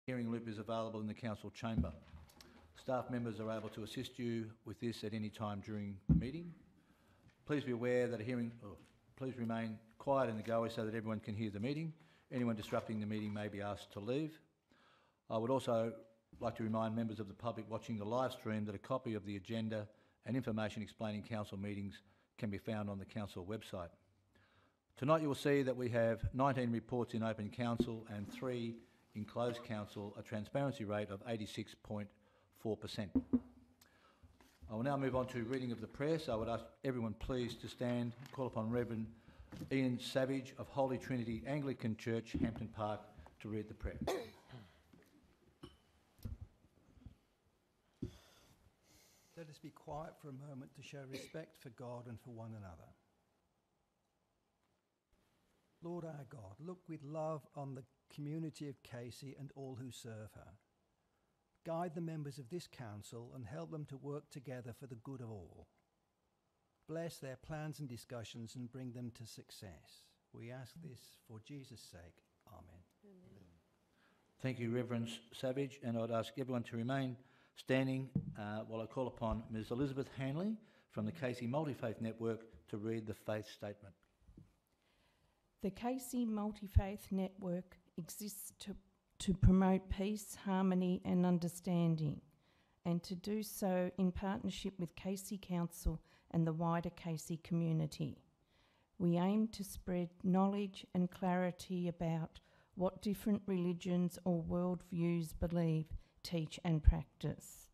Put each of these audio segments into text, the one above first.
Hearing loop is available in the council chamber. Staff members are able to assist you with this at any time during the meeting. Please be aware that please remain quiet in the gallery so that everyone can hear the meeting. Anyone disrupting the meeting may be asked to leave. I would also like to remind members of the public watching the live stream that a copy of the agenda and information explaining council meetings can be found on the council website. Tonight you will see that we have 19 reports in open council and 3 in closed council, a transparency rate of 86.4%. I will now move on to reading of the press. I would ask everyone please to stand and call upon Reverend Ian Savage of Holy Trinity Anglican Church, Hampton Park, to read the prayer. Let us be quiet for a moment to show respect for God and for one another. Lord our God, look with love on the community of Casey and all who serve her. Guide the members of this council and help them to work together for the good of all. Bless their plans and discussions and bring them to success. We ask this for Jesus' sake. Amen. Amen. Thank you, Reverend Savage, and I'd ask everyone to remain standing while I call upon Ms Elizabeth Hanley from the Casey Multi-Faith Network to read the faith statement. The Casey Multi-Faith Network exists to promote peace, harmony and understanding, and to do so in partnership with Casey Council and the wider Casey community. We aim to spread knowledge and clarity about what different religions or worldviews believe, teach and practice.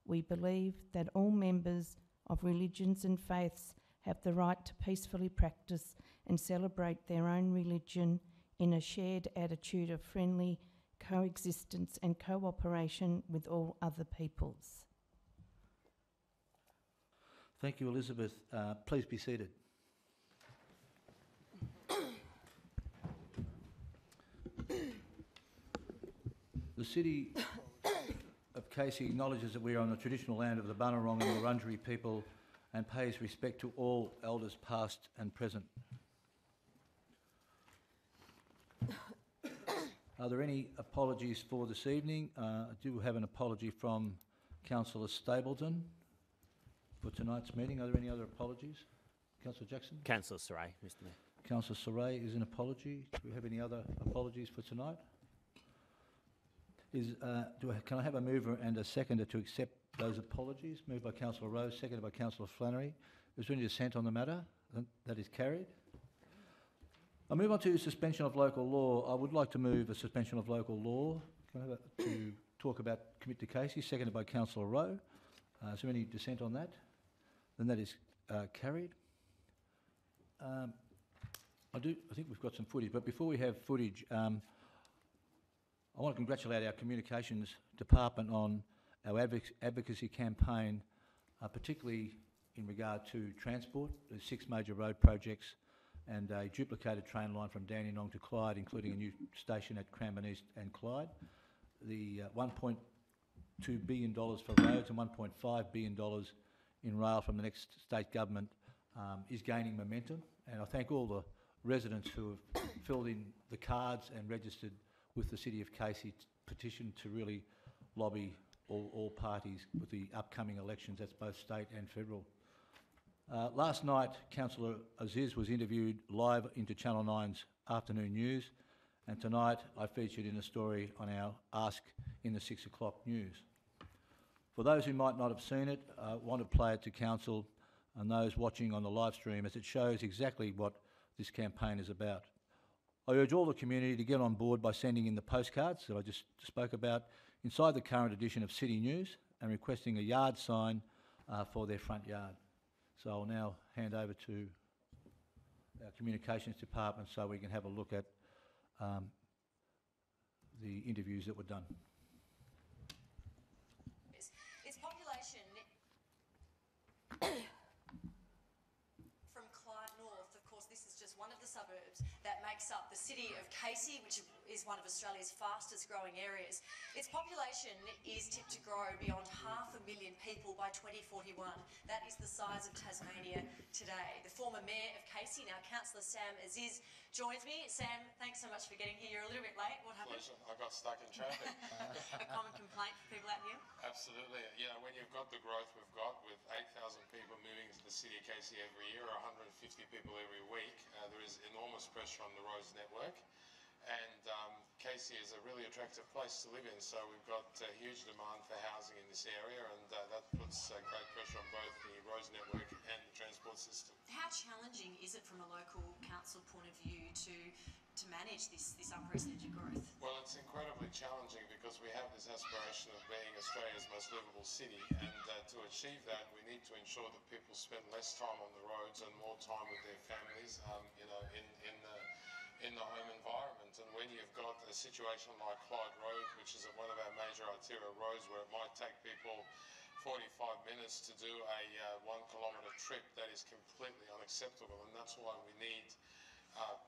We believe that all members of religions and faiths have the right to peacefully practice and celebrate their own religion in a shared attitude of friendly coexistence and cooperation with all other peoples. Thank you, Elizabeth. Please be seated. The City of Casey acknowledges that we are on the traditional land of the Bunurong and Wurundjeri people and pays respect to all elders past and present. Are there any apologies for this evening? I do have an apology from Councillor Stapleton for tonight's meeting. Are there any other apologies? Councillor Jackson? Councillor Saray, Mr Mayor. Councillor Saray is an apology. Do we have any other apologies for tonight? Can I have a mover and a seconder to accept those apologies? Moved by Councillor Rose, seconded by Councillor Flannery. Is there any dissent on the matter? That is carried. I move on to suspension of local law. I would like to move a suspension of local law. Can I have to talk about commit to Casey, seconded by Councillor Rowe. Is there any dissent on that? Then that is carried. I think we've got some footage, but before we have footage, I want to congratulate our communications department on our advocacy campaign, particularly in regard to transport. There's 6 major road projects and a duplicated train line from Dandenong to Clyde, including a new station at Cranbourne East and Clyde. The $1.2 billion for roads and $1.5 billion in rail from the next state government is gaining momentum. And I thank all the residents who have filled in the cards and registered with the City of Casey petition to really lobby all parties with the upcoming elections. That's both state and federal. Last night, Councillor Aziz was interviewed live into Channel 9's afternoon news, and tonight I featured in a story on our Ask in the 6 o'clock news. For those who might not have seen it, I want to play it to Council and those watching on the live stream, as it shows exactly what this campaign is about. I urge all the community to get on board by sending in the postcards that I just spoke about inside the current edition of City News and requesting a yard sign for their front yard. So I'll now hand over to our communications department so we can have a look at the interviews that were done. Its population from Clyde North, of course, this is just one of the suburbs that makes up the city of Casey, which is one of Australia's fastest growing areas. Its population is tipped to grow beyond 500,000 people by 2041. That is the size of Tasmania today. The former mayor of Casey, now Councillor Sam Aziz, joins me. Sam, thanks so much for getting here. You're a little bit late. What happened? Pleasure. I got stuck in traffic. A common complaint for people out here? Absolutely. You know, when you've got the growth we've got with 8,000 people moving into the city of Casey every year, or 150 people every week, there is enormous pressure on the roads network. And Casey is a really attractive place to live in, so we've got huge demand for housing in this area, and that puts great pressure on both the roads network and the transport system. How challenging is it from a local council point of view to manage this unprecedented growth? Well, it's incredibly challenging because we have this aspiration of being Australia's most livable city, and to achieve that we need to ensure that people spend less time on the roads and more time with their families, you know, in the home environment. And when you've got a situation like Clyde Road, which is one of our major arterial roads where it might take people 45 minutes to do a 1 kilometre trip, that is completely unacceptable, and that's why we need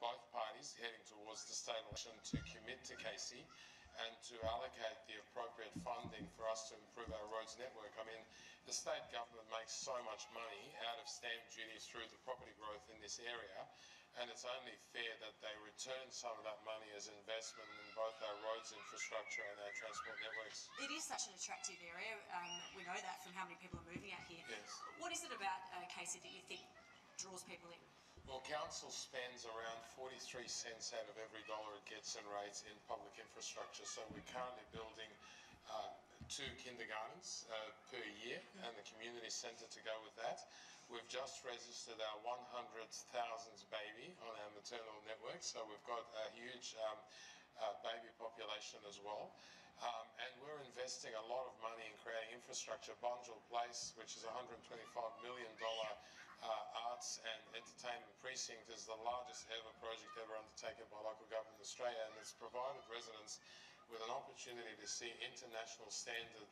both parties heading towards the state election to commit to Casey and to allocate the appropriate funding for us to improve our roads network. I mean, the state government makes so much money out of stamp duty through the property growth in this area, and it's only fair that they return some of that money as investment in both our roads infrastructure and our transport networks. It is such an attractive area. We know that from how many people are moving out here. Yes. What is it about Casey that you think draws people in? Well, council spends around 43 cents out of every dollar it gets in rates in public infrastructure. So we're currently building 2 kindergartens per year, and the community centre to go with that. We've just registered our 100,000th baby on our maternal network, so we've got a huge baby population as well. And we're investing a lot of money in creating infrastructure. Bonjel Place, which is a $125 million arts and entertainment precinct, is the largest ever project ever undertaken by local government in Australia, and it's provided residents with an opportunity to see international standard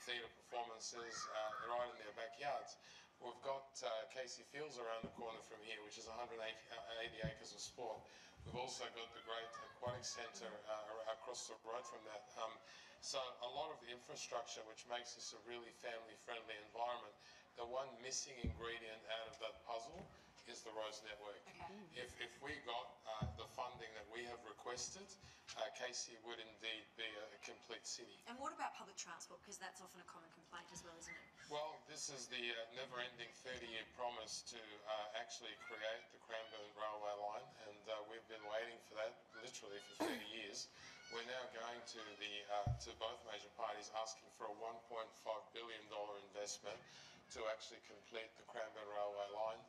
theatre performances right in their backyards. We've got Casey Fields around the corner from here, which is 180 acres of sport. We've also got the great aquatic centre across the road from that. So a lot of the infrastructure which makes this a really family-friendly environment. The one missing ingredient out of that puzzle is the roads network. Okay. If we got the funding that we have requested, Casey would indeed be a complete city. And what about public transport? Because that's often a common complaint as well, isn't it? Well, this is the never-ending 30-year promise to actually create the Cranbourne Railway line, and we've been waiting for that literally for 30 years. We're now going to both major parties asking for a $1.5 billion investment to actually complete the Cranbourne Railway line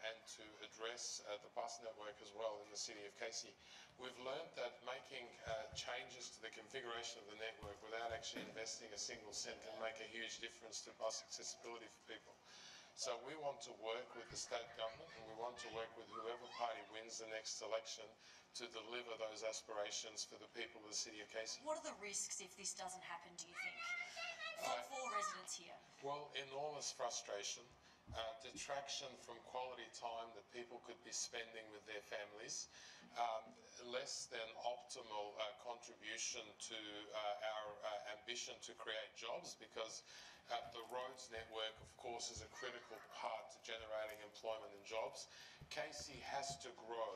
and to address the bus network as well in the city of Casey. We've learned that making changes to the configuration of the network without actually investing a single cent can make a huge difference to bus accessibility for people. So we want to work with the state government, and we want to work with whoever party wins the next election to deliver those aspirations for the people of the city of Casey. What are the risks if this doesn't happen, do you think, for residents here? Well, enormous frustration, detraction from quality time that people could be spending with their families, less than optimal contribution to our ambition to create jobs, because the roads network, of course, is a critical part to generating employment and jobs. Casey has to grow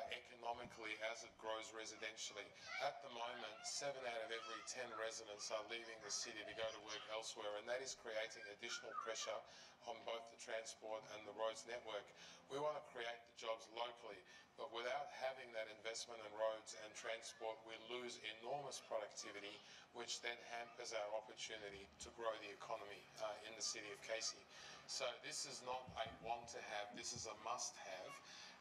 economically as it grows residentially. At the moment, 7 out of every 10 residents are leaving the city to go to work elsewhere, and that is creating additional pressure on both the transport and the roads network. We want to create the jobs locally, but without having that investment in roads and transport, we lose enormous productivity, which then hampers our opportunity to grow the economy in the city of Casey. So this is not a want to have, this is a must have.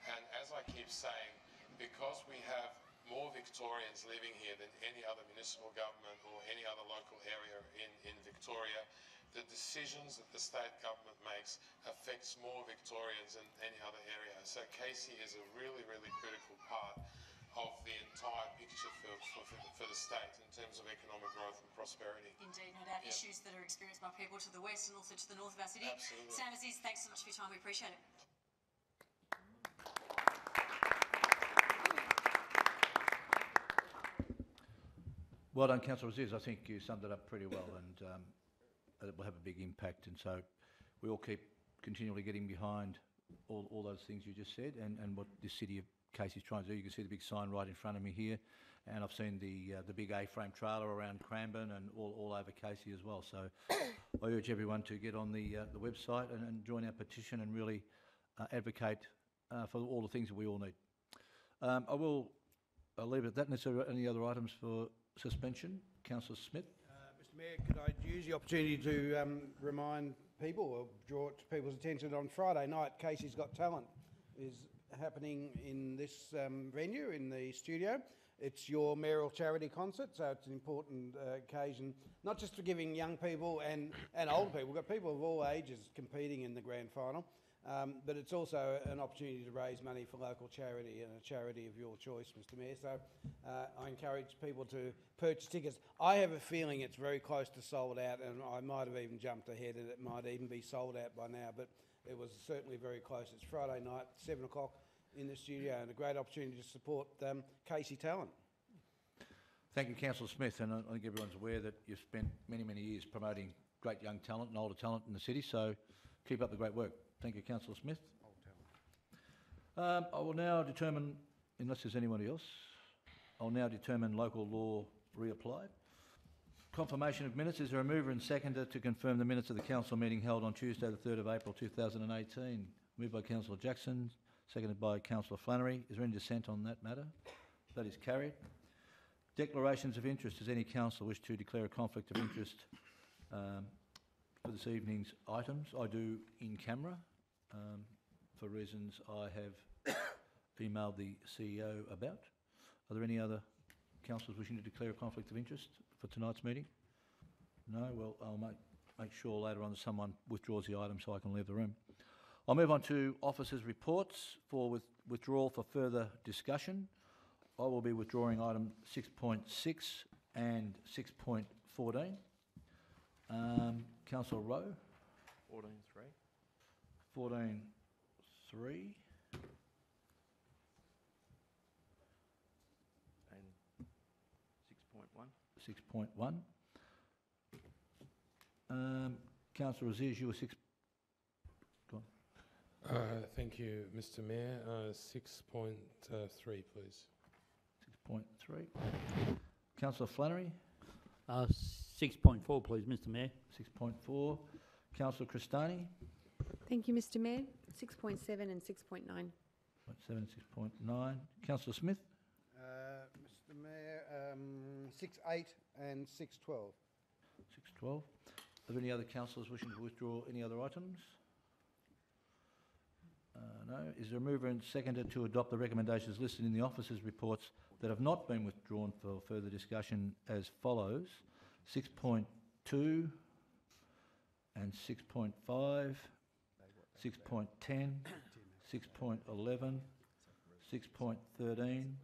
And as I keep saying, because we have more Victorians living here than any other municipal government or any other local area in Victoria, the decisions that the state government makes affects more Victorians than any other area. So Casey is a really, really critical part of the entire picture for the state in terms of economic growth and prosperity. Indeed, no doubt. Yeah. Issues that are experienced by people to the west and also to the north of our city. Absolutely. Sam Aziz, thanks so much for your time. We appreciate it. Well done, Councillor Aziz. I think you summed it up pretty well, and it will have a big impact. And so we all keep continually getting behind all those things you just said, and what this city of Casey's trying to do. You can see the big sign right in front of me here, and I've seen the big A-frame trailer around Cranbourne and all over Casey as well. So I urge everyone to get on the website and join our petition and really advocate for all the things that we all need. I'll leave it at that. And is there any other items for suspension? Councillor Smith. Mr Mayor, could I use the opportunity to remind people or draw it to people's attention on Friday night, Casey's Got Talent is happening in this venue, in the studio. It's your mayoral charity concert, so it's an important occasion, not just for giving young people and old people. We've got people of all ages competing in the grand final, but it's also an opportunity to raise money for local charity and a charity of your choice, Mr Mayor. So I encourage people to purchase tickets. I have a feeling it's very close to sold out, and I might have even jumped ahead and it might even be sold out by now, but it was certainly very close. It's Friday night, 7 o'clock in the studio, and a great opportunity to support Casey talent. Thank you, Councillor Smith, and I think everyone's aware that you've spent many, many years promoting great young talent and older talent in the city, so keep up the great work. Thank you, Councillor Smith. I will now determine, unless there's anyone else, I'll now determine local law reapplied. Confirmation of minutes. Is there a mover and seconder to confirm the minutes of the council meeting held on Tuesday the 3rd of April 2018? Moved by Councillor Jackson, seconded by Councillor Flannery. Is there any dissent on that matter? That is carried. Declarations of interest. Does any councillor wish to declare a conflict of interest for this evening's items? I do in camera for reasons I have emailed the CEO about. Are there any other councillors wishing to declare a conflict of interest for tonight's meeting? No? Well, I'll make sure later on that someone withdraws the item so I can leave the room. I'll move on to officers' reports for withdrawal for further discussion. I will be withdrawing item 6.6 and 6.14. Councillor Rowe. 14.3. 14.3. And 6.1. 6.1. Councillor Aziz, you were 6. Go on. Thank you, Mr Mayor. 6.3, please. 6.3. Councillor Flannery. 6.4, please, Mr Mayor. 6.4. Councillor Cristani. Thank you, Mr Mayor. 6.7 and 6.9. 7, 6.9. Councillor Smith. Mr Mayor, 6.8 and 6.12. 6.12. Are there any other councillors wishing to withdraw any other items? No. Is there a mover and seconder to adopt the recommendations listed in the officers' reports that have not been withdrawn for further discussion as follows? 6.2 and 6.5, 6.10, 6.11, 6.13,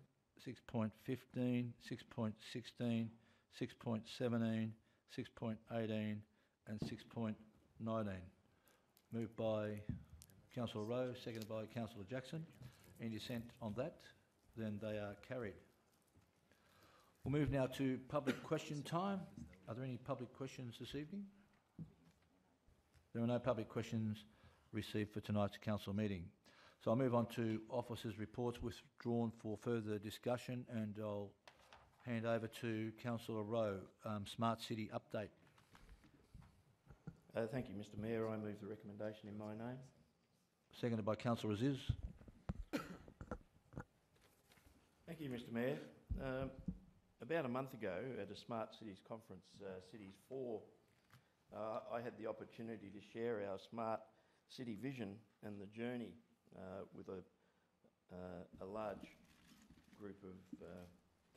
6.15, 6.16, 6.17, 6.18 and 6.19. Moved by Councillor Rowe, seconded by Councillor Jackson. Any dissent on that? Then they are carried. We'll move now to public question time. Are there any public questions this evening? There are no public questions received for tonight's council meeting. So I'll move on to officers' reports withdrawn for further discussion, and I'll hand over to Councillor Rowe. Smart City update. Thank you, Mr Mayor. I move the recommendation in my name. Seconded by Councillor Aziz. Thank you, Mr Mayor. About a month ago at a Smart Cities conference, Cities 4, I had the opportunity to share our Smart City vision and the journey with a large group of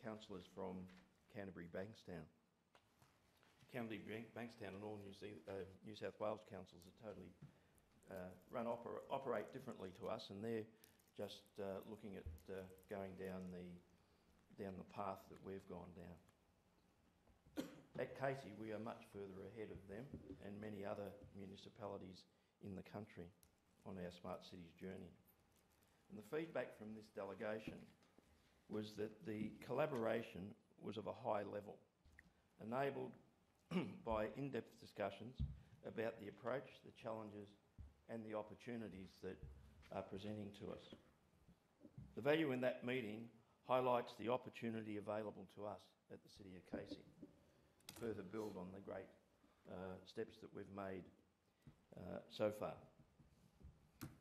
councillors from Canterbury Bankstown. Canterbury Bankstown and all New South Wales councils are totally operate differently to us, and they're just looking at going down the path that we've gone down. At Casey, we are much further ahead of them and many other municipalities in the country on our Smart Cities journey. And the feedback from this delegation was that the collaboration was of a high level enabled by in-depth discussions about the approach, the challenges and the opportunities that are presenting to us. The value in that meeting highlights the opportunity available to us at the City of Casey to further build on the great steps that we've made so far.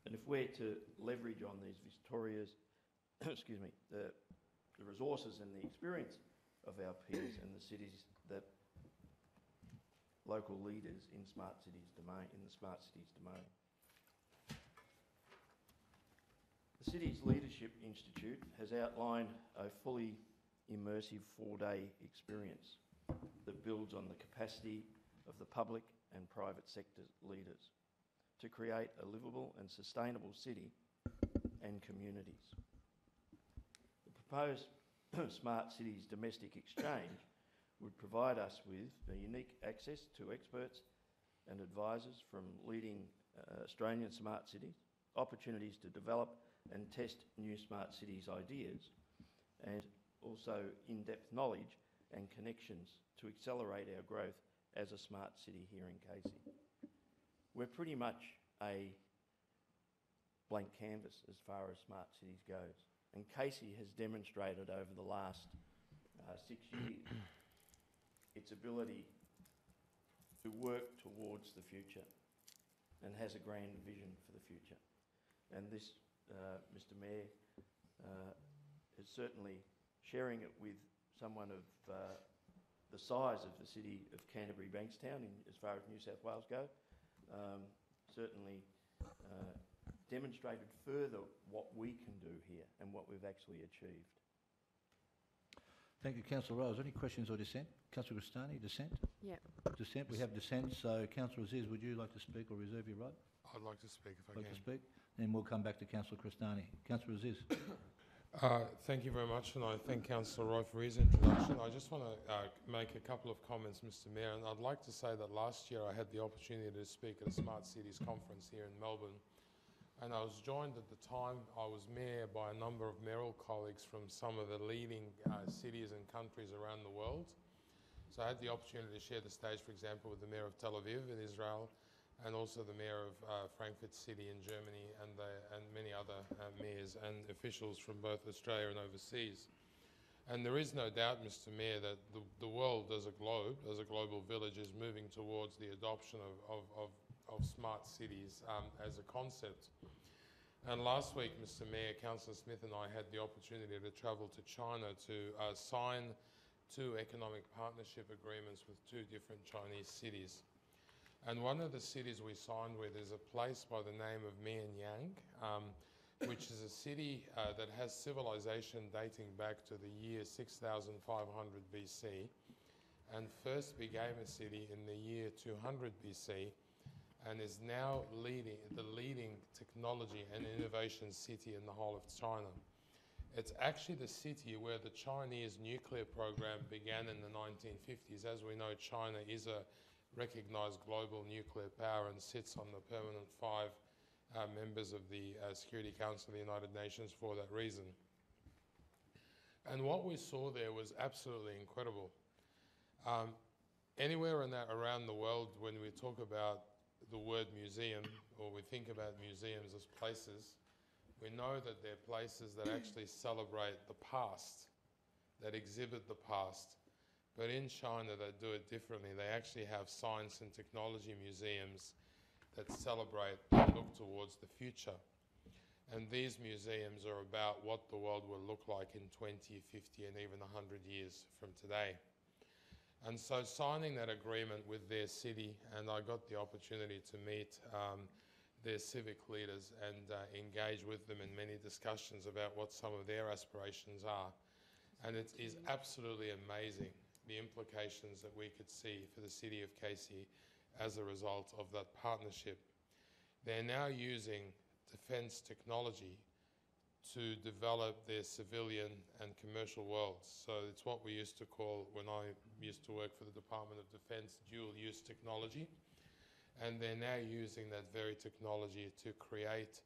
And if we're to leverage on these Victoria's, excuse me, the resources and the experience of our peers and the cities that local leaders in smart cities domain, in the smart cities domain. The Cities Leadership Institute has outlined a fully immersive 4-day experience that builds on the capacity of the public and private sector leaders to create a livable and sustainable city and communities. The proposed Smart Cities Domestic Exchange would provide us with a unique access to experts and advisors from leading Australian smart cities, opportunities to develop and test new smart cities ideas, and also in-depth knowledge and connections to accelerate our growth as a smart city here in Casey. We're pretty much a blank canvas as far as smart cities goes, and Casey has demonstrated over the last 6 years its ability to work towards the future and has a grand vision for the future. And this, Mr. Mayor, is certainly sharing it with someone of the size of the city of Canterbury Bankstown as far as New South Wales go, certainly demonstrated further what we can do here and what we've actually achieved. Thank you, Councillor Rose. Any questions or dissent? Councillor Cristani, dissent? Yeah. Dissent. We have dissent. So, Councillor Aziz, would you like to speak or reserve your right? I'd like to speak if I Like can. to speak? Then we'll come back to Councillor Cristani. Councillor Aziz. Thank you very much, and I thank Councillor Roy for his introduction. I just want to make a couple of comments, Mr. Mayor, and I'd like to say that last year I had the opportunity to speak at a Smart Cities conference here in Melbourne, and I was joined at the time I was mayor by a number of mayoral colleagues from some of the leading cities and countries around the world. So I had the opportunity to share the stage, for example, with the mayor of Tel Aviv in Israel, and also the mayor of Frankfurt City in Germany, and many other mayors and officials from both Australia and overseas. And there is no doubt, Mr. Mayor, that the world as a globe, as a global village, is moving towards the adoption of smart cities as a concept. And last week, Mr. Mayor, Councillor Smith and I had the opportunity to travel to China to sign 2 economic partnership agreements with 2 different Chinese cities. And one of the cities we signed with is a place by the name of Mianyang, which is a city that has civilization dating back to the year 6500 BC, and first became a city in the year 200 BC, and is now the leading technology and innovation city in the whole of China. It's actually the city where the Chinese nuclear program began in the 1950s. As we know, China is a recognised global nuclear power and sits on the permanent 5 members of the Security Council of the United Nations for that reason. And what we saw there was absolutely incredible. Anywhere around the world, when we talk about the word museum, or we think about museums as places, we know that they're places that actually celebrate the past, that exhibit the past. But in China, they do it differently. They actually have science and technology museums that celebrate and look towards the future. And these museums are about what the world will look like in 20, 50, and even 100 years from today. And so signing that agreement with their city, and I got the opportunity to meet their civic leaders and engage with them in many discussions about what some of their aspirations are. And it is absolutely amazing the implications that we could see for the city of Casey as a result of that partnership. They're now using defence technology to develop their civilian and commercial worlds. So it's what we used to call, when I used to work for the Department of Defence, dual-use technology. And they're now using that very technology to create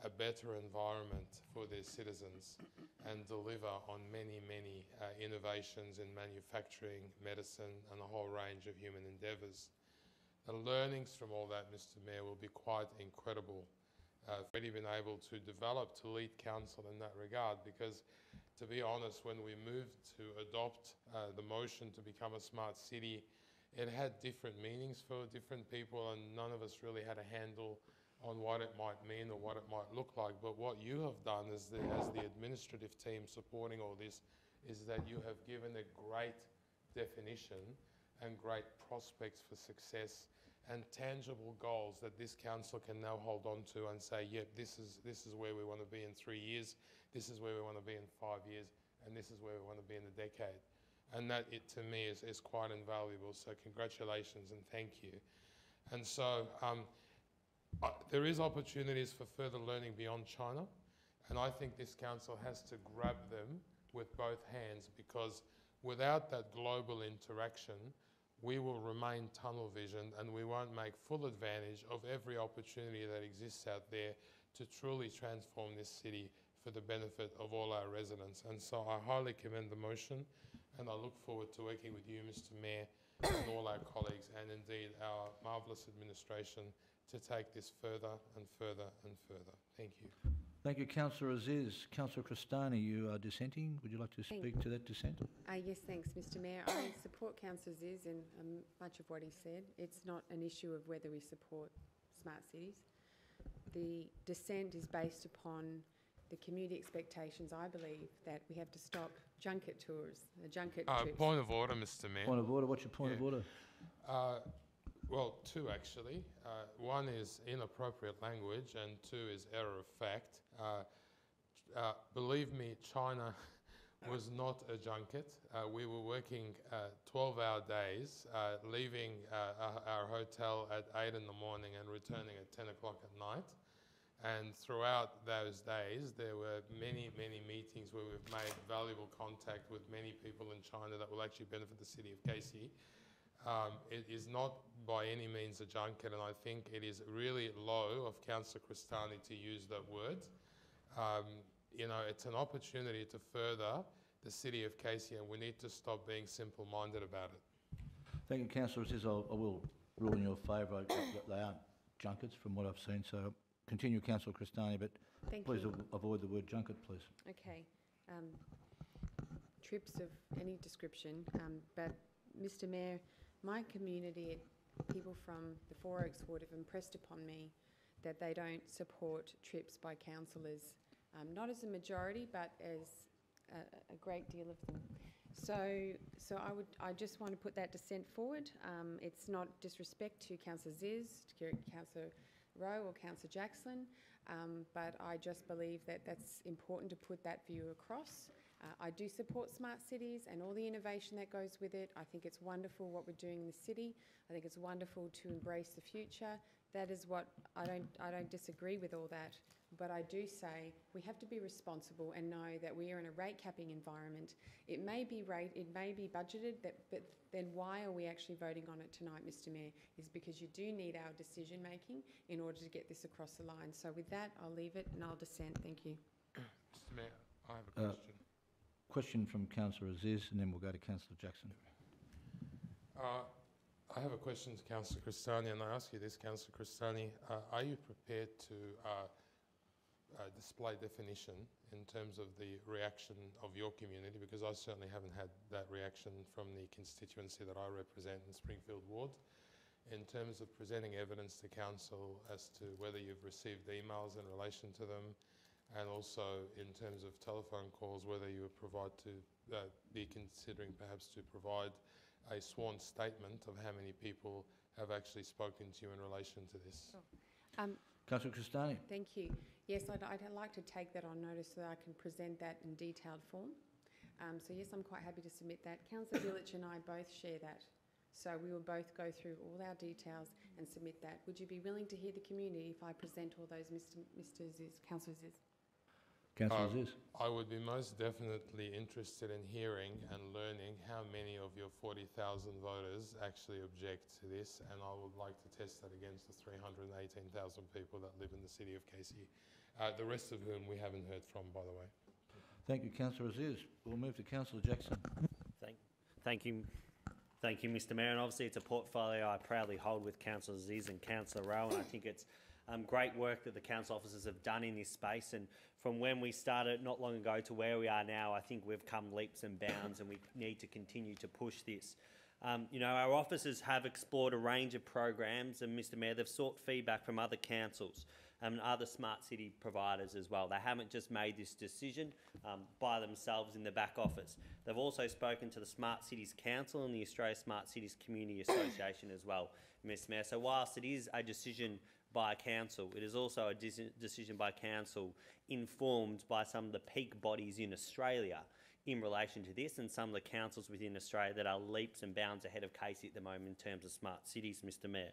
a better environment for their citizens and deliver on many, many innovations in manufacturing, medicine, and a whole range of human endeavours. The learnings from all that, Mr. Mayor, will be quite incredible. I've already been able to develop, to lead council in that regard, because to be honest, when we moved to adopt the motion to become a smart city, it had different meanings for different people, and none of us really had a handle on what it might mean or what it might look like. But what you have done as the administrative team supporting all this is that you have given a great definition and great prospects for success and tangible goals that this council can now hold on to and say, yep, this is where we want to be in 3 years, this is where we want to be in 5 years, and this is where we want to be in a decade. And that, to me, is quite invaluable. So congratulations and thank you. And so there is opportunities for further learning beyond China, and I think this council has to grab them with both hands, because without that global interaction, we will remain tunnel visioned and we won't make full advantage of every opportunity that exists out there to truly transform this city for the benefit of all our residents. And so I highly commend the motion, and I look forward to working with you, Mr. Mayor, and all our colleagues, and indeed our marvellous administration, to take this further and further and further. Thank you. Thank you, Councillor Aziz. Councillor Cristani, you are dissenting. Would you like to speak to that dissent? Yes, thanks, Mr. Mayor. I support Councillor Ziz in much of what he said. It's not an issue of whether we support smart cities. The dissent is based upon the community expectations, I believe, that we have to stop junket tours, junket trips. Point of order, Mr. Mayor. Point of order. What's your point of order? Well, two actually. One is inappropriate language, and two is error of fact. Believe me, China was not a junket. We were working 12-hour days, leaving our hotel at 8 in the morning and returning at 10 o'clock at night. And throughout those days, there were many, many meetings where we've made valuable contact with many people in China that will actually benefit the city of Casey. It is not by any means a junket, and I think it is really low of Councillor Cristani to use that word. You know, it's an opportunity to further the city of Casey, and we need to stop being simple-minded about it. Thank you, Councillor Aziz. I will rule in your favour. They aren't junkets from what I've seen, so continue, Councillor Cristani, but please avoid the word junket, please. Okay. Trips of any description, but Mr. Mayor, my community, people from the Four Oaks Ward have impressed upon me that they don't support trips by councillors, not as a majority, but as a great deal of them. So I just want to put that dissent forward. It's not disrespect to Councillor Ziz, to Councillor Rowe or Councillor Jackson, but I just believe that that's important to put that view across. I do support smart cities and all the innovation that goes with it. I think it's wonderful what we're doing in the city. I think it's wonderful to embrace the future. That is what I don't disagree with all that. But I do say we have to be responsible and know that we are in a rate capping environment. It may be budgeted, but then why are we actually voting on it tonight, Mr. Mayor? Is because you do need our decision making in order to get this across the line. So with that, I'll leave it and I'll dissent. Thank you. Mr. Mayor, I have a question. Question from Councillor Aziz, and then we'll go to Councillor Jackson. I have a question to Councillor Cristani, and I ask you this, Councillor Cristani. Are you prepared to display definition in terms of the reaction of your community? Because I certainly haven't had that reaction from the constituency that I represent in Springfield Ward. In terms of presenting evidence to council as to whether you've received emails in relation to them, and also in terms of telephone calls, whether you would be considering perhaps to provide a sworn statement of how many people have actually spoken to you in relation to this. Sure. Councillor Cristani. Thank you. Yes, I'd like to take that on notice so that I can present that in detailed form. So yes, I'm quite happy to submit that. Councillor Village and I both share that. So we will both go through all our details and submit that. Would you be willing to hear the community if I present all those, Mr. Ziz, Councillor Ziz? Councillor Ziz. I would be most definitely interested in hearing and learning how many of your 40,000 voters actually object to this, and I would like to test that against the 318,000 people that live in the city of Casey the rest of whom we haven't heard from, by the way. Thank you, Councillor Aziz. We'll move to Councillor Jackson. Thank you, Mr Mayor. And obviously it's a portfolio I proudly hold with Councillor Aziz and Councillor Rowe, and I think it's great work that the council officers have done in this space. And from when we started not long ago to where we are now, I think we've come leaps and bounds, and we need to continue to push this. You know, our officers have explored a range of programs, and Mr Mayor, they've sought feedback from other councils and other smart city providers as well. They haven't just made this decision by themselves in the back office. They've also spoken to the Smart Cities Council and the Australia Smart Cities Community Association as well, Mr Mayor. So whilst it is a decision by council, it is also a decision by council informed by some of the peak bodies in Australia in relation to this, and some of the councils within Australia that are leaps and bounds ahead of Casey at the moment in terms of smart cities, Mr Mayor.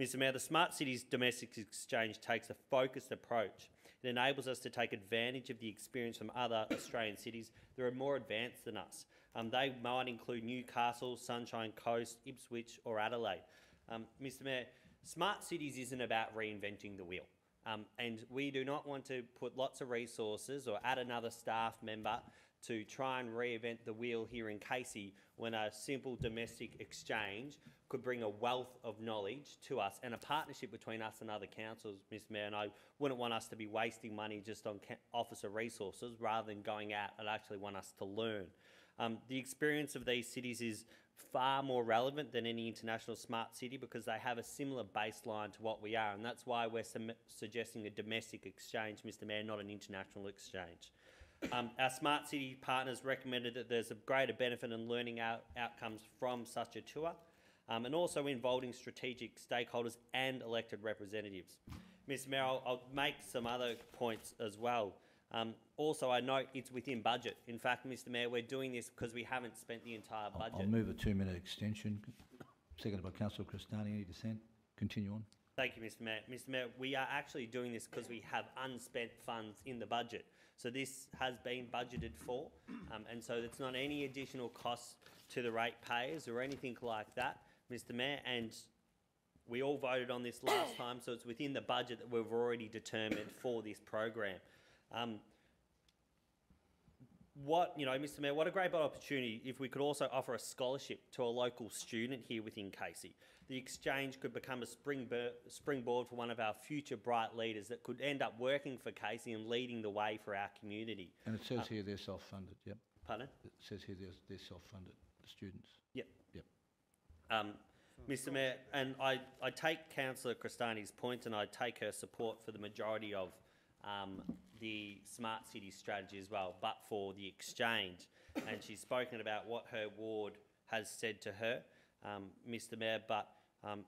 Mr Mayor, the Smart Cities Domestic Exchange takes a focused approach. It enables us to take advantage of the experience from other Australian cities that are more advanced than us. They might include Newcastle, Sunshine Coast, Ipswich or Adelaide. Mr Mayor, smart cities isn't about reinventing the wheel. And we do not want to put lots of resources or add another staff member to try and reinvent the wheel here in Casey when a simple domestic exchange could bring a wealth of knowledge to us and a partnership between us and other councils, Mr Mayor. And I wouldn't want us to be wasting money just on officer resources rather than going out and actually want us to learn. The experience of these cities is far more relevant than any international smart city because they have a similar baseline to what we are, and that's why we're suggesting a domestic exchange, Mr Mayor, not an international exchange. Our smart city partners recommended that there's a greater benefit in learning outcomes from such a tour, and also involving strategic stakeholders and elected representatives. Mr Mayor, I'll make some other points as well. Also, I note it's within budget. In fact, Mr Mayor, we're doing this because we haven't spent the entire budget. I'll move a 2-minute extension. Seconded by Councillor Cristani. Any dissent? Continue on. Thank you, Mr Mayor. Mr Mayor, we are actually doing this because we have unspent funds in the budget. So this has been budgeted for, and so it's not any additional costs to the ratepayers or anything like that, Mr Mayor, and we all voted on this last time, so it's within the budget that we've already determined for this program. Mr Mayor, what a great opportunity if we could also offer a scholarship to a local student here within Casey. The exchange could become a springboard for one of our future bright leaders that could end up working for Casey and leading the way for our community. And it says here they're self-funded, yep. Pardon? It says here they're self-funded, the students. Yep. Yep. Mr Mayor, and I take Councillor Cristani's point and I take her support for the majority of the Smart City strategy as well, but for the exchange. And she's spoken about what her ward has said to her, Mr Mayor, but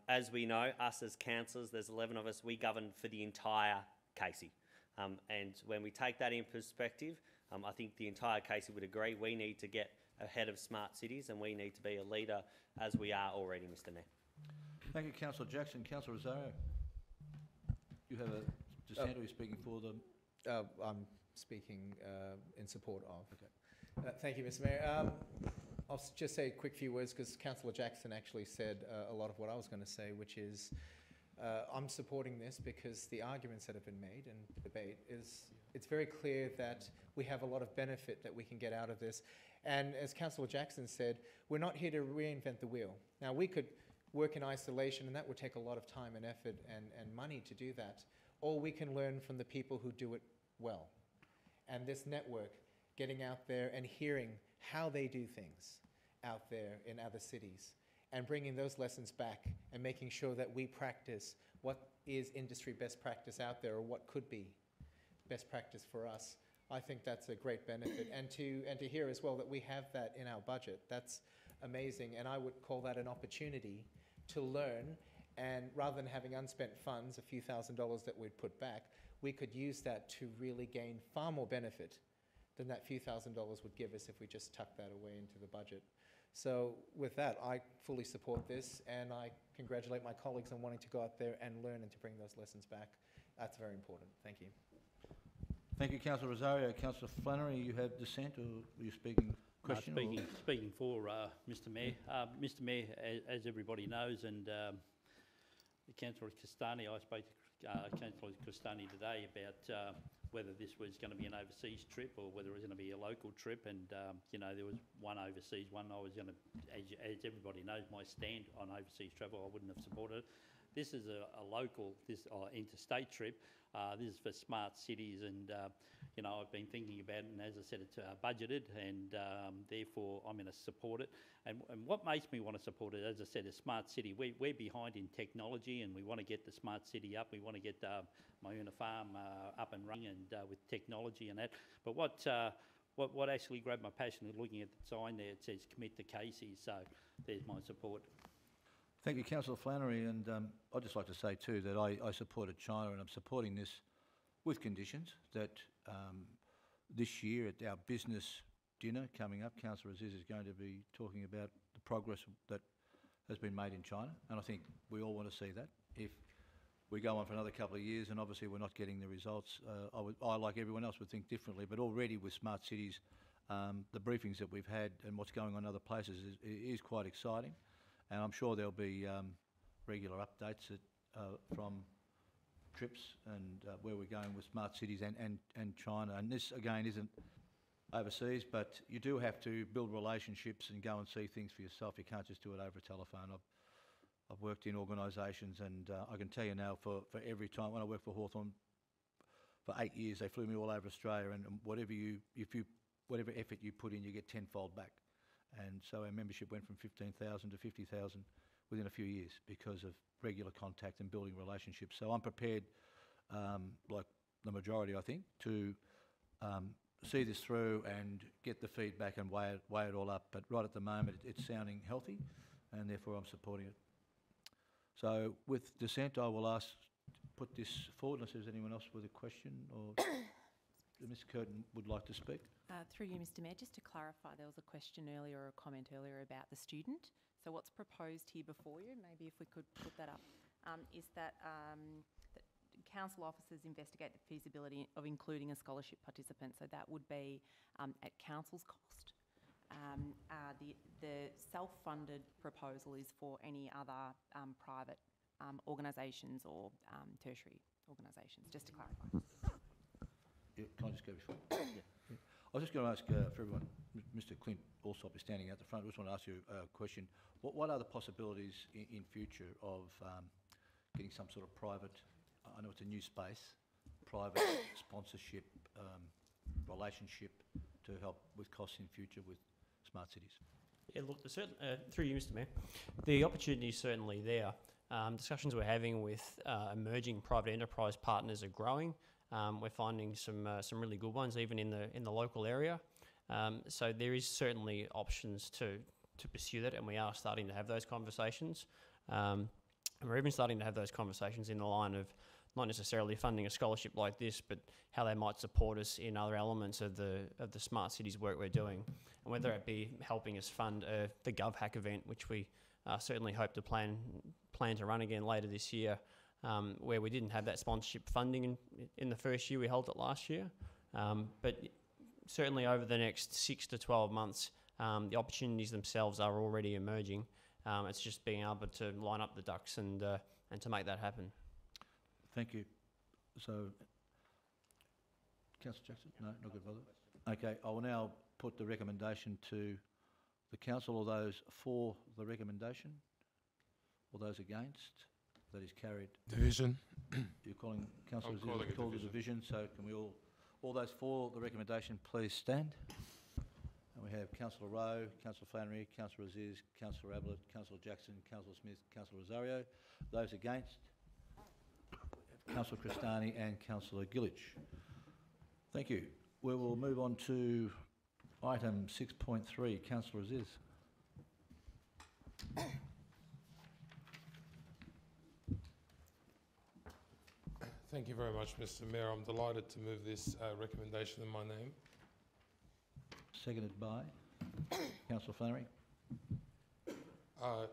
as we know, us as councillors, there's 11 of us, we govern for the entire Casey. And when we take that in perspective, I think the entire Casey would agree we need to get ahead of smart cities and we need to be a leader as we are already, Mr Mayor. Thank you, Councillor Jackson. Councillor Rosario, you have a dissent or are you speaking for them? I'm speaking in support of. Okay. Thank you, Mr Mayor. I'll just say a quick few words because Councillor Jackson actually said a lot of what I was going to say, which is I'm supporting this because the arguments that have been made in the debate is it's very clear that we have a lot of benefit that we can get out of this. And as Councillor Jackson said, we're not here to reinvent the wheel. Now, we could work in isolation and that would take a lot of time and effort and money to do that. Or we can learn from the people who do it well. And this network, getting out there and hearing how they do things out there in other cities and bringing those lessons back and making sure that we practice what is industry best practice out there or what could be best practice for us. I think that's a great benefit. And to hear as well that we have that in our budget, that's amazing. And I would call that an opportunity to learn, and rather than having unspent funds, a few $1,000s that we'd put back, we could use that to really gain far more benefit than that few $1,000s would give us if we just tuck that away into the budget. So with that, I fully support this, and I congratulate my colleagues on wanting to go out there and learn and to bring those lessons back. That's very important. Thank you. Thank you, Councillor Rosario. Councillor Flannery, you have dissent or were you speaking question? Speaking for Mr Mayor. Mr Mayor, as everybody knows, and Councillor Castani, I spoke to Councillor Costani today about whether this was going to be an overseas trip or whether it was going to be a local trip. And, you know, there was one overseas, one I was going to, as everybody knows, my stand on overseas travel, I wouldn't have supported it. This is a local, interstate trip. This is for smart cities, and you know, I've been thinking about it, and as I said, it's budgeted, and therefore I'm going to support it. And what makes me want to support it, as I said, a smart city. We're behind in technology, and we want to get the smart city up. We want to get Myuna Farm up and running, and with technology and that. But what actually grabbed my passion is looking at the sign there. It says "Commit to Casey," so there's my support. Thank you, Councillor Flannery, and I'd just like to say too that I supported China, and I'm supporting this with conditions that this year at our business dinner coming up, Councillor Aziz is going to be talking about the progress that has been made in China, and I think we all want to see that. If we go on for another couple of years and obviously we're not getting the results, I, like everyone else, would think differently, but already with smart cities, the briefings that we've had and what's going on in other places is quite exciting. And I'm sure there'll be regular updates from trips and where we're going with smart cities and China. And this, again, isn't overseas, but you do have to build relationships and go and see things for yourself. You can't just do it over a telephone. I've worked in organisations, and I can tell you now, for every time, when I worked for Hawthorn for 8 years, they flew me all over Australia, and whatever effort you put in, you get tenfold back. And so our membership went from 15,000 to 50,000 within a few years because of regular contact and building relationships. So I'm prepared, like the majority, I think, to see this through and get the feedback and weigh it all up. But right at the moment, it's sounding healthy, and therefore I'm supporting it. So with dissent, I will put this forward unless there's anyone else with a question, or Ms. Curtin would like to speak. Through you, Mr. Mayor, just to clarify, there was a question earlier or a comment earlier about the student. So what's proposed here before you, maybe if we could put that up, is that, that council officers investigate the feasibility of including a scholarship participant. So that would be at council's cost. The self-funded proposal is for any other private organisations or tertiary organisations, just to clarify. Yeah, can I just go before? Yeah. I was just going to ask for everyone, Mr. Clint Allsop is standing out the front. I just want to ask you a question. What are the possibilities in future of getting some sort of private, I know it's a new space, private sponsorship relationship to help with costs in future with smart cities? Yeah, look, through you, Mr. Mayor, the opportunity is certainly there. Discussions we're having with emerging private enterprise partners are growing. We're finding some really good ones, even in the local area. So there is certainly options to pursue that, and we are starting to have those conversations. And we're even starting to have those conversations in the line of not necessarily funding a scholarship like this, but how they might support us in other elements of the smart cities work we're doing, and whether it be helping us fund the GovHack event, which we certainly hope to plan to run again later this year. Where we didn't have that sponsorship funding in the first year, we held it last year. But certainly over the next 6 to 12 months, the opportunities themselves are already emerging. It's just being able to line up the ducks and to make that happen. Thank you. So, Councillor Jackson? No, not good, brother. Okay, I will now put the recommendation to the council. All those for the recommendation? All those against? That is carried. Division. You're calling, Councillor Aziz, call the division, so can we all those for the recommendation, please stand. And we have Councillor Rowe, Councillor Flannery, Councillor Aziz, Councillor Ablett, Councillor Jackson, Councillor Smith, Councillor Rosario. Those against? Councillor Cristani and Councillor Gillich. Thank you. We will move on to item 6.3. Councillor Aziz. Thank you very much, Mr. Mayor. I'm delighted to move this recommendation in my name. Seconded by Councillor Flannery.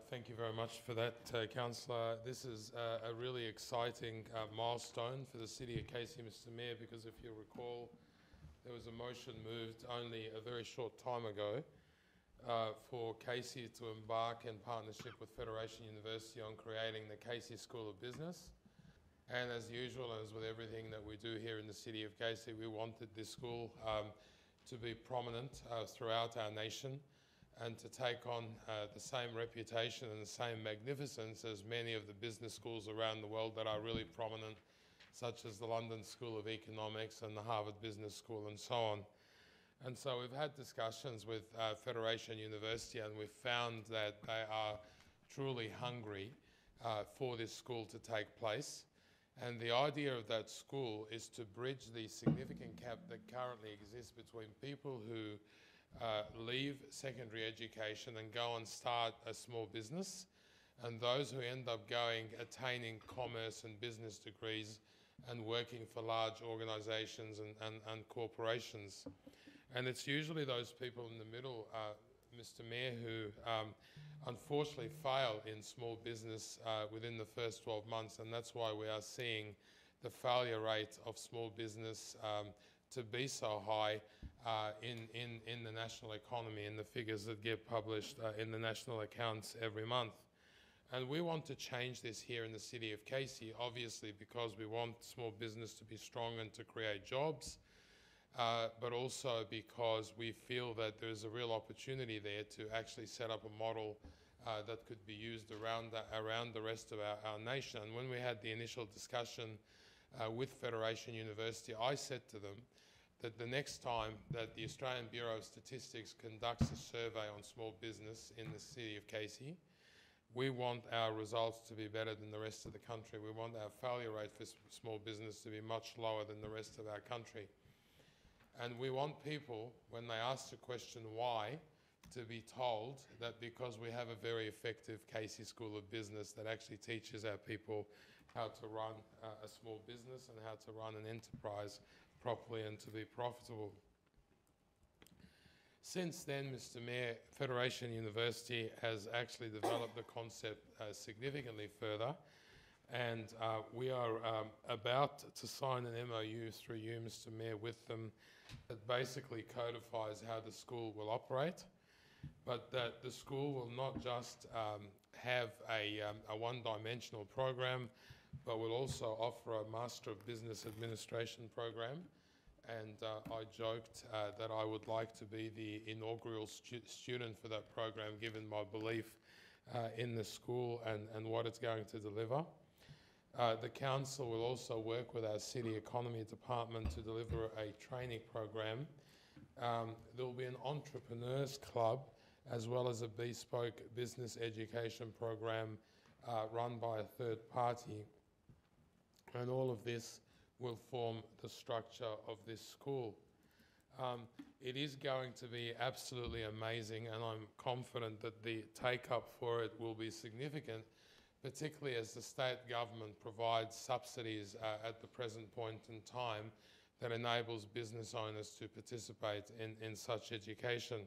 Thank you very much for that, Councillor. This is a really exciting milestone for the City of Casey, Mr. Mayor, because if you recall, there was a motion moved only a very short time ago for Casey to embark in partnership with Federation University on creating the Casey School of Business. And as usual, as with everything that we do here in the city of Casey, we wanted this school to be prominent throughout our nation and to take on the same reputation and the same magnificence as many of the business schools around the world that are really prominent, such as the London School of Economics and the Harvard Business School and so on. And so we've had discussions with Federation University, and we've found that they are truly hungry for this school to take place. And the idea of that school is to bridge the significant gap that currently exists between people who leave secondary education and go and start a small business, and those who end up attaining commerce and business degrees and working for large organisations and corporations. And it's usually those people in the middle, Mr. Mayor, who unfortunately fail in small business within the first 12 months, and that's why we are seeing the failure rate of small business to be so high in the national economy, in the figures that get published in the national accounts every month. And we want to change this here in the city of Casey, obviously because we want small business to be strong and to create jobs, but also because we feel that there's a real opportunity there to actually set up a model that could be used around the rest of our nation. And when we had the initial discussion with Federation University, I said to them that the next time that the Australian Bureau of Statistics conducts a survey on small business in the city of Casey, we want our results to be better than the rest of the country. We want our failure rate for small business to be much lower than the rest of our country. And we want people, when they ask the question why, to be told that because we have a very effective Casey School of Business that actually teaches our people how to run a small business and how to run an enterprise properly and to be profitable. Since then, Mr. Mayor, Federation University has actually developed the concept significantly further, and we are about to sign an MOU through you, Mr. Mayor, with them that basically codifies how the school will operate, but that the school will not just have a one-dimensional program, but will also offer a Master of Business Administration program. And I joked that I would like to be the inaugural student for that program, given my belief in the school and what it's going to deliver. The council will also work with our city economy department to deliver a training program. There will be an entrepreneurs club as well as a bespoke business education program run by a third party. And all of this will form the structure of this school. It is going to be absolutely amazing, and I'm confident that the take-up for it will be significant, particularly as the state government provides subsidies at the present point in time that enables business owners to participate in such education.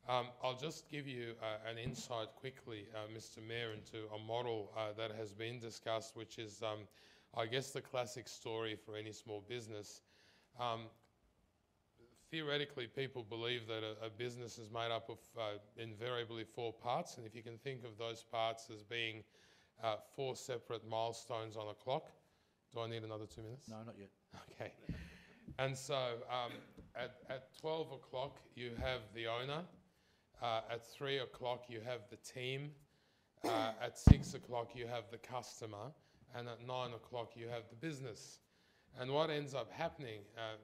I'll just give you an insight quickly, Mr. Mayor, into a model that has been discussed, which is I guess the classic story for any small business. Theoretically, people believe that a business is made up of invariably 4 parts, and if you can think of those parts as being 4 separate milestones on a clock. Do I need another 2 minutes? No, not yet. Okay. And so at 12 o'clock you have the owner, at 3 o'clock you have the team, at 6 o'clock you have the customer, and at 9 o'clock you have the business. And what ends up happening,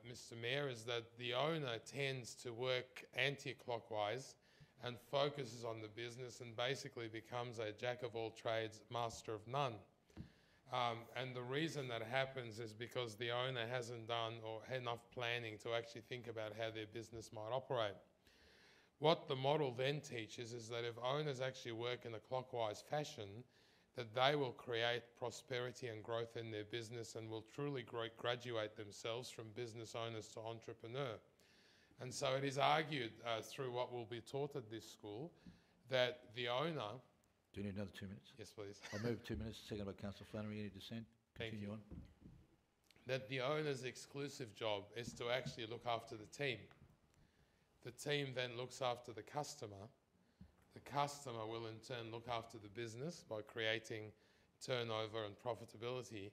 Mr. Mayor, is that the owner tends to work anti-clockwise and focuses on the business and basically becomes a jack of all trades, master of none. And the reason that happens is because the owner hasn't done or had enough planning to actually think about how their business might operate. What the model then teaches is that if owners actually work in a clockwise fashion, that they will create prosperity and growth in their business and will truly graduate themselves from business owners to entrepreneur. And so it is argued through what will be taught at this school that the owner... Do you need another 2 minutes? Yes, please. I'll move 2 minutes, second by Councillor Flannery. Any dissent? Continue on. That the owner's exclusive job is to actually look after the team. The team then looks after the customer. The customer will in turn look after the business by creating turnover and profitability.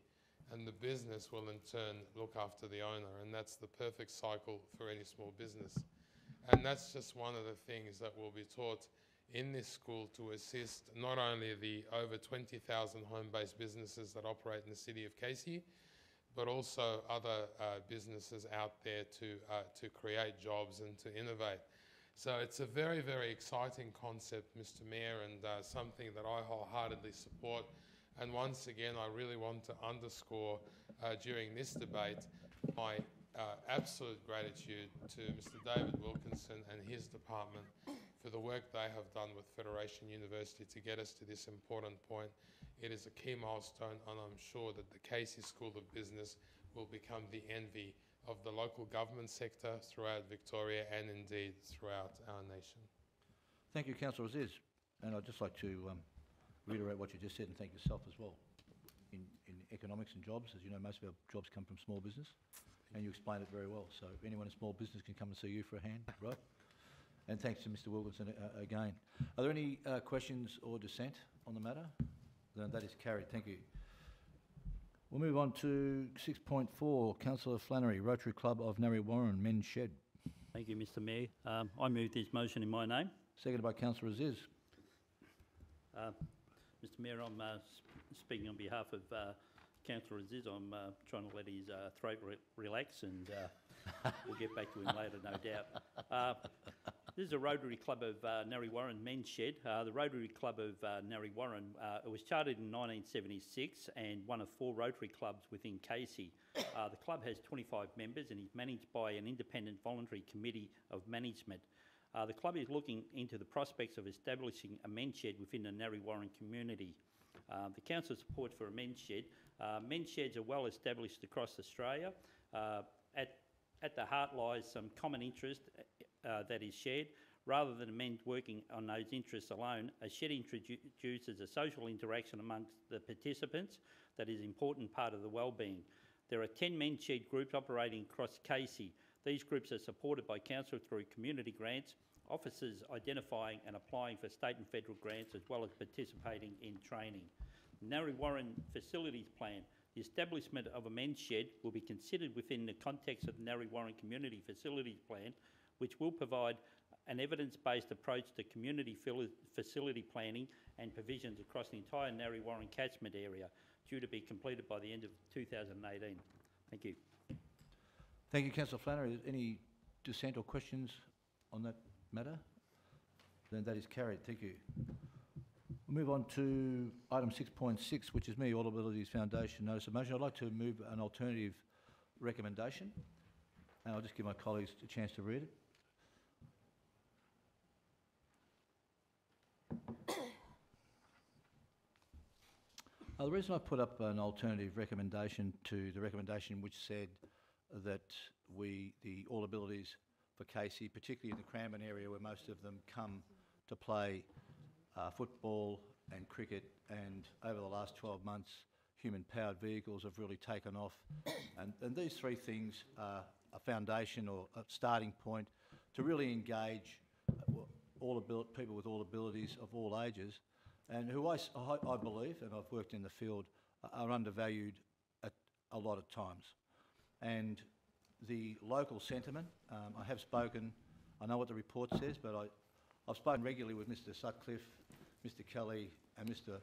and the business will in turn look after the owner, and that's the perfect cycle for any small business. And that's just one of the things that will be taught in this school to assist not only the over 20,000 home-based businesses that operate in the city of Casey, but also other businesses out there to create jobs and to innovate. So it's a very, very exciting concept, Mr. Mayor, and something that I wholeheartedly support. And once again, I really want to underscore during this debate my absolute gratitude to Mr. David Wilkinson and his department for the work they have done with Federation University to get us to this important point. It is a key milestone, and I'm sure that the Casey School of Business will become the envy of the local government sector throughout Victoria and indeed throughout our nation. Thank you, Councillor Aziz. And I'd just like to reiterate what you just said and thank yourself as well. In economics and jobs, as you know, most of our jobs come from small business, and you explained it very well. So anyone in small business can come and see you for a hand, right? And thanks to Mr. Wilkinson again. Are there any questions or dissent on the matter? Then that is carried. Thank you. We'll move on to 6.4. Councillor Flannery, Rotary Club of Narre Warren, Men's Shed. Thank you, Mr. Mayor. I move this motion in my name. Seconded by Councillor Aziz. Mr. Mayor, I'm speaking on behalf of Councillor Aziz. I'm trying to let his throat relax, and we'll get back to him later, no doubt. This is a Rotary Club of Narre Warren Men's Shed. The Rotary Club of Narre Warren it was chartered in 1976 and one of 4 Rotary clubs within Casey. The club has 25 members and is managed by an independent voluntary committee of management. The club is looking into the prospects of establishing a men's shed within the Narre Warren community. The council support for a men's shed. Men's sheds are well established across Australia. At the heart lies some common interest that is shared. Rather than men working on those interests alone, a shed introduces a social interaction amongst the participants that is an important part of the wellbeing. There are 10 men's shed groups operating across Casey. These groups are supported by council through community grants, officers identifying and applying for state and federal grants, as well as participating in training. Narre Warren Facilities Plan. The establishment of a men's shed will be considered within the context of the Narre Warren Community Facilities Plan, which will provide an evidence-based approach to community facility planning and provisions across the entire Narre Warren catchment area, due to be completed by the end of 2018. Thank you. Thank you, Councillor Flannery. Any dissent or questions on that matter? Then that is carried. Thank you. We'll move on to item 6.6, which is me, All Abilities Foundation Notice of Motion. I'd like to move an alternative recommendation, and I'll just give my colleagues a chance to read it. The reason I put up an alternative recommendation to the recommendation which said that the All Abilities for Casey, particularly in the Cranbourne area where most of them come to play football and cricket, and over the last 12 months human-powered vehicles have really taken off. And these 3 things are a foundation or a starting point to really engage people with all abilities of all ages, and who I believe, and I've worked in the field, are undervalued at a lot of times. And the local sentiment, I have spoken, I know what the report says, but I've spoken regularly with Mr Sutcliffe, Mr Kelly and Mr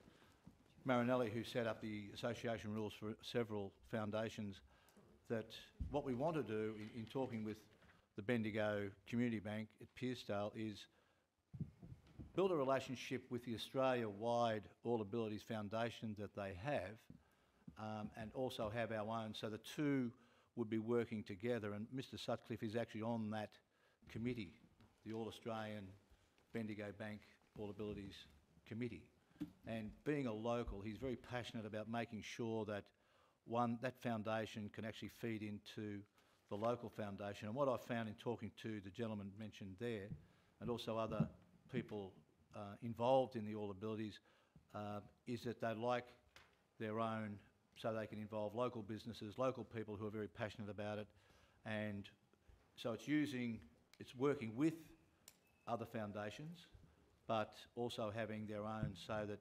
Marinelli, who set up the association rules for several foundations, that what we want to do in talking with the Bendigo Community Bank at Pearsdale is build a relationship with the Australia-wide All Abilities Foundation that they have, and also have our own, so the 2 would be working together. And Mr Sutcliffe is actually on that committee, the All Australian Bendigo Bank All Abilities Committee. And being a local, he's very passionate about making sure that that foundation can actually feed into the local foundation. And what I've found in talking to the gentleman mentioned there, and also other people involved in the All Abilities, is that they like their own, so they can involve local businesses, local people who are very passionate about it. And so it's working with other foundations, but also having their own, so that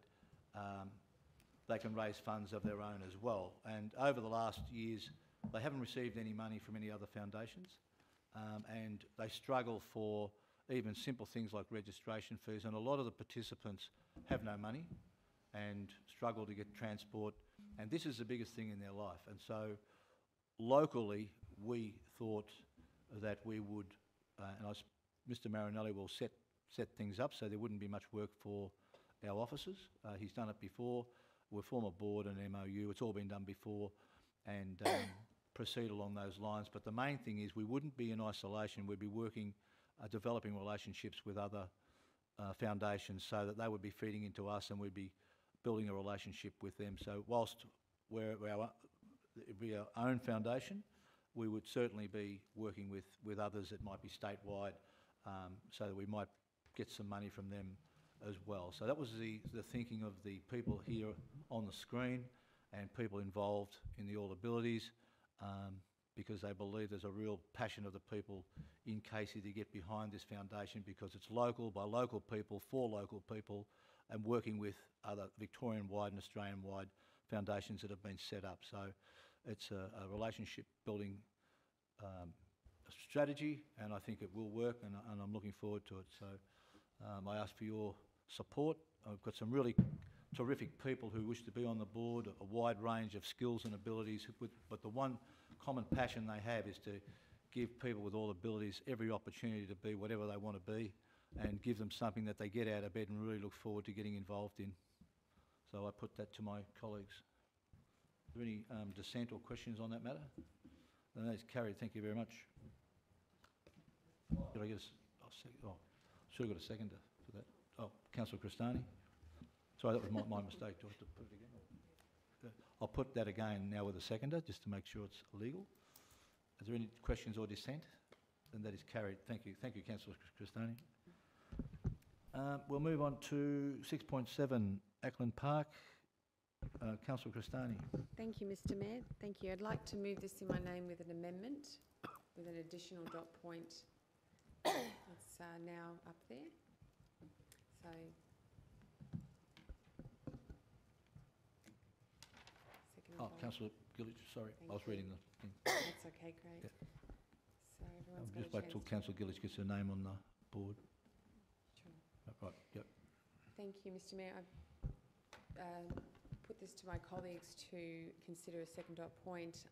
they can raise funds of their own as well. And over the last years, they haven't received any money from any other foundations, and they struggle for even simple things like registration fees, and a lot of the participants have no money and struggle to get transport, and this is the biggest thing in their life. And so locally, we thought that we would, Mr Marinelli will set things up so there wouldn't be much work for our officers. He's done it before. We're former board and MOU. It's all been done before, and proceed along those lines. But the main thing is we wouldn't be in isolation. We'd be working, developing relationships with other foundations so that they would be feeding into us and we'd be building a relationship with them. So whilst it'd be our own foundation, we would certainly be working with others that might be statewide, so that we might get some money from them as well. So that was the thinking of the people here on the screen and people involved in the All Abilities, because they believe there's a real passion of the people in Casey to get behind this foundation, because it's local, by local people, for local people, and working with other Victorian-wide and Australian-wide foundations that have been set up. So it's a relationship building strategy, and I think it will work, and I'm looking forward to it. So I ask for your support. I've got some really terrific people who wish to be on the board, a wide range of skills and abilities, but the one common passion they have is to give people with all abilities every opportunity to be whatever they want to be, and give them something that they get out of bed and really look forward to getting involved in. So I put that to my colleagues. Is there any dissent or questions on that matter? Then that is carried. Thank you very much. Did I get should have got a seconder for that. Oh, Councillor Cristani. Sorry, that was my mistake. Do I have to put it again? I'll put that again now with a seconder, just to make sure it's legal. Is there any questions or dissent? Then that is carried. Thank you. Thank you, Councillor Cristani. We'll move on to 6.7, Ackland Park. Councillor Cristani. Thank you, Mr Mayor. Thank you. I'd like to move this in my name with an amendment, with an additional dot point. It's now up there. So, Councillor Gillich, sorry, I was reading the thing. That's okay, great. Yeah. So everyone's got Just a wait till chance Councillor Gillich gets her name on the board. Sure. Right, yep. Thank you, Mr Mayor. I've put this to my colleagues to consider a second dot point.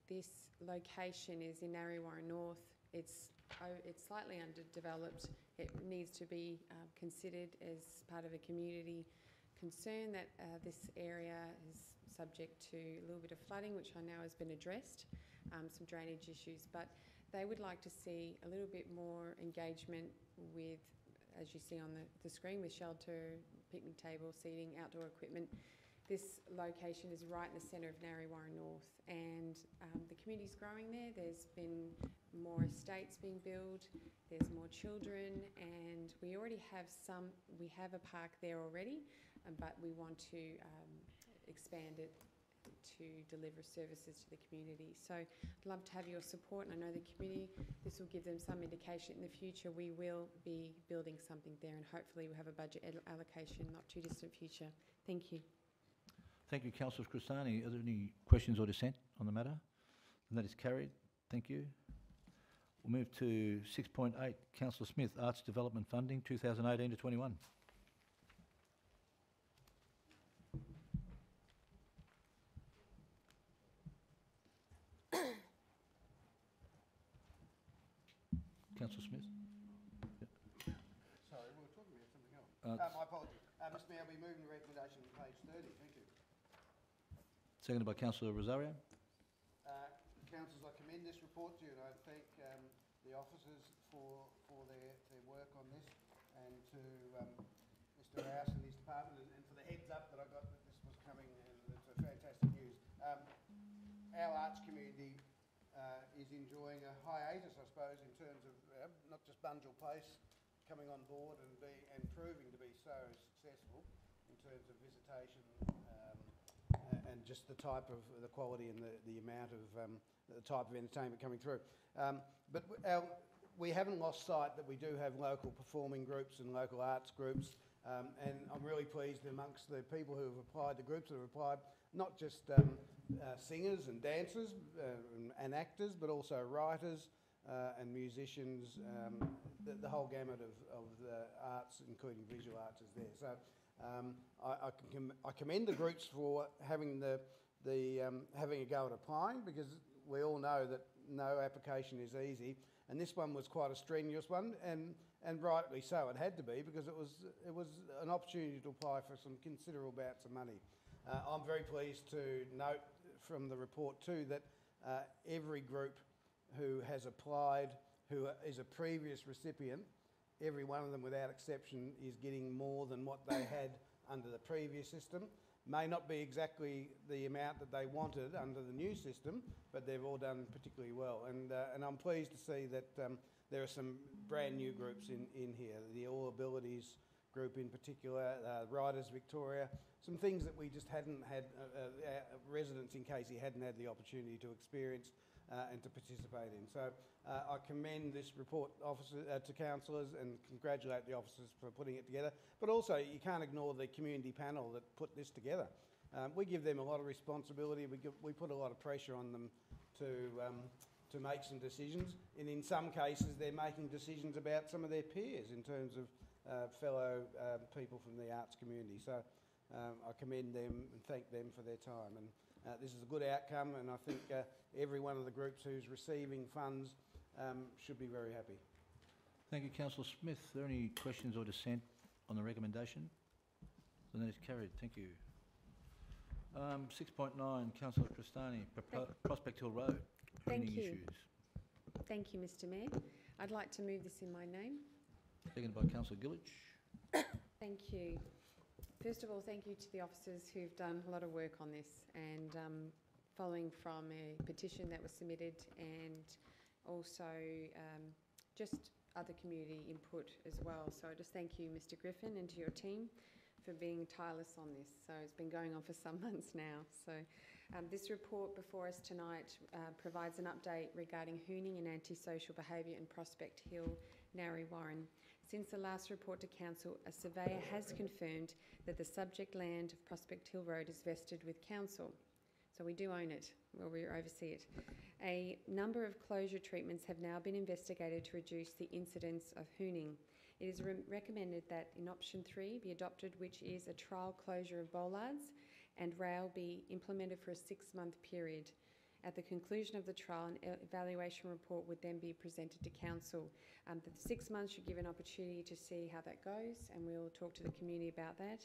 This location is in Narre North. It's slightly underdeveloped. It needs to be considered as part of a community concern that this area is subject to a little bit of flooding, which I know has been addressed, some drainage issues, but they would like to see a little bit more engagement with, as you see on the screen, with shelter, picnic table, seating, outdoor equipment. This location is right in the centre of Narre North, and the community's growing there. There's been more estates being built, there's more children, and we already have we have a park there already, but we want to expand it to deliver services to the community. So I'd love to have your support, and I know the community, this will give them some indication in the future we will be building something there, and hopefully we'll have a budget allocation in not too distant future. Thank you. Thank you, Councillor Cristani. Are there any questions or dissent on the matter? And that is carried. Thank you. We'll move to 6.8, Councillor Smith, Arts Development Funding, 2018 to 21. Councillor Smith. Sorry, we were talking about something else. My apologies. Mr Mayor, we move the recommendation on page 30. Thank you. Seconded by Councillor Rosario. Councillors, I commend this report to you, and I thank the officers for their work on this, and to Mr Rouse and his department, and for the heads up that I got that this was coming, and it's a fantastic news. Our arts community is enjoying a hiatus, I suppose, in terms of not just Bunjil Place coming on board and proving to be so successful in terms of visitation and just the type of the quality and the amount of the type of entertainment coming through. But we haven't lost sight that we do have local performing groups and local arts groups And I'm really pleased amongst the people who have applied, the groups that have applied, not just singers and dancers and actors, but also writers and musicians, the whole gamut of the arts, including visual arts, is there. So I commend the groups for having having a go at applying, because we all know that no application is easy, and this one was quite a strenuous one, and rightly so. It had to be, because it was an opportunity to apply for some considerable amounts of money. I'm very pleased to note from the report too that every group who has applied, who is a previous recipient, every one of them without exception is getting more than what they had under the previous system. May not be exactly the amount that they wanted under the new system, but they've all done particularly well. And I'm pleased to see that there are some brand new groups in here, the All Abilities group in particular, Writers Victoria, some things that we just hadn't had, residents in Casey hadn't had the opportunity to experience and to participate in. So I commend this report to councillors and congratulate the officers for putting it together. But also, you can't ignore the community panel that put this together. We give them a lot of responsibility. We put a lot of pressure on them to make some decisions. And in some cases, they're making decisions about some of their peers in terms of fellow people from the arts community. So I commend them and thank them for their time. And this is a good outcome, and I think every one of the groups who's receiving funds should be very happy. Thank you, Councillor Smith. Are there any questions or dissent on the recommendation? Then that is carried. Thank you. 6.9, Councillor Cristani, Prospect Hill Road. Thank Any you. issues? Thank you, Mr Mayor. I'd like to move this in my name. Seconded by Councillor Gillich. Thank you. First of all, thank you to the officers who've done a lot of work on this, and following from a petition that was submitted, and also just other community input as well. So I just thank you, Mr Griffin, and to your team for being tireless on this. So it's been going on for some months now. So this report before us tonight provides an update regarding hooning and antisocial behaviour in Prospect Hill, Narre Warren. Since the last report to Council, a surveyor has confirmed that the subject land of Prospect Hill Road is vested with Council. So we do own it, or we oversee it. A number of closure treatments have now been investigated to reduce the incidence of hooning. It is recommended that in option 3 be adopted, which is a trial closure of bollards, and rail be implemented for a 6-month period. At the conclusion of the trial, an evaluation report would then be presented to Council. The 6 months should give an opportunity to see how that goes, and we'll talk to the community about that.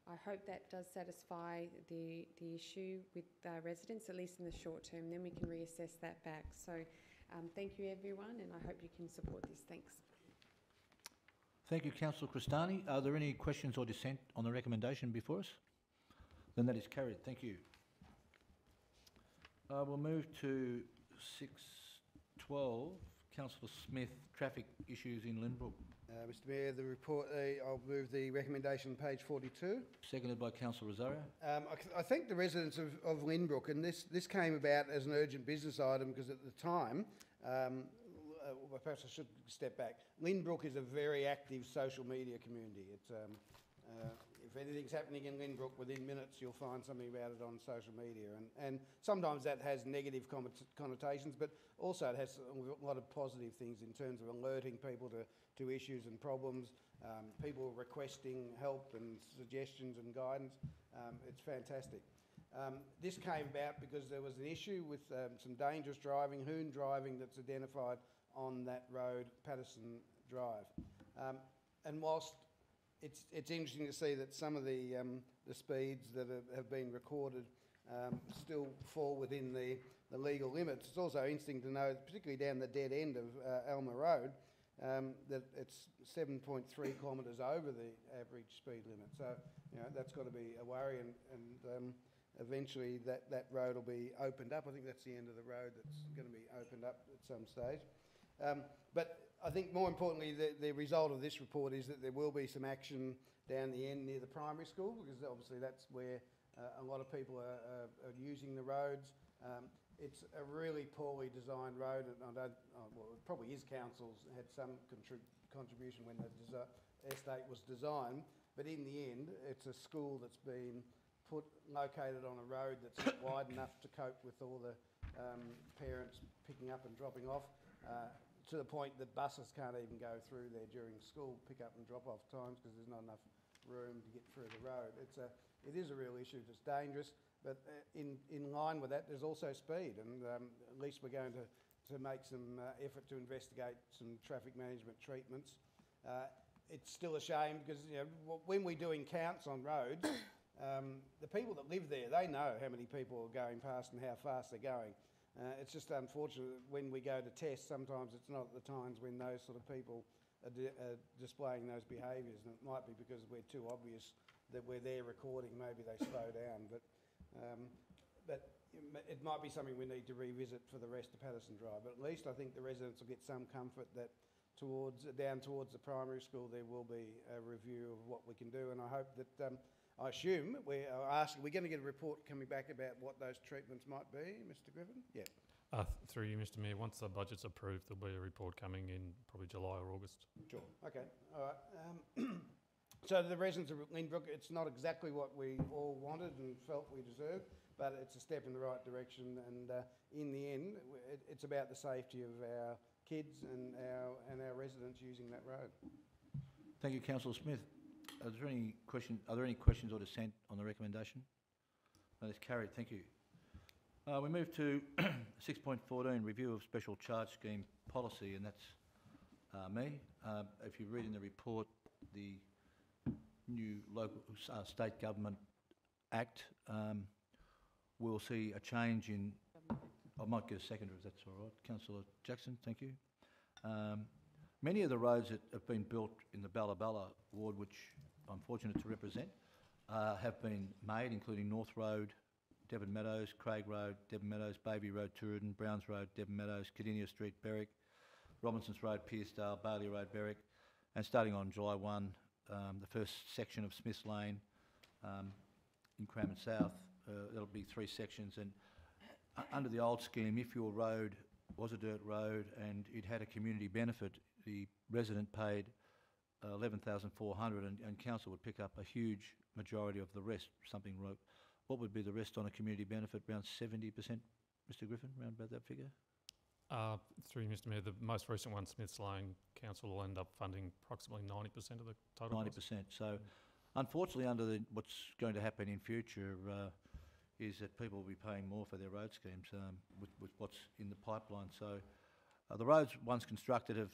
I hope that does satisfy the issue with residents, at least in the short term. Then we can reassess that back. So thank you, everyone, and I hope you can support this. Thanks. Thank you, Councillor Cristani. Are there any questions or dissent on the recommendation before us? Then that is carried. Thank you. We'll move to 6.12, Councillor Smith, traffic issues in Lynbrook. Mr Mayor, the report, I'll move the recommendation on page 42. Seconded by Councillor Rosario. I thank the residents of Lynbrook, and this came about as an urgent business item because at the time, perhaps I should step back. Lynbrook is a very active social media community. It's if anything's happening in Lynbrook, within minutes you'll find something about it on social media, and sometimes that has negative connotations, but also it has a lot of positive things in terms of alerting people to issues and problems, people requesting help and suggestions and guidance. It's fantastic. This came about because there was an issue with some dangerous driving, hoon driving, that's identified on that road, Patterson Drive. And whilst it's interesting to see that some of the speeds that have been recorded still fall within the legal limits, it's also interesting to know, particularly down the dead end of Alma Road, that it's 7.3 kilometres over the average speed limit. So, you know, that's got to be a worry, and eventually that road will be opened up. I think that's the end of the road that's going to be opened up at some stage. But I think more importantly, the result of this report is that there will be some action down the end near the primary school, because obviously that's where a lot of people are using the roads. it's a really poorly designed road, and I don't, well, it probably is council's had some contribution when the estate was designed, but in the end, it's a school that's been located on a road that's not wide enough to cope with all the parents picking up and dropping off, to the point that buses can't even go through there during school pick-up and drop-off times because there's not enough room to get through the road. It is a real issue. It's dangerous, but in line with that, there's also speed, and at least we're going to make some effort to investigate some traffic management treatments. It's still a shame because when we're doing counts on roads, the people that live there, they know how many people are going past and how fast they're going. It's just unfortunate that when we go to test, sometimes it's not at the times when those sort of people are displaying those behaviours, and it might be because we're too obvious that we're there recording, maybe they slow down. But it might be something we need to revisit for the rest of Patterson Drive. But at least I think the residents will get some comfort that down towards the primary school there will be a review of what we can do, and I hope that, I assume, we're going to get a report coming back about what those treatments might be, Mr Griffin? Yeah. Through you, Mr Mayor, once the budget's approved, there'll be a report coming in probably July or August. Sure. Okay. All right. So the residents of Lynbrook, it's not exactly what we all wanted and felt we deserved, but it's a step in the right direction. And in the end, it's about the safety of our kids and our residents using that road. Thank you, Councillor Smith. Are there any questions or dissent on the recommendation? No, that's carried. Thank you. We move to 6.14, review of special charge scheme policy, and that's me. If you read in the report, the new local state government act, we'll see a change in. I might get a seconder if that's all right. Councillor Jackson, thank you. Many of the roads that have been built in the Balla Balla ward, which I'm fortunate to represent, have been made, including North Road, Devon Meadows, Craig Road, Devon Meadows, Baby Road, Tooradin, Browns Road, Devon Meadows, Cardinia Street, Berwick, Robinson's Road, Pearsdale, Bailey Road, Berwick, and starting on July 1, the first section of Smiths Lane in Cranbourne South. There'll be 3 sections, and under the old scheme, if your road was a dirt road and it had a community benefit, the resident paid $11,400, and council would pick up a huge majority of the rest. What would be the rest on a community benefit? Around 70%, Mr Griffin, around about that figure? Through you, Mr Mayor, the most recent one, Smiths Lane, council will end up funding approximately 90% of the total 90%. cost. So, unfortunately, under what's going to happen in future is that people will be paying more for their road schemes with what's in the pipeline. So, the roads once constructed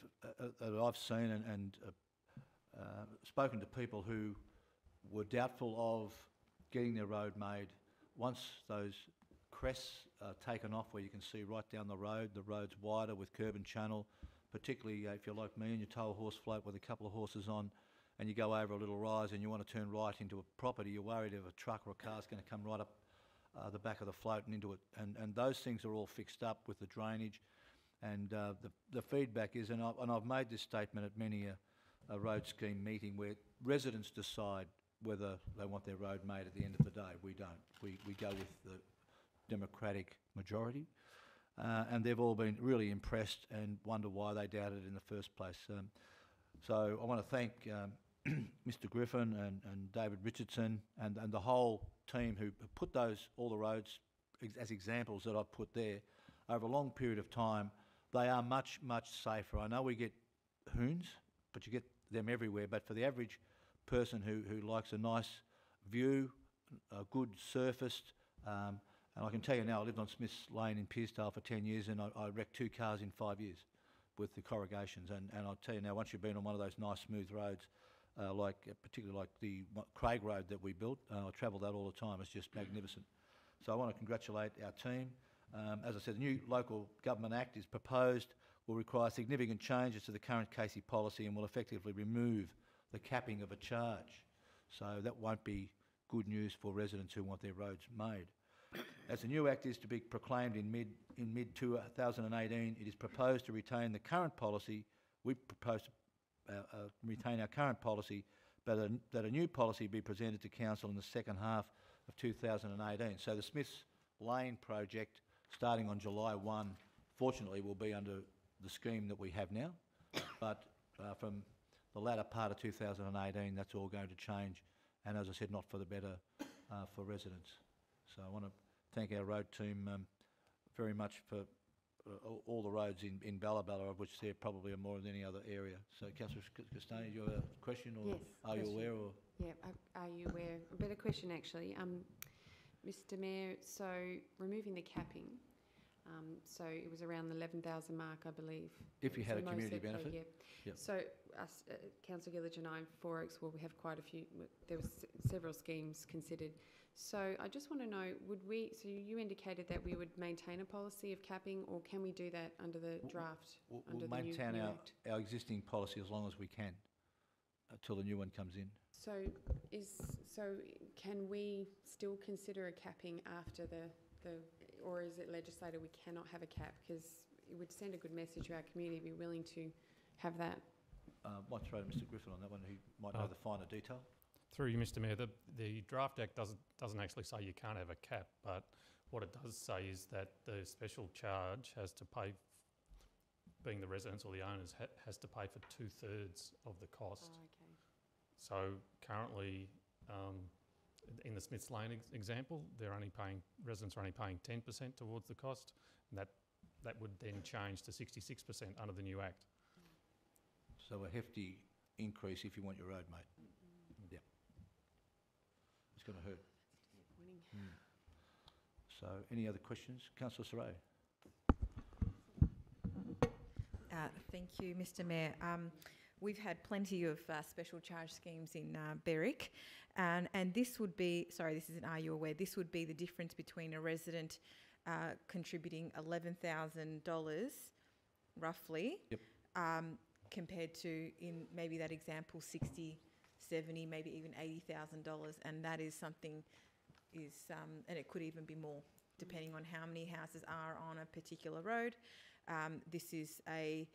that I've seen and spoken to people who were doubtful of getting their road made. Once those crests are taken off where you can see right down the road's wider with curb and channel, particularly if you're like me and you tow a horse float with a couple of horses on and you go over a little rise and you want to turn right into a property, you're worried if a truck or a car's going to come right up the back of the float and into it. And those things are all fixed up with the drainage. And the feedback is, and I've made this statement at many a road scheme meeting where residents decide whether they want their road made at the end of the day. We don't. We go with the democratic majority. And they've all been really impressed and wonder why they doubted it in the first place. So I want to thank Mr Griffin and David Richardson and the whole team who put all the roads as examples that I've put there over a long period of time. They are much, much safer. I know we get hoons, but you get them everywhere. But for the average person who likes a nice view, a good surfaced, and I can tell you now, I lived on Smiths Lane in Pearsdale for 10 years and I wrecked 2 cars in 5 years with the corrugations. And I'll tell you now, once you've been on one of those nice smooth roads, particularly like the Craig Road that we built, I travel that all the time. It's just magnificent. So I want to congratulate our team. As I said, the new Local Government Act is proposed, will require significant changes to the current Casey policy and will effectively remove the capping of a charge. So that won't be good news for residents who want their roads made. As the new Act is to be proclaimed in mid-2018, it is proposed to retain the current policy. We propose to retain our current policy, but that a new policy be presented to Council in the second half of 2018. So the Smiths Lane project starting on July 1, fortunately, will be under the scheme that we have now. But from the latter part of 2018, that's all going to change. And as I said, not for the better for residents. So I want to thank our road team very much for all the roads in Ballaballa, of which there probably are more than any other area. So, Councillor Castani, do you have a question, or Yes, are you aware? Or Yeah, are you aware? A better question, actually. Mr Mayor, so removing the capping, so it was around the 11,000 mark, I believe. if you had a So community most of- benefit? Yeah. Yep. So us, Councillor Gillich and I, Four Oaks, well, we have quite a few, there was several schemes considered. So I just want to know, would we, so you indicated that we would maintain a policy of capping, or can we do that under the draft? We'll under the maintain new our, Act? our existing policy as long as we can, until the new one comes in. So can we still consider a capping after or is it legislated we cannot have a cap? Because it would send a good message to our community, be willing to have that. Might throw to Mr Griffin on that one, he might know the finer detail. Through you, Mr Mayor, the Draft Act doesn't actually say you can't have a cap, but what it does say is that the special charge has to pay, being the residents or the owners, has to pay for 2/3 of the cost. Oh, okay. So currently, in the Smiths Lane example, residents are only paying 10% towards the cost, and that would then change to 66% under the new Act. So a hefty increase if you want your road, mate. Yeah. It's going to hurt. So any other questions? Councillor Saray. Thank you, Mr Mayor. We've had plenty of special charge schemes in Berwick, and this would be, sorry, this isn't Are You Aware, this would be the difference between a resident contributing $11,000 roughly, yep. Compared to, in maybe that example, 60, 70, maybe even $80,000, and that is something and it could even be more depending on how many houses are on a particular road. This is I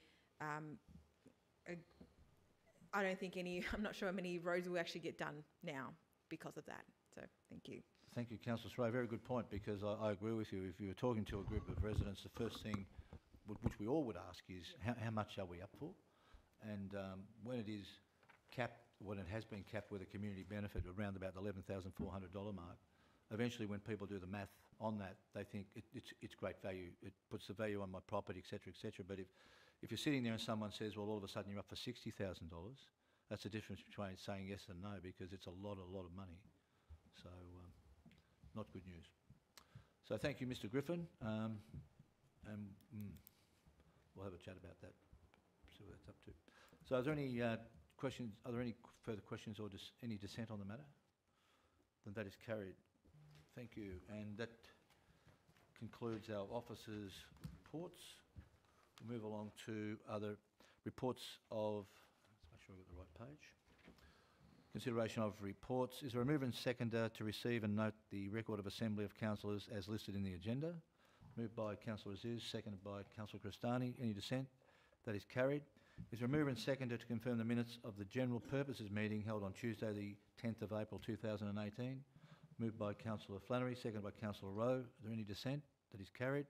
don't think I'm not sure how many roads will actually get done now because of that. So, thank you. Thank you, Councillor Saray. Very good point, because I agree with you. If you were talking to a group of residents, the first thing which we all would ask is, how much are we up for? And when it is capped, when it has been capped with a community benefit around about the $11,400 mark, eventually when people do the math on that, they think it's great value. It puts the value on my property, etc., etc. But if you're sitting there and someone says, well, all of a sudden you're up for $60,000, that's the difference between saying yes and no, because it's a lot of money. So, not good news. So thank you, Mr Griffin. And we'll have a chat about that, see what that's up to. So is there any questions, are there any further questions or any dissent on the matter? Then that is carried. Thank you. And that concludes our officers' reports. We'll move along to other reports of, let's make sure I've got the right page. Consideration of reports. Is there a mover and seconder to receive and note the record of Assembly of Councillors as listed in the agenda? Moved by Councillor Aziz, seconded by Councillor Cristani. Any dissent? That is carried. Is there a mover and seconder to confirm the minutes of the General Purposes meeting held on Tuesday the 10th of April 2018? Moved by Councillor Flannery, seconded by Councillor Rowe. Is there any dissent? That is carried.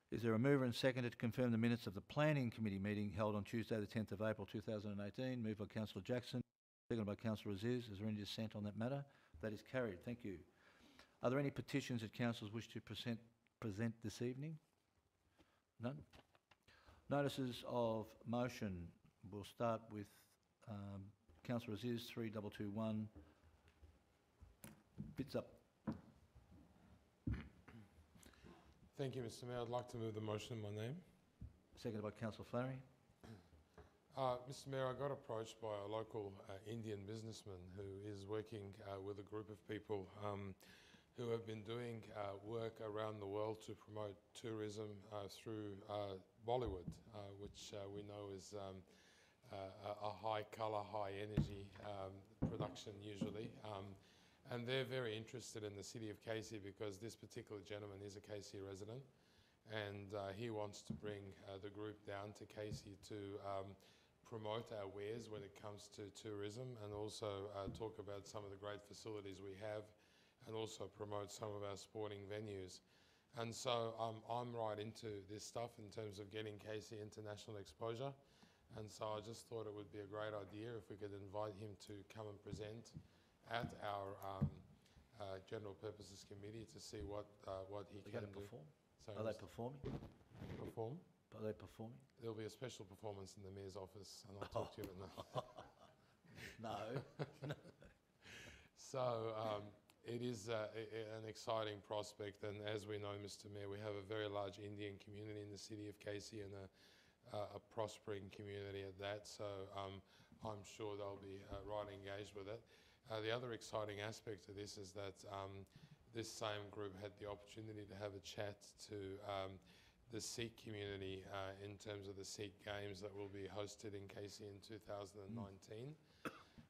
Is there a mover and seconder to confirm the minutes of the Planning Committee meeting held on Tuesday the 10th of April 2018? Moved by Councillor Jackson, seconded by Councillor Aziz. Is there any dissent on that matter? That is carried. Thank you. Are there any petitions that councillors wish to present this evening? None? Notices of motion. We'll start with Councillor Aziz, 3221. Bits up. Thank you, Mr Mayor. I'd like to move the motion in my name. Seconded by Councillor Flannery. Mr Mayor, I got approached by a local Indian businessman who is working with a group of people who have been doing work around the world to promote tourism through Bollywood, which we know is a high colour, high energy production usually. And they're very interested in the city of Casey because this particular gentleman is a Casey resident, and he wants to bring the group down to Casey to promote our wares when it comes to tourism, and also talk about some of the great facilities we have, and also promote some of our sporting venues. And so I'm right into this stuff in terms of getting Casey international exposure. And so I just thought it would be a great idea if we could invite him to come and present at our General Purposes Committee to see what he can do. Perform? So Are they performing? Perform? Are they performing? There'll be a special performance in the Mayor's office, and I'll talk to you about that. No. So it is an exciting prospect, and as we know, Mr. Mayor, we have a very large Indian community in the city of Casey and a prospering community at that, so I'm sure they'll be right engaged with it. The other exciting aspect of this is that this same group had the opportunity to have a chat to the Sikh community in terms of the Sikh Games that will be hosted in Casey in 2019.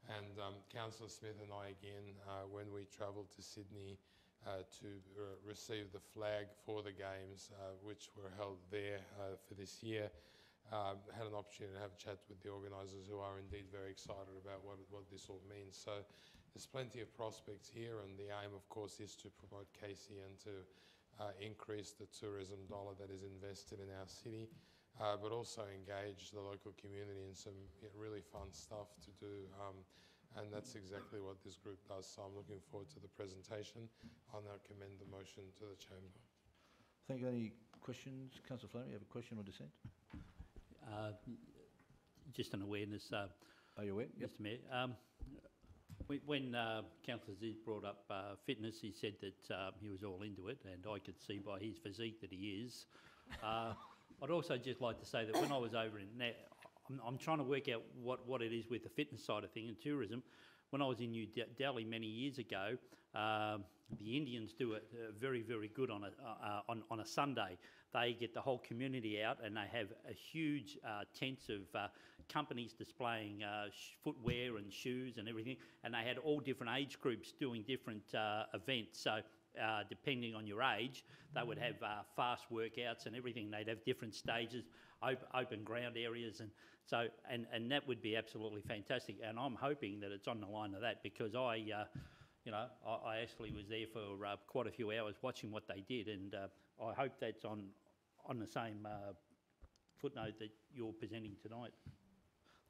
And Councillor Smith and I again, when we travelled to Sydney to receive the flag for the Games, which were held there for this year, had an opportunity to have a chat with the organisers, who are indeed very excited about what this all means. So there's plenty of prospects here, and the aim, of course, is to promote Casey and to increase the tourism dollar that is invested in our city, but also engage the local community in some really fun stuff to do. And that's exactly what this group does. So I'm looking forward to the presentation. I'll now commend the motion to the Chamber. Thank you. Any questions? Councillor Flannery, you have a question or dissent? Just an awareness. Are you aware? Mr. Mayor. When Councillor Aziz brought up fitness, he said that he was all into it, and I could see by his physique that he is. I'd also just like to say that when I was over in I'm trying to work out what it is with the fitness side of thing and tourism. When I was in New Delhi many years ago, the Indians do it very, very good on a Sunday. They get the whole community out, and they have a huge tents of companies displaying footwear and shoes and everything, and they had all different age groups doing different events. So depending on your age, they would have fast workouts and everything. They'd have different stages, open ground areas, and so and that would be absolutely fantastic. And I'm hoping that it's on the line of that, because I actually was there for quite a few hours watching what they did, and I hope that's on the same footnote that you're presenting tonight.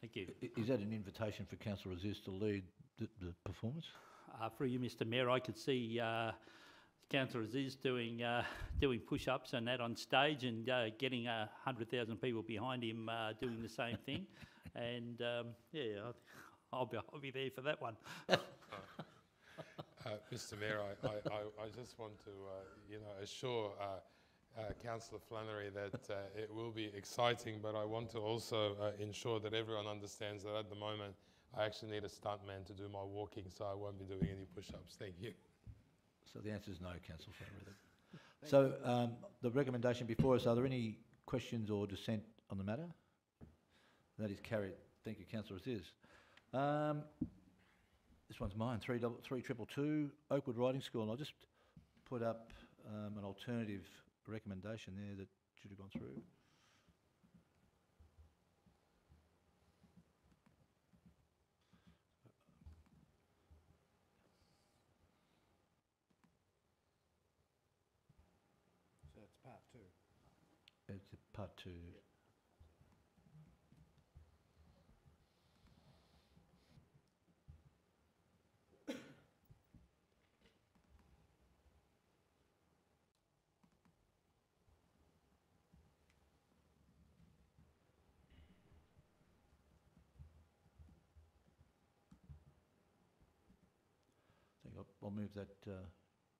Thank you. Is that an invitation for Councillor Aziz to lead the performance? Through you, Mr. Mayor, I could see Councillor Aziz doing push-ups and that on stage, and getting 100,000 people behind him doing the same thing. And I'll be there for that one. Mr. Mayor, I just want to assure Councillor Flannery that it will be exciting, but I want to also ensure that everyone understands that at the moment I actually need a stuntman to do my walking, so I won't be doing any push-ups. Thank you. So the answer is no, Councillor Flannery. So the recommendation before us, are there any questions or dissent on the matter? That is carried. Thank you, Councillor Aziz. This one's mine, 3222 Oakwood Riding School, and I'll just put up an alternative recommendation there that should have gone through. So it's part two. It's part two. Yep. I'll move that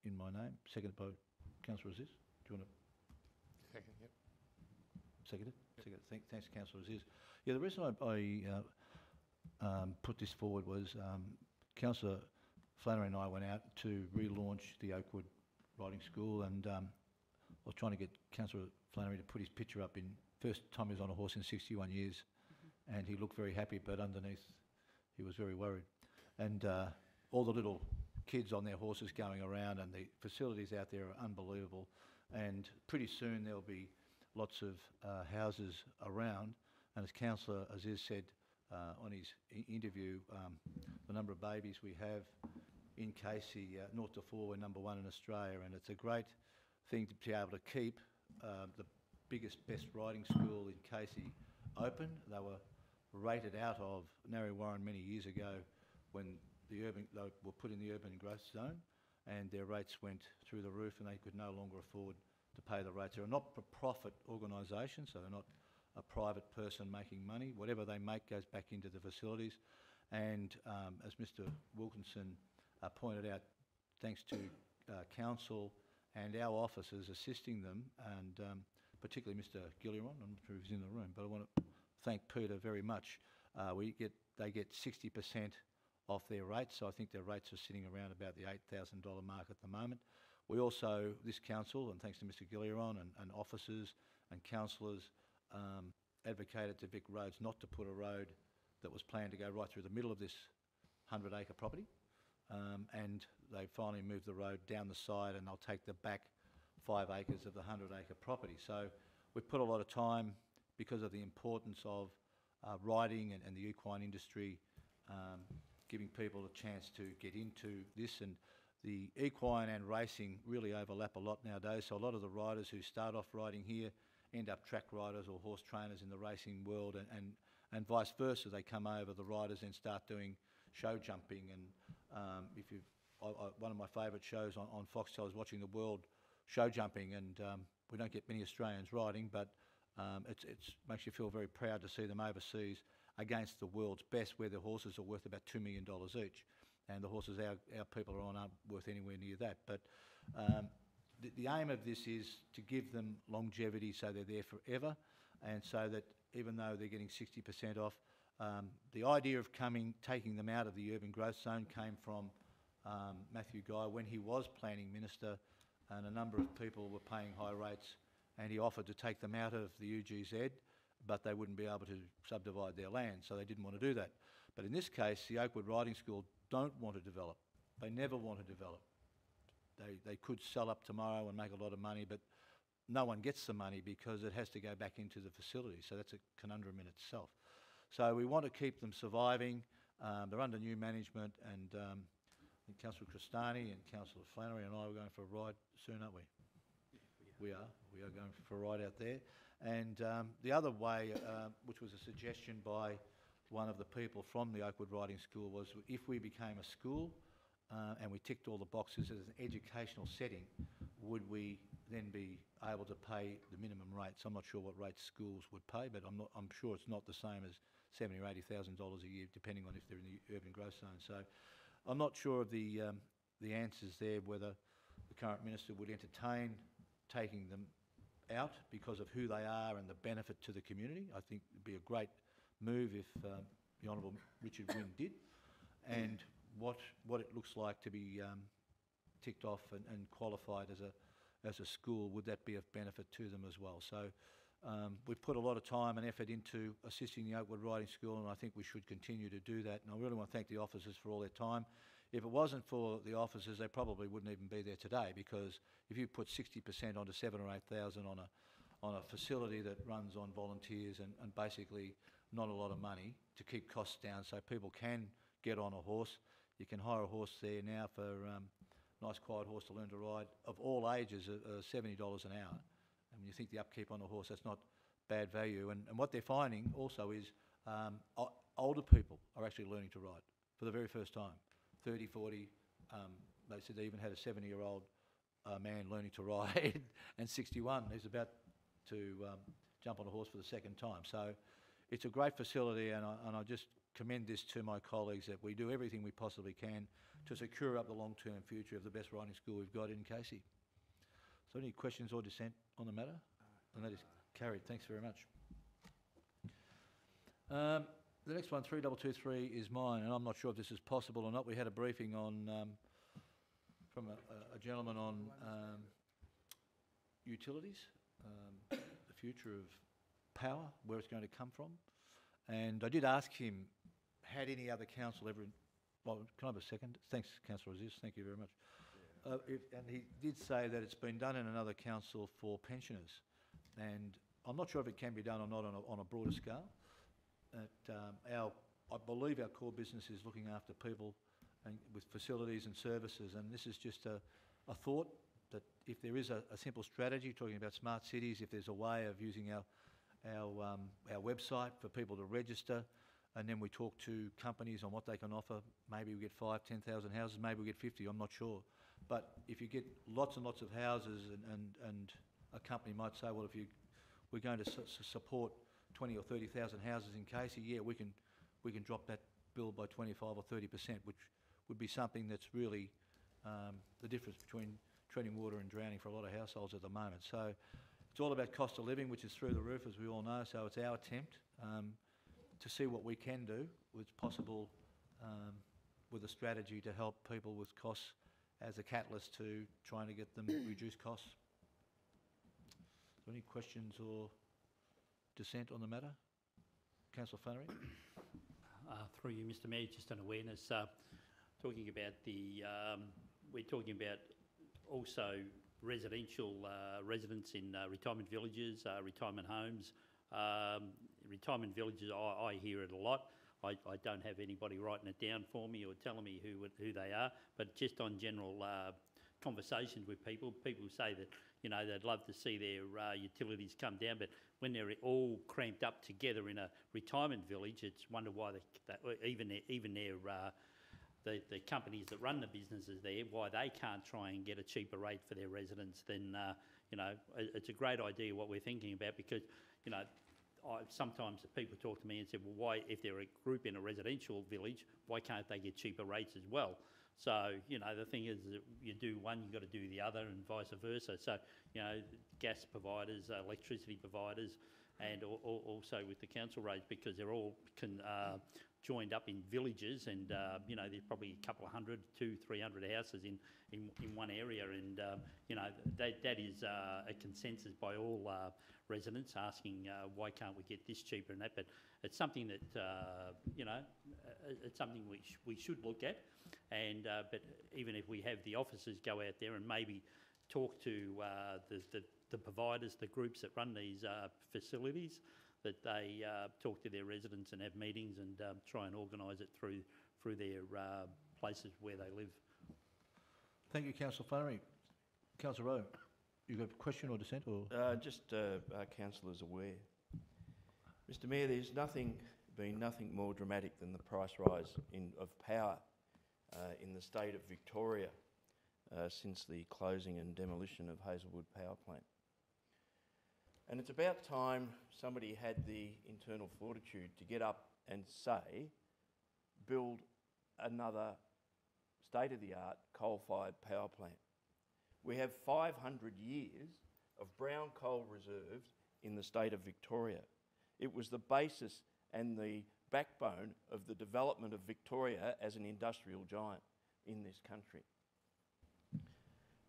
in my name, seconded by Councillor Aziz. Do you want to? Second, yep. Seconded? Seconded. Thanks, Councillor Aziz. Yeah, the reason I put this forward was Councillor Flannery and I went out to relaunch the Oakwood Riding School, and I was trying to get Councillor Flannery to put his picture up in first time he was on a horse in 61 years, and he looked very happy, but underneath he was very worried. And all the little kids on their horses going around, and the facilities out there are unbelievable, and pretty soon there'll be lots of houses around, and as Councillor Aziz said on his interview, the number of babies we have in Casey, 0 to 4, we're number 1 in Australia, and it's a great thing to be able to keep the biggest, best riding school in Casey open. They were rated out of Narre Warren many years ago when they were put in the urban growth zone, and their rates went through the roof and they could no longer afford to pay the rates. They're a not-for-profit organisation, so they're not a private person making money. Whatever they make goes back into the facilities. And as Mr Wilkinson pointed out, thanks to council and our officers assisting them, and particularly Mr Gilliron, I'm not sure if he's in the room, but I want to thank Peter very much. They get 60% off their rates, so I think their rates are sitting around about the $8,000 mark at the moment. We also, this council, and thanks to Mr Gilliron and officers and councillors, advocated to Vic Roads not to put a road that was planned to go right through the middle of this 100-acre property, and they finally moved the road down the side, and they'll take the back 5 acres of the 100-acre property. So we've put a lot of time, because of the importance of riding and the equine industry, giving people a chance to get into this. And the equine and racing really overlap a lot nowadays, so a lot of the riders who start off riding here end up track riders or horse trainers in the racing world, and vice versa. They come over, the riders, and start doing show jumping. And one of my favourite shows on Foxtel is watching the world show jumping, and we don't get many Australians riding, but it makes you feel very proud to see them overseas against the world's best, where the horses are worth about $2 million each, and the horses our people are on aren't worth anywhere near that. But the aim of this is to give them longevity, so they're there forever, and so that even though they're getting 60% off, the idea of taking them out of the urban growth zone came from Matthew Guy when he was planning minister, and a number of people were paying high rates, and he offered to take them out of the UGZ, but they wouldn't be able to subdivide their land, so they didn't want to do that. But in this case, the Oakwood Riding School don't want to develop. They never want to develop. They could sell up tomorrow and make a lot of money, but no one gets the money because it has to go back into the facility, so that's a conundrum in itself. So we want to keep them surviving. They're under new management, and Councillor Cristani and Councillor Flannery and I are going for a ride soon, aren't we? We are going for a ride out there. And the other way, which was a suggestion by one of the people from the Oakwood Riding School, was if we became a school and we ticked all the boxes as an educational setting, would we then be able to pay the minimum rates? I'm not sure what rates schools would pay, but I'm sure it's not the same as $70,000 or $80,000 a year, depending on if they're in the urban growth zone. So I'm not sure of the answers there, whether the current minister would entertain taking them out because of who they are and the benefit to the community. I think it'd be a great move if the Honourable Richard Wynne did, and what it looks like to be ticked off and qualified as a school, would that be of benefit to them as well? So we've put a lot of time and effort into assisting the Oakwood Riding School, and I think we should continue to do that. And I really want to thank the officers for all their time. If it wasn't for the officers, they probably wouldn't even be there today, because if you put 60% onto 7,000 or 8,000 on a facility that runs on volunteers and basically not a lot of money to keep costs down, so people can get on a horse. You can hire a horse there now for nice quiet horse to learn to ride of all ages, $70 an hour. And when you think the upkeep on a horse, that's not bad value. And what they're finding also is older people are actually learning to ride for the very first time. 30, 40, they said they even had a 70-year-old man learning to ride, and 61, he's about to jump on a horse for the second time. So it's a great facility, and I just commend this to my colleagues, that we do everything we possibly can to secure up the long-term future of the best riding school we've got in Casey. So any questions or dissent on the matter? And that is carried. Thanks very much. The next one, 3223, is mine, and I'm not sure if this is possible or not. We had a briefing on from a gentleman on utilities, the future of power, where it's going to come from. And I did ask him, had any other council ever... Well, can I have a second? Thanks, Councillor Aziz. Thank you very much. And he did say that it's been done in another council for pensioners. And I'm not sure if it can be done or not on a broader scale. I believe our core business is looking after people and with facilities and services, and this is just a thought that if there is a simple strategy, talking about smart cities, if there's a way of using our website for people to register, and then we talk to companies on what they can offer. Maybe we get 5,000, 10,000 houses, maybe we get 50, I'm not sure. But if you get lots and lots of houses and a company might say, well, we're going to support 20 or 30,000 houses in Casey, yeah, we can drop that bill by 25 or 30%, which would be something that's really the difference between treading water and drowning for a lot of households at the moment. So it's all about cost of living, which is through the roof, as we all know. So it's our attempt to see what we can do, what's possible with a strategy to help people with costs as a catalyst to trying to get them reduce costs. So any questions or dissent on the matter? Councillor Flannery? Through you, Mr Mayor, just an awareness, talking about we're talking about also residential residents in retirement villages, retirement homes. Retirement villages, I hear it a lot. I don't have anybody writing it down for me or telling me who they are, but just on general conversations with people, people say that, you know, they'd love to see their utilities come down, but when they're all cramped up together in a retirement village, it's wonder why even the companies that run the businesses there, why they can't try and get a cheaper rate for their residents. Then you know, it's a great idea what we're thinking about, because, you know, sometimes people talk to me and say, well, why, if they're a group in a residential village, why can't they get cheaper rates as well? So, you know, the thing is that you do one, you've got to do the other, and vice versa. So, you know, gas providers, electricity providers, and also with the council rates, because they're all joined up in villages, and you know, there's probably a couple of 100, 200, 300 houses in one area, and you know, that is a consensus by all residents asking why can't we get this cheaper and that. But it's something that you know, it's something which we should look at, and but even if we have the officers go out there and maybe talk to the providers, the groups that run these facilities, that they talk to their residents and have meetings and try and organise it through their places where they live. Thank you, Councillor Flannery. Councillor Rowe, you got a question or dissent? Or just councillors aware. Mr Mayor, there's been nothing more dramatic than the price rise of power in the state of Victoria since the closing and demolition of Hazelwood Power Plant. And it's about time somebody had the internal fortitude to get up and say, build another state-of-the-art coal-fired power plant. We have 500 years of brown coal reserves in the state of Victoria. It was the basis and the backbone of the development of Victoria as an industrial giant in this country.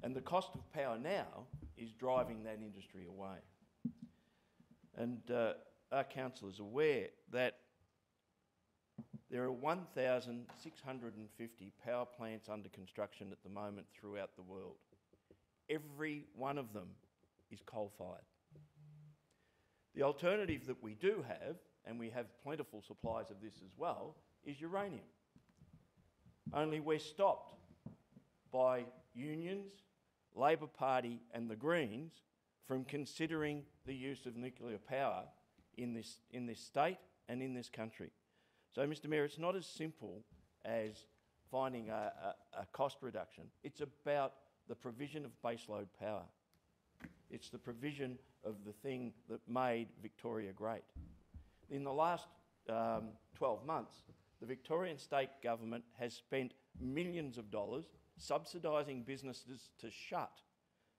And the cost of power now is driving that industry away. And our council is aware that there are 1,650 power plants under construction at the moment throughout the world. Every one of them is coal-fired. The alternative that we do have, and we have plentiful supplies of this as well, is uranium. Only we're stopped by unions, Labor Party and the Greens from considering the use of nuclear power in this state and in this country. So, Mr Mayor, it's not as simple as finding a cost reduction. It's about the provision of baseload power. It's the provision of the thing that made Victoria great. In the last 12 months, the Victorian state government has spent millions of dollars subsidising businesses to shut,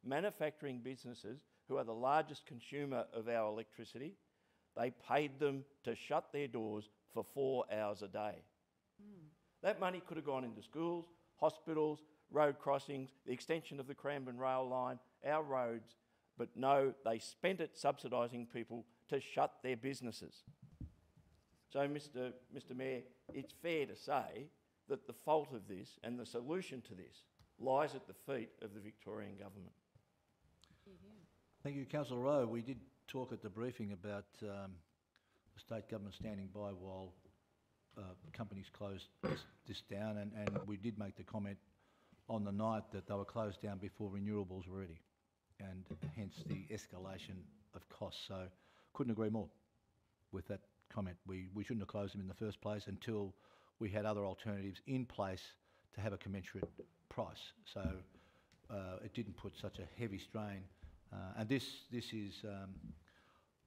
manufacturing businesses who are the largest consumer of our electricity. They paid them to shut their doors for 4 hours a day. That money could have gone into schools, hospitals, road crossings, the extension of the Cranbourne rail line, our roads, but no, they spent it subsidising people to shut their businesses. So, Mr Mayor, it's fair to say that the fault of this and the solution to this lies at the feet of the Victorian government. thank you, Councillor Rowe. We did talk at the briefing about the state government standing by while companies closed this down, and we did make the comment on the night that they were closed down before renewables were ready. and hence the escalation of costs. So couldn't agree more with that comment. We shouldn't have closed them in the first place until we had other alternatives in place to have a commensurate price. So it didn't put such a heavy strain. And this is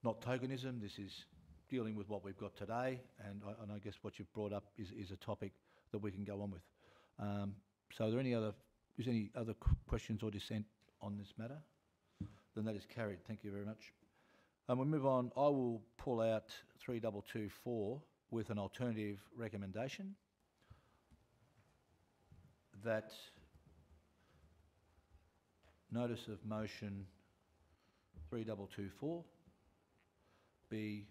not tokenism. This is dealing with what we've got today. And I guess what you've brought up is a topic that we can go on with. So are there any other questions or dissent on this matter? Then that is carried. Thank you very much. We'll move on. I will pull out 3224 with an alternative recommendation that notice of motion 3224 be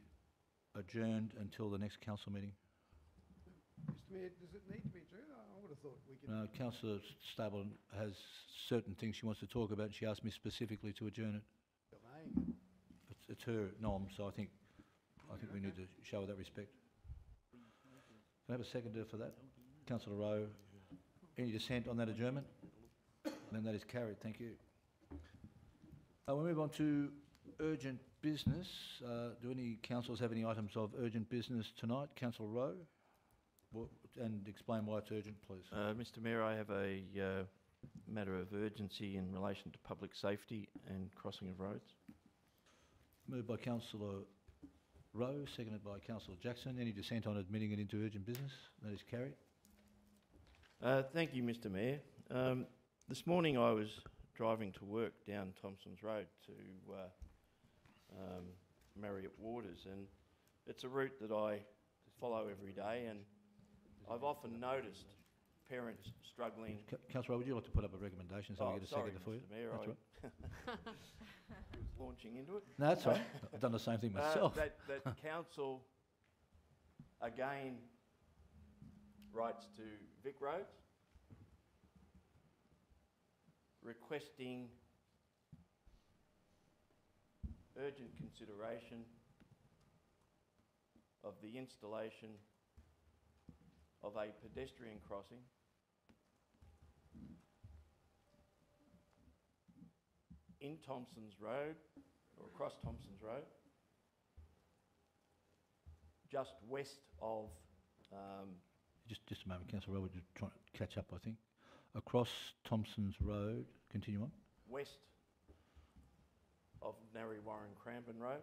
adjourned until the next council meeting. Mr Mayor, does it need to be adjourned? I would have thought we could... No, Councillor Stapleton has certain things she wants to talk about, and she asked me specifically to adjourn it. It's her nom, so I think we need to show that respect. Can I have a seconder for that? Councillor Rowe. Any dissent on that adjournment? Then that is carried. Thank you. We'll move on to urgent business. Do any councillors have any items of urgent business tonight? Councillor Rowe? And explain why it's urgent, please. Mr Mayor, I have a matter of urgency in relation to public safety and crossing of roads. Moved by Councillor Rowe, seconded by Councillor Jackson. Any dissent on admitting it into urgent business? That is carried. Thank you, Mr Mayor. This morning I was driving to work down Thompson's Road to Marriott Waters, and it's a route that I follow every day, and I've often noticed parents struggling. Councillor Rowe, would you like to put up a recommendation so we get a seconder for you? Mr Mayor, That's right. Was launching into it. No, that's right. I've done the same thing myself. That council again writes to Vic Roads requesting urgent consideration of the installation of a pedestrian crossing in Thompson's Road, or across Thompson's Road, just west of... Just a moment, Councillor Rowe, we're just trying to catch up, I think. Across Thompson's Road, continue on. West of Narre Warren Crampon Road.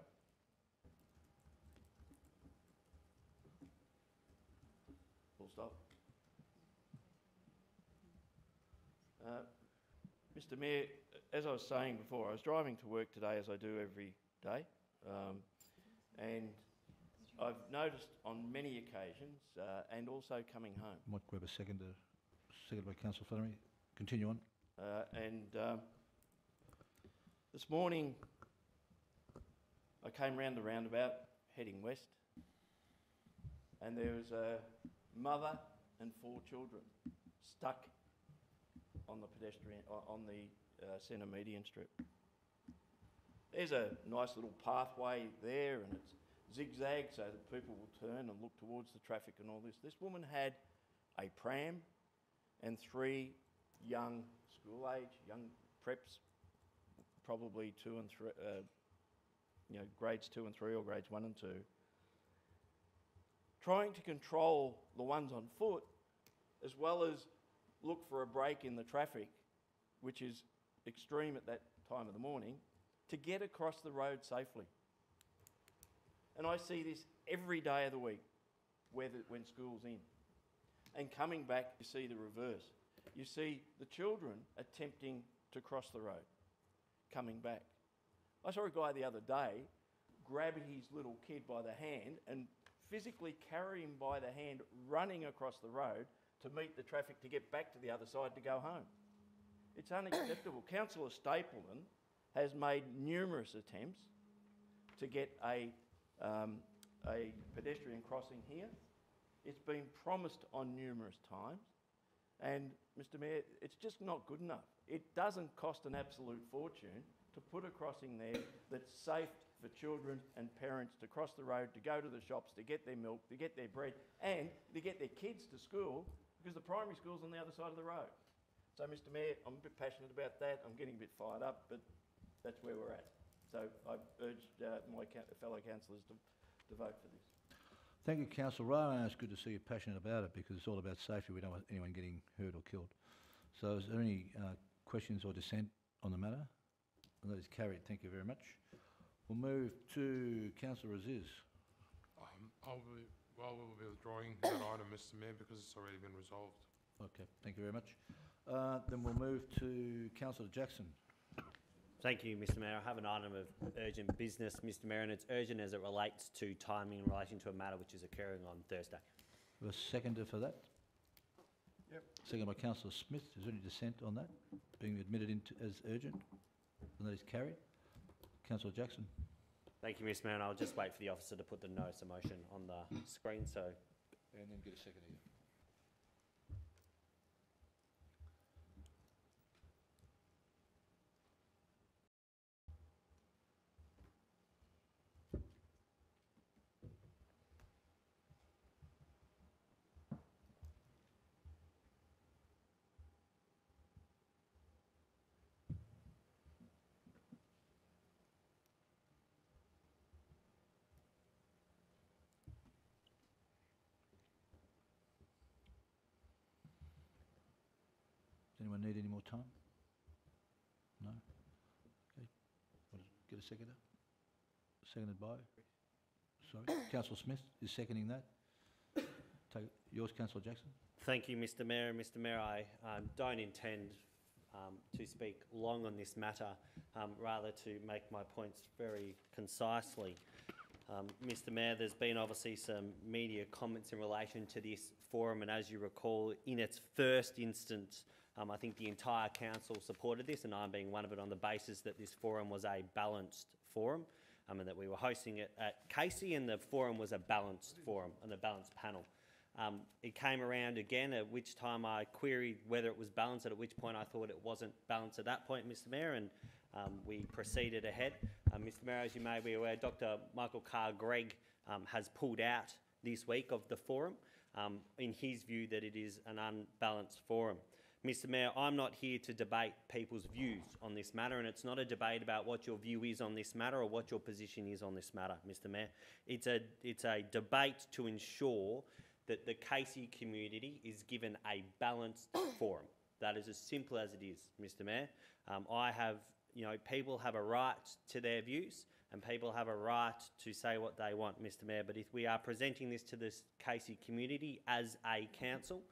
Full stop. Mr Mayor, as I was saying before, I was driving to work today, as I do every day, and I've noticed on many occasions, and also coming home. Might grab a second by Councillor Flannery. Continue on. This morning, I came round the roundabout, heading west, and there was a mother and 4 children stuck on the pedestrian, on the centre median strip. There's a nice little pathway there, and it's zigzag so that people will turn and look towards the traffic and all this. This woman had a pram and 3 young school-age, young preps, probably 2 and 3, grades 2 and 3 or grades 1 and 2, trying to control the ones on foot as well as look for a break in the traffic, which is extreme at that time of the morning, to get across the road safely. And I see this every day of the week when school's in. And coming back, you see the reverse. You see the children attempting to cross the road, coming back. I saw a guy the other day grab his little kid by the hand and physically carry him by the hand, running across the road to meet the traffic to get back to the other side to go home. It's unacceptable. Councillor Stapleton has made numerous attempts to get a pedestrian crossing here. It's been promised on numerous times, and Mr Mayor, it's just not good enough. It doesn't cost an absolute fortune to put a crossing there that's safe for children and parents to cross the road, to go to the shops, to get their milk, to get their bread, and to get their kids to school, because the primary school's on the other side of the road. So, Mr Mayor, I'm a bit passionate about that. I'm getting a bit fired up, but that's where we're at. So I urge my fellow councillors to vote for this. Thank you, Councillor Rowe, and it's good to see you're passionate about it because it's all about safety. We don't want anyone getting hurt or killed. So is there any questions or dissent on the matter? And that is carried. Thank you very much. We'll move to Councillor Aziz. We'll be withdrawing that item, Mr Mayor, because it's already been resolved. Okay, thank you very much. Then we'll move to Councillor Jackson. Thank you, Mr Mayor. I have an item of urgent business, Mr Mayor, and it's urgent as it relates to timing in relation to a matter which is occurring on Thursday. We have a seconder for that? Yep. Seconded by Councillor Smith. Is there any dissent on that? Being admitted into as urgent? And that is carried. Councillor Jackson. Thank you, Mr Mayor, and I'll just wait for the officer to put the notice of motion on the screen, so... And then get a second here. Does anyone need any more time? No? Okay. Get a seconder? Seconded by? Sorry. Councillor Smith is seconding that. Take yours, Councillor Jackson. Thank you, Mr Mayor. Mr Mayor, I don't intend to speak long on this matter, rather to make my points very concisely. Mr Mayor, there's been obviously some media comments in relation to this forum, and as you recall, in its first instance, I think the entire council supported this, and I'm being one of it, on the basis that this forum was a balanced forum, and that we were hosting it at Casey, and the forum was a balanced forum and a balanced panel. It came around again, at which time I queried whether it was balanced, at which point I thought it wasn't balanced at that point, Mr Mayor, and we proceeded ahead. Mr Mayor, as you may be aware, Dr Michael Carr-Gregg has pulled out this week of the forum, in his view that it is an unbalanced forum. Mr Mayor, I'm not here to debate people's views on this matter, and it's not a debate about what your view is on this matter or what your position is on this matter, Mr Mayor. It's a debate to ensure that the Casey community is given a balanced forum. That is as simple as it is, Mr Mayor. People have a right to their views, and people have a right to say what they want, Mr Mayor, but if we are presenting this to the Casey community as a council,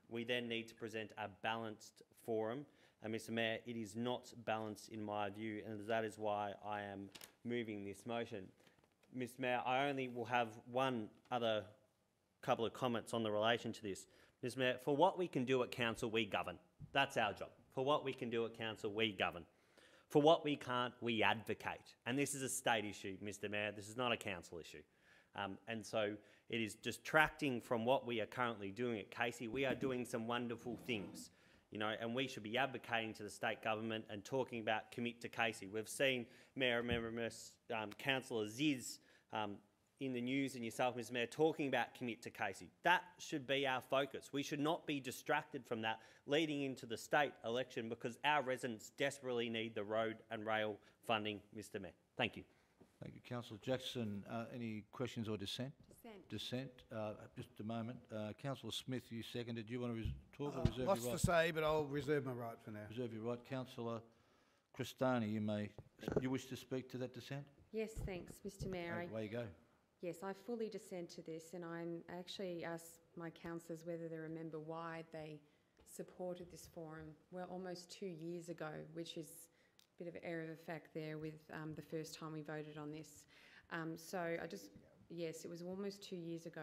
we then need to present a balanced forum. And Mr Mayor, it is not balanced in my view, and that is why I am moving this motion. Mr Mayor, I only will have one other couple of comments on the relation to this. Mr Mayor, for what we can do at council, we govern. That's our job. For what we can do at council, we govern. For what we can't, we advocate. And this is a state issue, Mr Mayor. This is not a council issue. And so it is distracting from what we are currently doing at Casey. We are doing some wonderful things, and we should be advocating to the state government and talking about commit to Casey. We've seen Mayor Emeritus Councillor Aziz in the news, and yourself, Mr Mayor, talking about commit to Casey. That should be our focus. We should not be distracted from that leading into the state election, because our residents desperately need the road and rail funding, Mr Mayor. Thank you. Thank you, Councillor Jackson. Any questions or dissent? Dissent. Just a moment. Councillor Smith, you seconded. Do you want to talk or reserve your right? Lots to say, but I'll reserve my right for now. Reserve your right. Councillor Cristani, you wish to speak to that dissent? Yes, thanks, Mr Mayor. Away you go. Yes, I fully dissent to this, and I'm actually asked my councillors whether they remember why they supported this forum. Well, almost 2 years ago, which is a bit of an error of fact there with the first time we voted on this. Yes, it was almost 2 years ago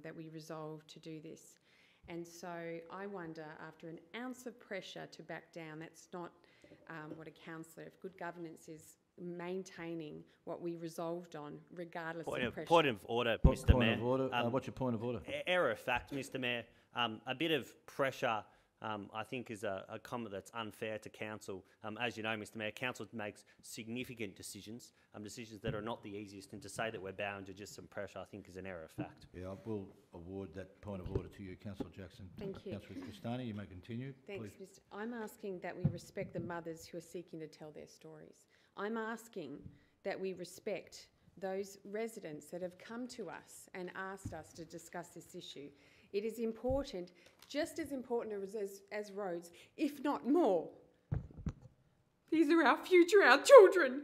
that we resolved to do this. And so I wonder, after an ounce of pressure to back down, that's not what a councillor, if good governance is maintaining what we resolved on, regardless of pressure. Point of order, Mr Mayor. Point of order. What's your point of order? Error of fact, Mr Mayor. A bit of pressure, I think, is a comment that's unfair to council. As you know, Mr Mayor, council makes significant decisions, decisions that are not the easiest, and to say that we're bound to just some pressure, I think, is an error of fact. Yeah, I will award that point of order to you, Councillor Jackson. Thank you. Councillor Cristani, you may continue. Thanks, please. I'm asking that we respect the mothers who are seeking to tell their stories. I'm asking that we respect those residents that have come to us and asked us to discuss this issue. It is important, just as important as roads, if not more. These are our future, our children.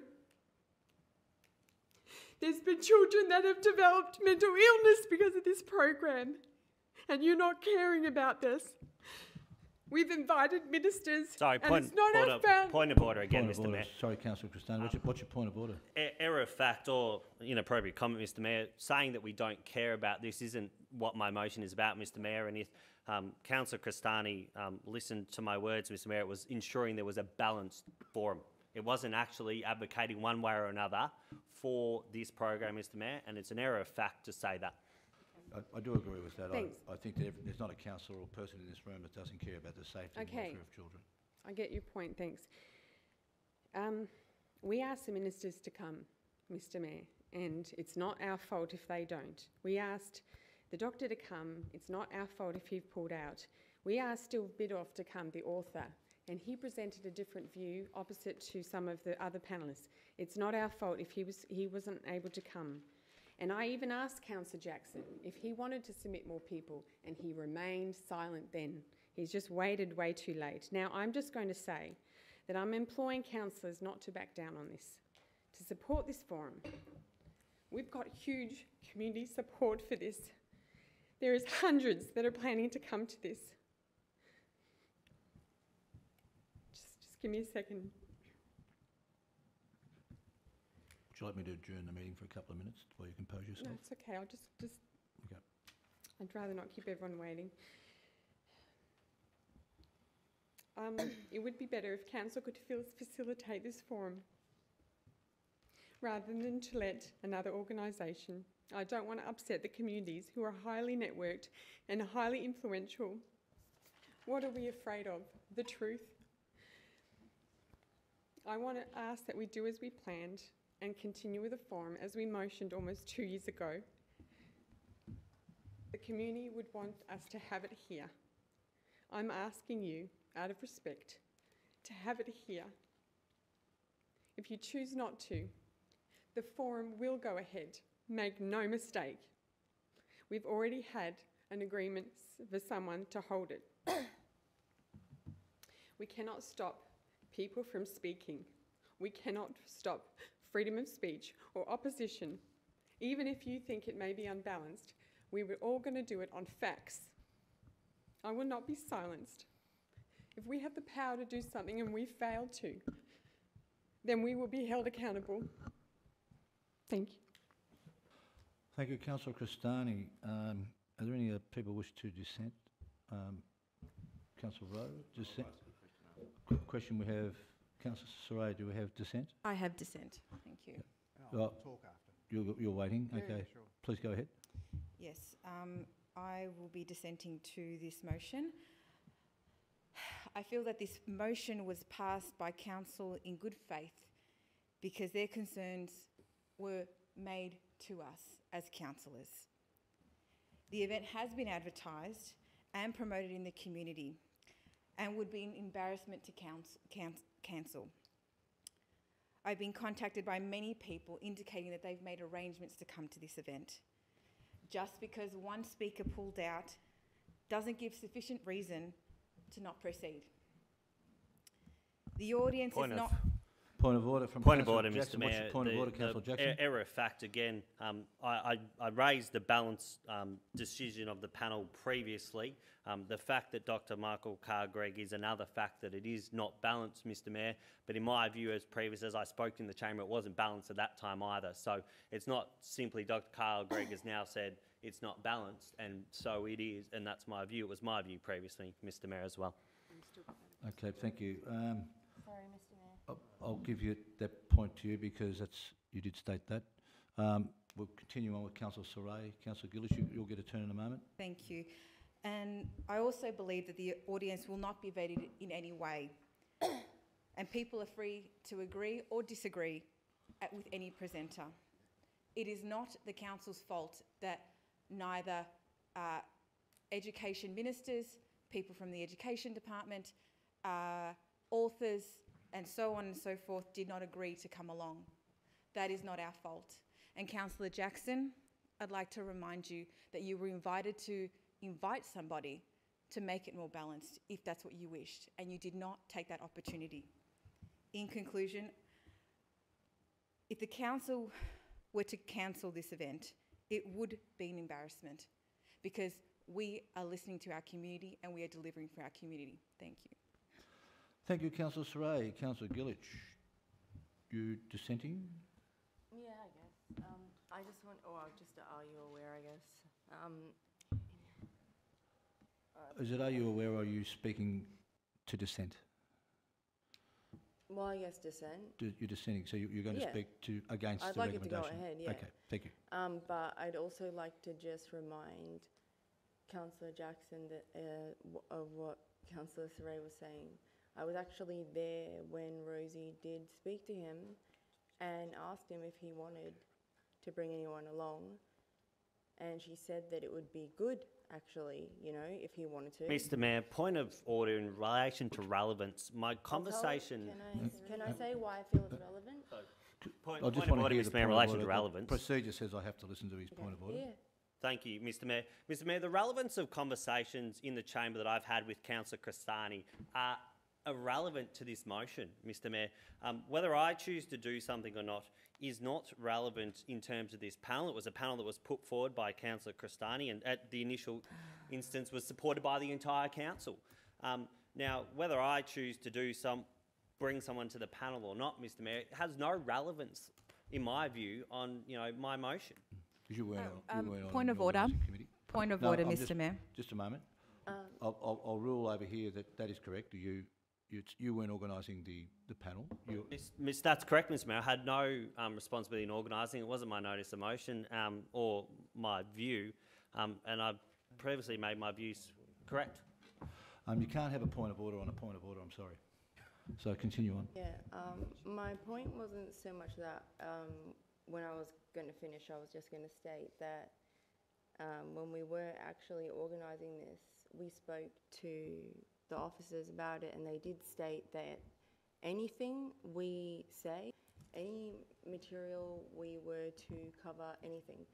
There's been children that have developed mental illness because of this program, and you're not caring about this. We've invited ministers, Sorry, and it's not our fault. point of order again, Point of Mr order. Mayor. Sorry, Councillor Cristani. What's your point of order? Error of fact or inappropriate comment, Mr Mayor. Saying that we don't care about this isn't what my motion is about, Mr Mayor. And if Councillor Cristani listened to my words, Mr Mayor, it was ensuring there was a balanced forum. It wasn't actually advocating one way or another for this program, Mr Mayor, and it's an error of fact to say that. I do agree with that. Thanks. I think that there's not a councillor or person in this room that doesn't care about the safety and welfare of children. I get your point, thanks. We asked the ministers to come, Mr Mayor, and it's not our fault if they don't. We asked the doctor to come, it's not our fault if he pulled out. We asked Still Bidoff to come, the author, and he presented a different view opposite to some of the other panellists. It's not our fault if he wasn't able to come. And I even asked Councillor Jackson if he wanted to submit more people, and he remained silent then. He's just waited way too late. Now, I'm just going to say that I'm imploring councillors not to back down on this, to support this forum. We've got huge community support for this. There is hundreds that are planning to come to this. Just give me a second. Would you like me to adjourn the meeting for a couple of minutes while you compose yourself? No, it's okay. I'll just. Okay. I'd rather not keep everyone waiting. It would be better if council could facilitate this forum rather than to let another organisation. I don't want to upset the communities who are highly networked and highly influential. What are we afraid of? The truth. I want to ask that we do as we planned and continue with the forum as we motioned almost 2 years ago. The community would want us to have it here. I'm asking you, out of respect, to have it here. If you choose not to, the forum will go ahead. Make no mistake. We've already had an agreement for someone to hold it. We cannot stop people from speaking. We cannot stop freedom of speech or opposition. Even if you think it may be unbalanced, we were all going to do it on facts. I will not be silenced. If we have the power to do something and we fail to, then we will be held accountable. Thank you. Thank you, Councillor Cristani. Are there any other people wish to dissent? Councillor Rowe, dissent? Question we have, Councillor Saray, do we have dissent? I have dissent. Thank you. I'll talk after. You're waiting? Yeah, okay. sure. Please go ahead. Yes, I will be dissenting to this motion. I feel that this motion was passed by council in good faith because their concerns were made to us as councillors. The event has been advertised and promoted in the community and would be an embarrassment to cancel. I've been contacted by many people indicating that they've made arrangements to come to this event. Just because one speaker pulled out doesn't give sufficient reason to not proceed. The audience is not... Point of order from Point of Councillor order, Jackson. Mr What's Mayor. your point of order, Councillor Jackson? Error of fact again. I raised the balance decision of the panel previously. The fact that Dr. Michael Carr-Gregg is another fact that it is not balanced, Mr Mayor. But in my view, as I spoke in the chamber, it wasn't balanced at that time either. So it's not simply Dr. Carr-Gregg has now said it's not balanced, and so it is, and that's my view. It was my view previously, Mr Mayor, as well. Okay, thank you. Sorry, Mr Mayor. I'll give you that point to you because you did state that. We'll continue on with Councillor Saray. Councillor Gillish, you'll get a turn in a moment. Thank you. And I also believe that the audience will not be vetted in any way. And people are free to agree or disagree with any presenter. It is not the council's fault that neither education ministers, people from the education department, authors and so on and so forth did not agree to come along. That is not our fault. And Councillor Jackson, I'd like to remind you that you were invited to invite somebody to make it more balanced if that's what you wished, and you did not take that opportunity. In conclusion, if the council were to cancel this event, it would be an embarrassment because we are listening to our community and we are delivering for our community. Thank you. Thank you, Councillor Saray. Councillor Gillich, you dissenting? Yeah, I guess. I just want, are you aware, I guess? Is it, are you aware, or are you speaking to dissent? Well, I guess dissent. You're dissenting, so you're going to Yeah. speak against I'd the like it to recommendation? go ahead, yeah. Okay, thank you. But I'd also like to just remind Councillor Jackson that, of what Councillor Saray was saying. I was actually there when Rosie did speak to him and asked him if he wanted to bring anyone along. And she said that it would be good, actually, you know, if he wanted to. Mr. Mayor, point of order in relation to relevance. My conversation. Can I say why I feel it's relevant? Point I just of want order, to hear Mr. the Mayor, in point of relation order. to The relevance. procedure says I have to listen to his point of order. Yeah. Thank you, Mr. Mayor. Mr. Mayor, the relevance of conversations in the chamber that I've had with Councillor Cristani are irrelevant to this motion, Mr. Mayor. Whether I choose to do something or not is not relevant in terms of this panel. It was a panel that was put forward by Councillor Cristani and at the initial instance was supported by the entire council. Now, whether I choose to bring someone to the panel or not, Mr. Mayor, it has no relevance, in my view, on my motion. Because you weren't on Point of the order. organising committee. Point of No, order, I'm Mr. Mayor. Just a moment. I'll rule over here that is correct. You weren't organising the panel. That's correct, Mr. Mayor. I had no responsibility in organising. It wasn't my notice of motion or my view, and I've previously made my views correct. You can't have a point of order on a point of order, I'm sorry. So continue on. Yeah, my point wasn't so much that when I was going to finish, I was just going to state that when we were actually organising this, we spoke to the officers about it, and they did state that anything we say, any material we were to cover, anything,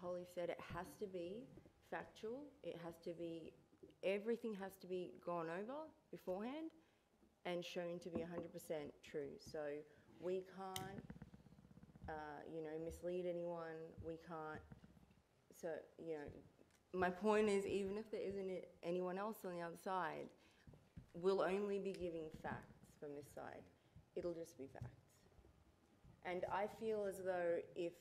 Holly said it has to be factual, everything has to be gone over beforehand and shown to be 100% true. So we can't, mislead anyone, we can't, so, my point is, even if there isn't anyone else on the other side, we'll only be giving facts from this side. It'll just be facts. And I feel as though if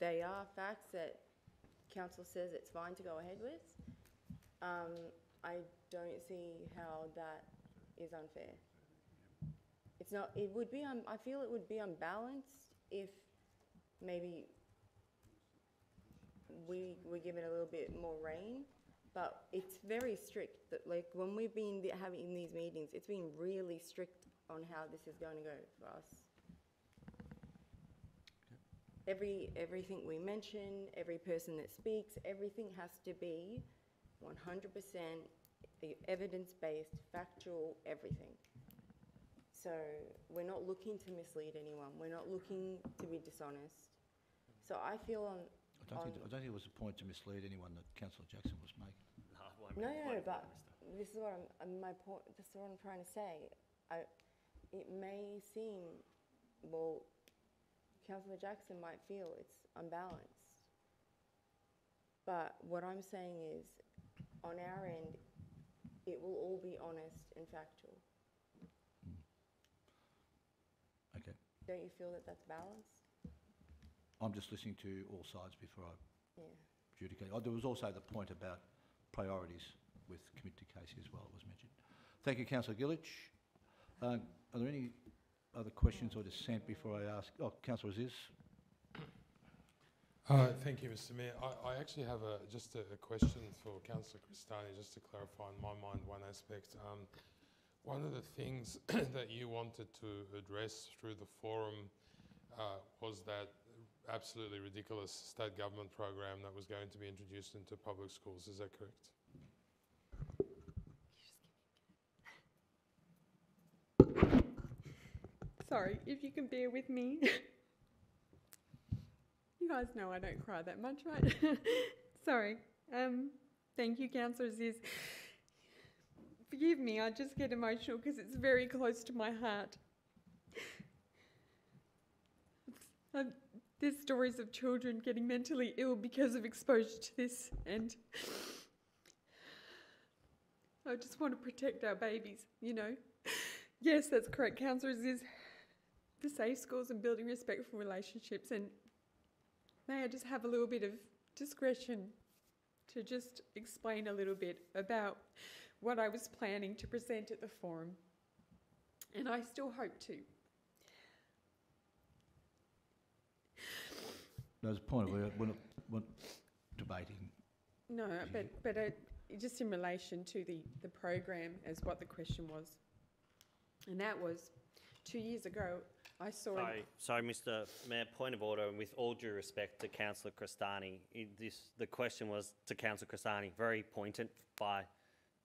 they are facts that council says it's fine to go ahead with, I don't see how that is unfair. It's not, it would be, I feel it would be unbalanced if maybe we were given a little bit more rein, but it's very strict. That, like, when we've been having these meetings, it's been really strict on how this is going to go for us. Everything we mention, every person that speaks, everything has to be 100% evidence-based, factual, everything. So we're not looking to mislead anyone. We're not looking to be dishonest. So I feel I don't think it was a point to mislead anyone that Councillor Jackson was making. No, but this is what my point. This is what I'm trying to say. It may seem, well, Councillor Jackson might feel it's unbalanced, but what I'm saying is, on our end, it will all be honest and factual. Okay. Don't you feel that that's balanced? I'm just listening to all sides before I adjudicate. There was also the point about priorities with committee Casey as well, it was mentioned. Thank you, Councillor Gillich. Are there any other questions or dissent before I ask? Oh, Councillor Aziz. Thank you, Mr. Mayor. I actually have just a question for Councillor Cristani, just to clarify in my mind one aspect. One of the things that you wanted to address through the forum was that absolutely ridiculous state government program that was going to be introduced into public schools. Is that correct? Sorry, if you can bear with me. You guys know I don't cry that much, right? Sorry. Thank you, Councillor Aziz. Forgive me, I just get emotional because it's very close to my heart. There's stories of children getting mentally ill because of exposure to this, and I just want to protect our babies, you know. Yes, that's correct, Councillor Aziz. The safe schools and building respectful relationships, and may I just have a little bit of discretion to just explain a little bit about what I was planning to present at the forum, and I still hope to. There's a point where we're not debating. No, but just in relation to the program as what the question was, and that was 2 years ago. I saw. Sorry, Mr. Mayor. Point of order, and with all due respect to Councillor Crestani, the question was to Councillor Crestani, very pointed by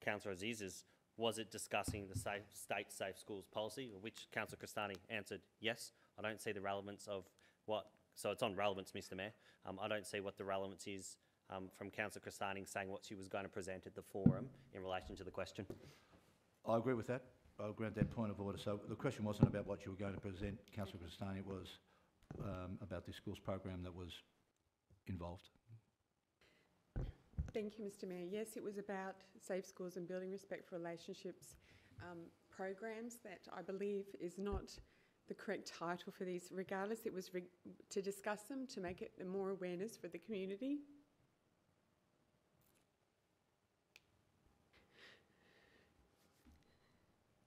Councillor Aziz's. Was it discussing the state safe schools policy, which Councillor Crestani answered yes. I don't see the relevance of what. So it's on relevance, Mr. Mayor. I don't see what the relevance is from Councillor Crestani saying what she was going to present at the forum in relation to the question. I agree with that. I'll grant that point of order. So the question wasn't about what you were going to present, Councillor Crestani. It was about the schools program that was involved. Thank you, Mr. Mayor. Yes, it was about safe schools and building respectful relationships programs that I believe is not the correct title for these. Regardless, it was to discuss them, to make it more awareness for the community.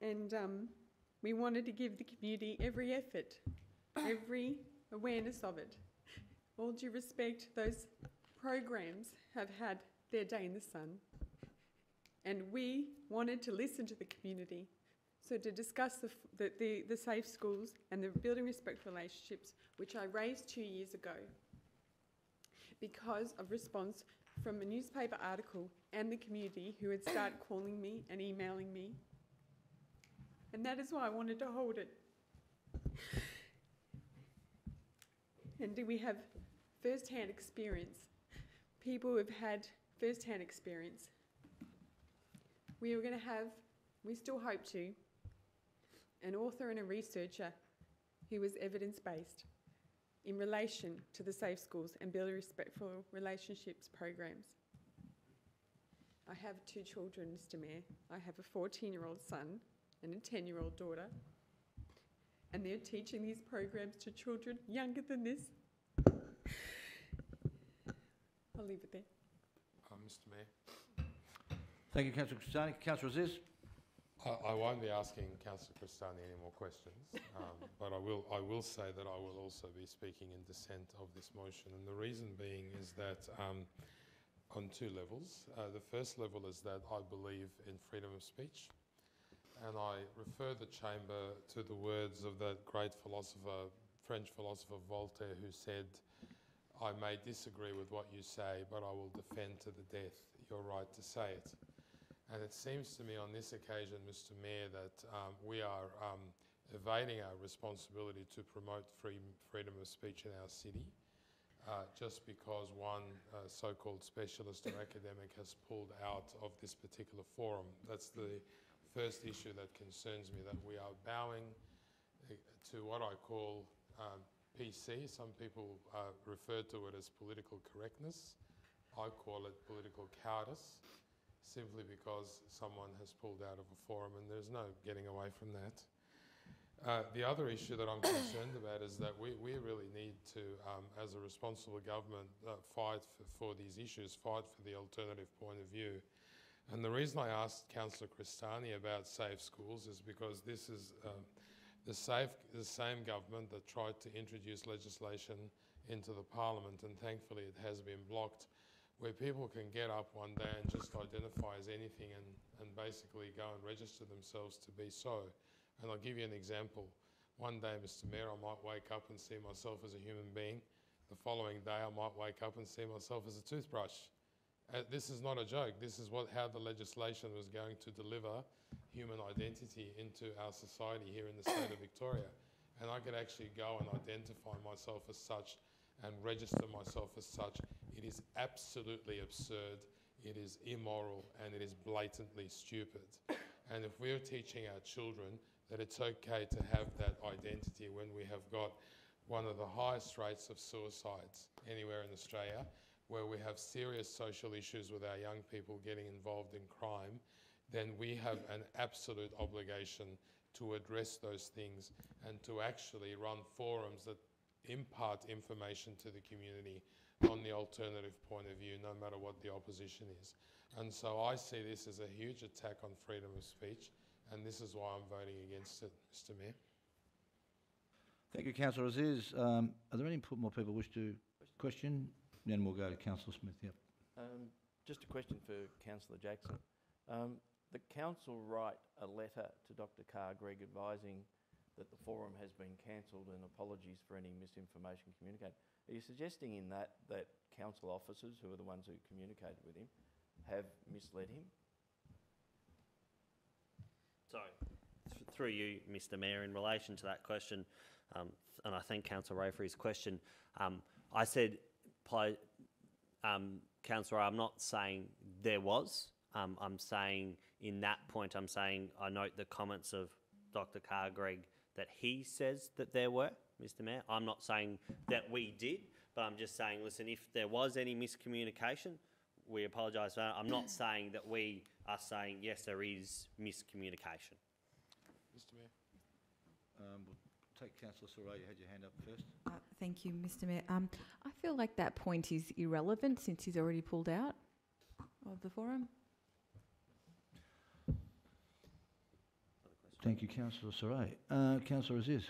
And we wanted to give the community every effort, every awareness of it. All due respect, those programs have had their day in the sun, and we wanted to listen to the community. So to discuss the safe schools and the building respectful relationships, which I raised 2 years ago, because of response from a newspaper article and the community who had started calling me and emailing me. And that is why I wanted to hold it. And do we have first-hand experience? People who have had first-hand experience. We are going to have, we still hope to, an author and a researcher who is evidence-based in relation to the Safe Schools and Building Respectful Relationships programs. I have 2 children, Mr. Mayor. I have a 14-year-old son and a 10-year-old daughter, and they're teaching these programs to children younger than this. I'll leave it there. Mr. Mayor. Thank you, Councillor Crestani. Councillor Aziz. I won't be asking Councillor Crestani any more questions, but I will say that I will also be speaking in dissent of this motion, and the reason being is that on 2 levels. The first level is that I believe in freedom of speech, and I refer the chamber to the words of that great philosopher, French philosopher Voltaire, who said, "I may disagree with what you say, but I will defend to the death your right to say it." And it seems to me on this occasion, Mr. Mayor, that we are evading our responsibility to promote freedom of speech in our city, just because one so-called specialist or academic has pulled out of this particular forum. That's the first issue that concerns me, that we are bowing to what I call PC. Some people refer to it as political correctness. I call it political cowardice, simply because someone has pulled out of a forum, and there's no getting away from that. The other issue that I'm concerned about is that we really need to, as a responsible government, fight for these issues, fight for the alternative point of view. And the reason I asked Councillor Crestani about safe schools is because this is the same government that tried to introduce legislation into the parliament, and thankfully it has been blocked, where people can get up one day and just identify as anything and basically go and register themselves to be so. And I'll give you an example. One day, Mr. Mayor, I might wake up and see myself as a human being. The following day, I might wake up and see myself as a toothbrush. This is not a joke. This is how the legislation was going to deliver human identity into our society here in the state of Victoria. and I could actually go and identify myself as such and register myself as such. It is absolutely absurd, it is immoral, and it is blatantly stupid. And if we're teaching our children that it's okay to have that identity when we have got one of the highest rates of suicides anywhere in Australia, where we have serious social issues with our young people getting involved in crime, then we have an absolute obligation to address those things and to actually run forums that impart information to the community on the alternative point of view, no matter what the opposition is. And so I see this as a huge attack on freedom of speech, and this is why I'm voting against it, Mr. Mayor. Thank you, Councillor Aziz. Are there any more people wish to question? Then we'll go to Councillor Smith. Yep. Just a question for Councillor Jackson. The council write a letter to Dr. Carr-Gregg advising that the forum has been cancelled and apologies for any misinformation communicated. Are you suggesting in that council officers, who are the ones who communicated with him, have misled him? Sorry, through you, Mr. Mayor, in relation to that question, and I thank Councillor Rowe for his question. I said, Councillor, I'm not saying there was. I'm saying in that point, I'm saying I note the comments of Dr. Carr-Gregg that he says that there were, Mr. Mayor. I'm not saying that we did, but I'm just saying, listen, if there was any miscommunication, we apologise for that. I'm not saying that we are saying, yes, there is miscommunication. Mr. Mayor. We'll take Councillor Soraya. You had your hand up first. Thank you, Mr. Mayor. I feel like that point is irrelevant since he's already pulled out of the forum. Thank you, Councillor Soraya. Councillor Aziz.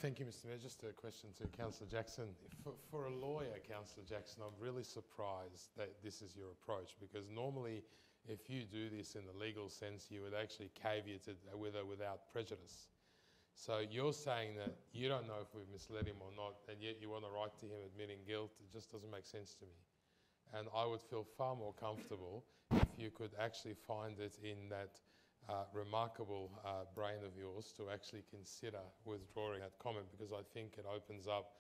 Thank you, Mr. Mayor. Just a question to Councillor Jackson. For a lawyer, Councillor Jackson, I'm really surprised that this is your approach, because normally if you do this in the legal sense, you would actually caveat it with or without prejudice. So you're saying that you don't know if we've misled him or not, and yet you want to write to him admitting guilt. It just doesn't make sense to me. And I would feel far more comfortable if you could actually find it in that remarkable brain of yours to actually consider withdrawing that comment, because I think it opens up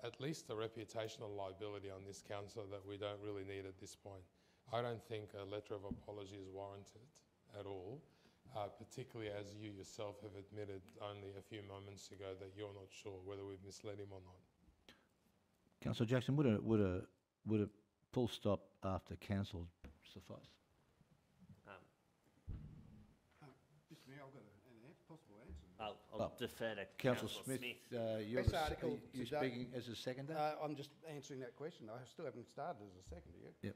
at least a reputational liability on this council that we don't really need at this point. I don't think a letter of apology is warranted at all, particularly as you yourself have admitted only a few moments ago that you're not sure whether we've misled him or not. Councillor Jackson, would a full stop after cancelled suffice? Mr. Mayor, I've got an possible answer. I'll defer to Councillor Smith. You're Press article you today- speaking as a seconder? I'm just answering that question. I still haven't started as a seconder yet. Yep.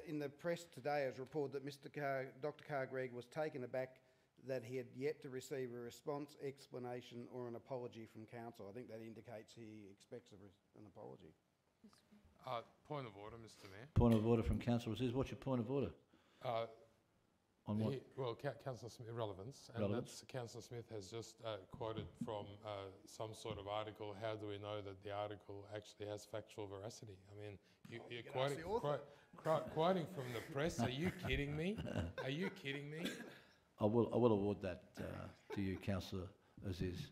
In the press today, it was reported that Dr. Carr-Gregg was taken aback that he had yet to receive a response, explanation or an apology from council. I think that indicates he expects an apology. Point of order, Mr. Mayor. Point of order from Councillor Aziz. What's your point of order? On what? Well, Councillor Smith, relevance. And Relevance. Councillor Smith has just quoted from some sort of article. How do we know that the article actually has factual veracity? I mean, you're quoting from the press. Are you kidding me? Are you kidding me? I will award that to you, Councillor Aziz.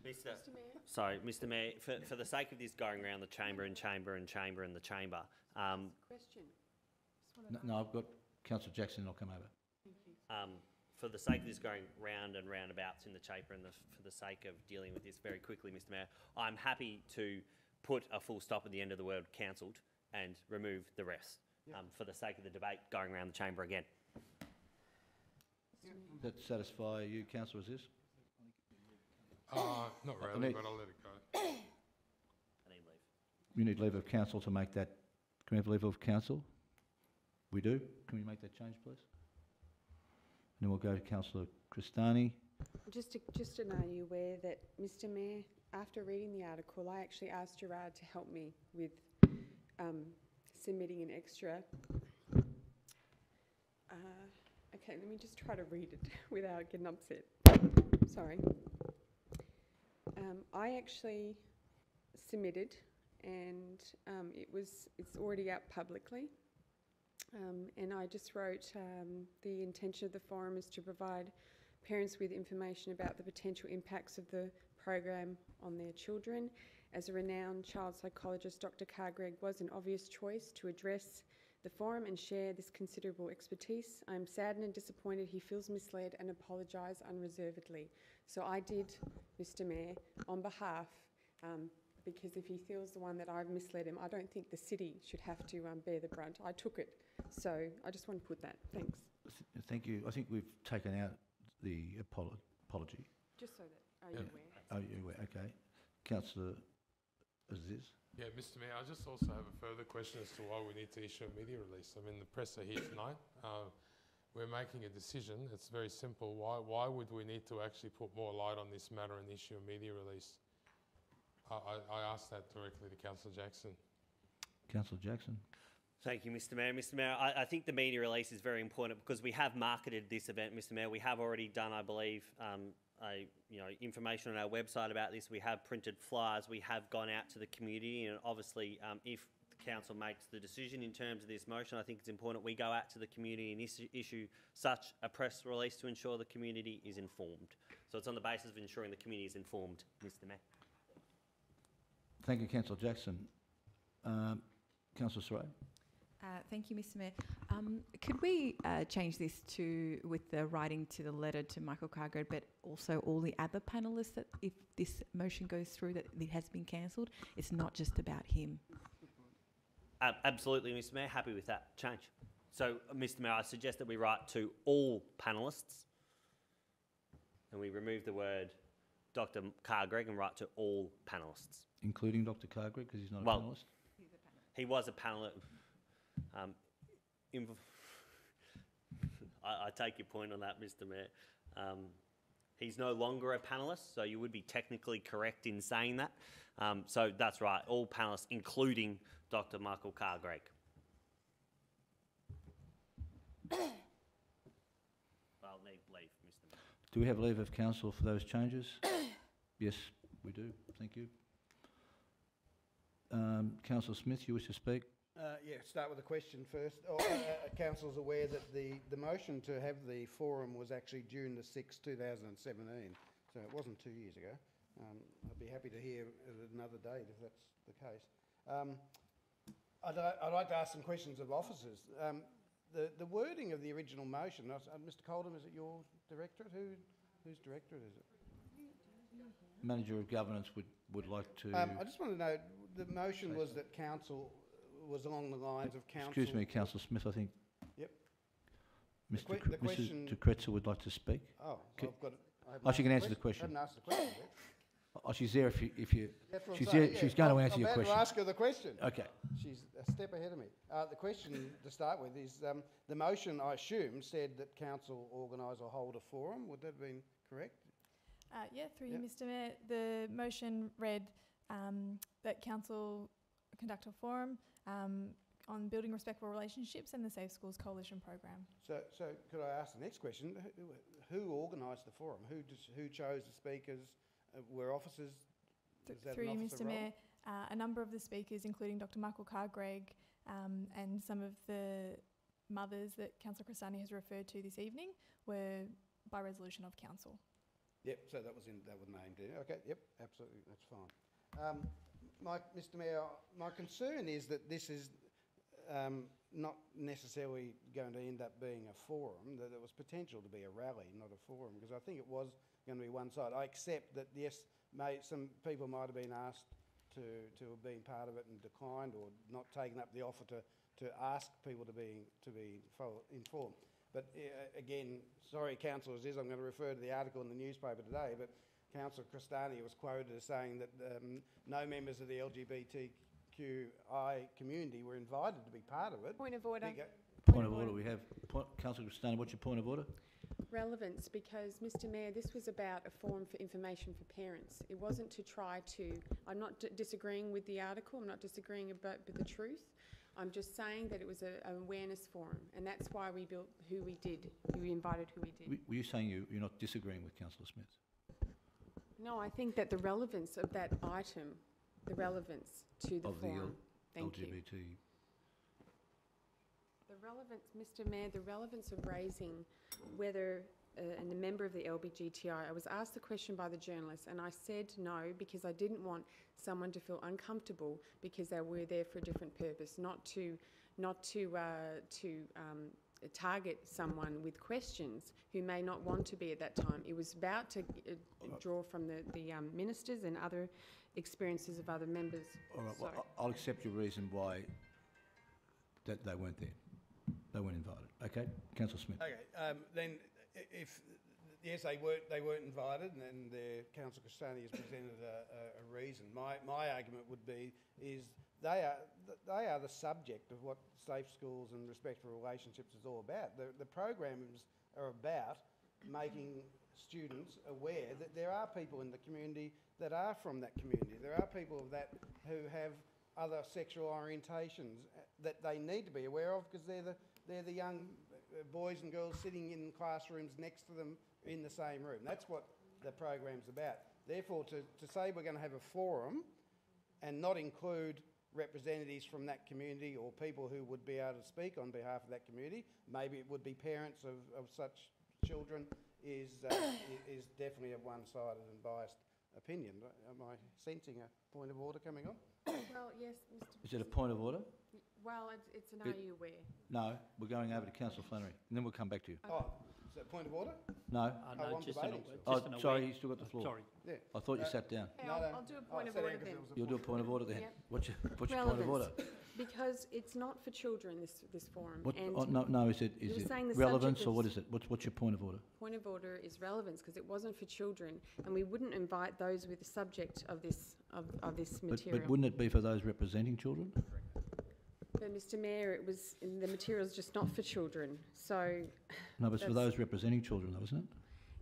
Mr. Mayor, for the sake of this going around the chamber and chamber and chamber and the chamber. Question. No, I've got Councillor Jackson. I'll come over. For the sake of this going round and roundabouts in the chamber and for the sake of dealing with this very quickly, Mr. Mayor, I'm happy to put a full stop at the end of the word cancelled and remove the rest for the sake of the debate going around the chamber again. Does that satisfy you, Councillor Aziz? Not really, but I'll let it go. I need leave. You need leave of council to make that. Can we have leave of council? We do. Can we make that change, please? And then we'll go to Councillor Cristani. Just to know, you aware that, Mr. Mayor, after reading the article, I actually asked Gerard to help me with submitting an extra. Okay, let me just try to read it without getting upset. Sorry. I actually submitted, and it's already out publicly. And I just wrote the intention of the forum is to provide parents with information about the potential impacts of the program on their children. As a renowned child psychologist, Dr. Carr-Gregg was an obvious choice to address the forum and share this considerable expertise. I am saddened and disappointed he feels misled and apologise unreservedly. So I did, Mr Mayor, on behalf, because if he feels the one that I've misled him, I don't think the city should have to bear the brunt. I took it. So I just want to put that. Thanks. Thank you. I think we've taken out the apology. Just so that, are you aware? Oh, you're aware, okay. Councillor Aziz? Yeah, Mr Mayor, I just also have a further question as to why we need to issue a media release. I mean, the press are here tonight. We're making a decision. It's very simple. Why would we need to actually put more light on this matter and issue a media release? I asked that directly to Councillor Jackson. Councillor Jackson? Thank you, Mr Mayor. Mr Mayor, I think the media release is very important because we have marketed this event, Mr Mayor. We have already done, I believe, information on our website about this. We have printed flyers. We have gone out to the community, and obviously, if the council makes the decision in terms of this motion, I think it's important we go out to the community and issue such a press release to ensure the community is informed. So it's on the basis of ensuring the community is informed, Mr Mayor. Thank you, Councillor Jackson. Councillor Saray? Thank you, Mr Mayor. Could we change this to, with the writing to the letter to Michael Carr-Gregg, but also all the other panellists, that if this motion goes through, that it has been cancelled? It's not just about him. Absolutely, Mr Mayor. Happy with that change. So, Mr Mayor, I suggest that we write to all panellists and we remove the word Dr. Carr-Gregg and write to all panellists. Including Dr. Carr-Gregg, because he's not a panellist? He was a panellist. I take your point on that, Mr Mayor. He's no longer a panellist, so you would be technically correct in saying that. So that's right, all panellists, including Dr. Michael Carr-Gregg. I'll need leave, Mr Mayor. Do we have leave of council for those changes? Yes, we do. Thank you. Councillor Smith, you wish to speak? Yeah, start with a question first. Council's aware that the motion to have the forum was actually June the 6th, 2017, so it wasn't 2 years ago. I'd be happy to hear at another date if that's the case. I'd like to ask some questions of officers. The wording of the original motion, Mr Coldham, is it your directorate? Whose directorate is it? Manager of Governance would like to... I just want to know, the motion was that council was along the lines of council... Excuse me, Councillor Smith, I think... Yep. Mrs de Kretzer would like to speak. Oh, I've got... Oh, she can answer the question. I haven't asked the question yet. Oh, she's there if you... That's what she's I'm saying, there, she's going to answer I'm your about question. to ask her the question. Okay. She's a step ahead of me. The question to start with is, the motion, I assume, said that council organise or hold a forum. Would that have been correct? Yeah, through you, Mr Mayor. The motion read that council conduct a forum on building respectful relationships and the Safe Schools Coalition program. So could I ask the next question? Who organised the forum? Who chose the speakers? Were officers? Through you, Mr Mayor, a number of the speakers, including Dr. Michael Carr-Gregg and some of the mothers that Councillor Crestani has referred to this evening, were by resolution of council. Yep, so that was named in. Okay, yep, absolutely, that's fine. Mr Mayor, my concern is that this is not necessarily going to end up being a forum, that there was potential to be a rally, not a forum, because I think it was going to be one side. I accept that, yes, some people might have been asked to have been part of it and declined, or not taken up the offer to ask people to be informed. But again, sorry, Councillor Aziz, I'm going to refer to the article in the newspaper today, but Councillor Crestani was quoted as saying that no members of the LGBTQI community were invited to be part of it. Point of order. Point of order. We have Councillor Crestani. What's your point of order? Relevance, because, Mr Mayor, this was about a forum for information for parents. It wasn't to try to... I'm not disagreeing with the article. I'm not disagreeing with the truth. I'm just saying that it was an awareness forum, and that's why we built who we did, who we invited, who we did. Were you saying you're not disagreeing with Councillor Smith? No, I think that the relevance of that item, the relevance to the forum... Thank you. LGBT... The relevance, Mr Mayor, the relevance of raising whether and a member of the LBGTI, I was asked the question by the journalist, and I said no because I didn't want someone to feel uncomfortable because they were there for a different purpose, not to target someone with questions who may not want to be at that time. It was about to draw from the ministers and other experiences of other members. All right, well, I'll accept your reason why that they weren't there. They weren't invited. Okay, Councillor Smith. Okay, then if yes, they weren't invited, and Councillor Castani has presented a reason. My argument would be is they are the subject of what safe schools and respectful relationships is all about. The programs are about making students aware that there are people in the community that are from that community. There are people of that who have other sexual orientations that they need to be aware of, because they're the young boys and girls sitting in classrooms next to them in the same room. That's what the program's about. Therefore, to say we're going to have a forum and not include representatives from that community or people who would be able to speak on behalf of that community, maybe it would be parents of such children, is definitely a one-sided and biased opinion. Am I sensing a point of order coming on? Well, yes, Mr. Is it a point of order? Well, it's an are you aware? No, we're going over to Councillor Flannery, and then we'll come back to you. Oh, is that a point of order? No. Oh, no, just an Sorry, you still got the floor. Sorry. Yeah. I thought you sat down. Hey, I'll do a point of order then. You'll do a point of order then. Yep. What's your point of order? Relevance. Because it's not for children, this forum. What, And no, is it you were saying the relevance, subject or is- what is it? What's your point of order? Point of order is relevance, because it wasn't for children, and we wouldn't invite those with the subject of this material. But wouldn't it be for those representing children? But Mr. Mayor, the material's just not for children. So No, but it's for that's- those representing children, though, isn't it?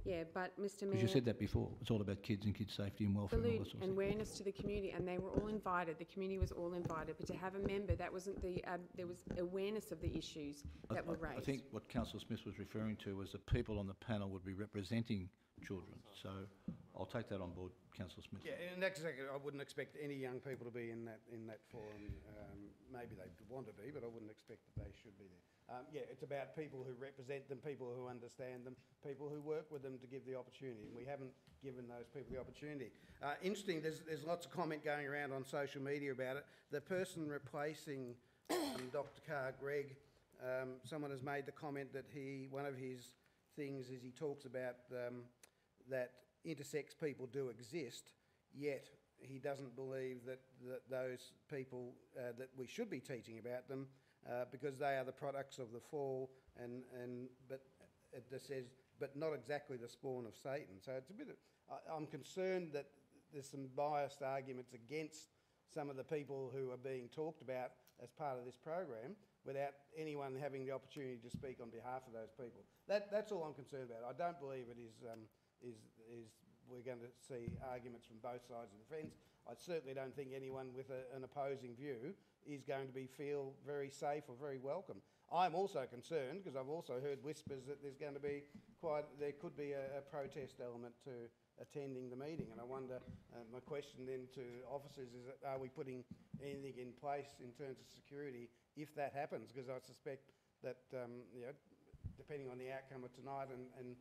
yeah, but Mr. Mayor. Because you said that before. It's all about kids and kids' safety and welfare and all that sort of and thing. awareness to the community, and they were all invited. The community was all invited, but to have a member, that wasn't there was awareness of the issues that were raised. I think what Councillor Smith was referring to was the people on the panel would be representing children. So I'll take that on board, Councillor Smith. Yeah, in that second, I wouldn't expect any young people to be in that forum. Maybe they want to be, but I wouldn't expect that they should be there. Yeah, it's about people who represent them, people who understand them, people who work with them to give the opportunity, and we haven't given those people the opportunity. Interesting, there's lots of comment going around on social media about it. The person replacing Dr. Carr, Greg, someone has made the comment that one of his things is he talks about that intersex people do exist, yet he doesn't believe that those people, that we should be teaching about them, because they are the products of the fall, but it just says, but not exactly the spawn of Satan. So it's a bit I'm concerned that there's some biased arguments against some of the people who are being talked about as part of this program, without anyone having the opportunity to speak on behalf of those people. That's all I'm concerned about. I don't believe it is we're going to see arguments from both sides of the fence. I certainly don't think anyone with an opposing view is going to feel very safe or very welcome. I'm also concerned, because I've also heard whispers that there could be a protest element to attending the meeting, and I wonder, my question then to officers is, are we putting anything in place in terms of security if that happens? Because I suspect that, depending on the outcome of tonight and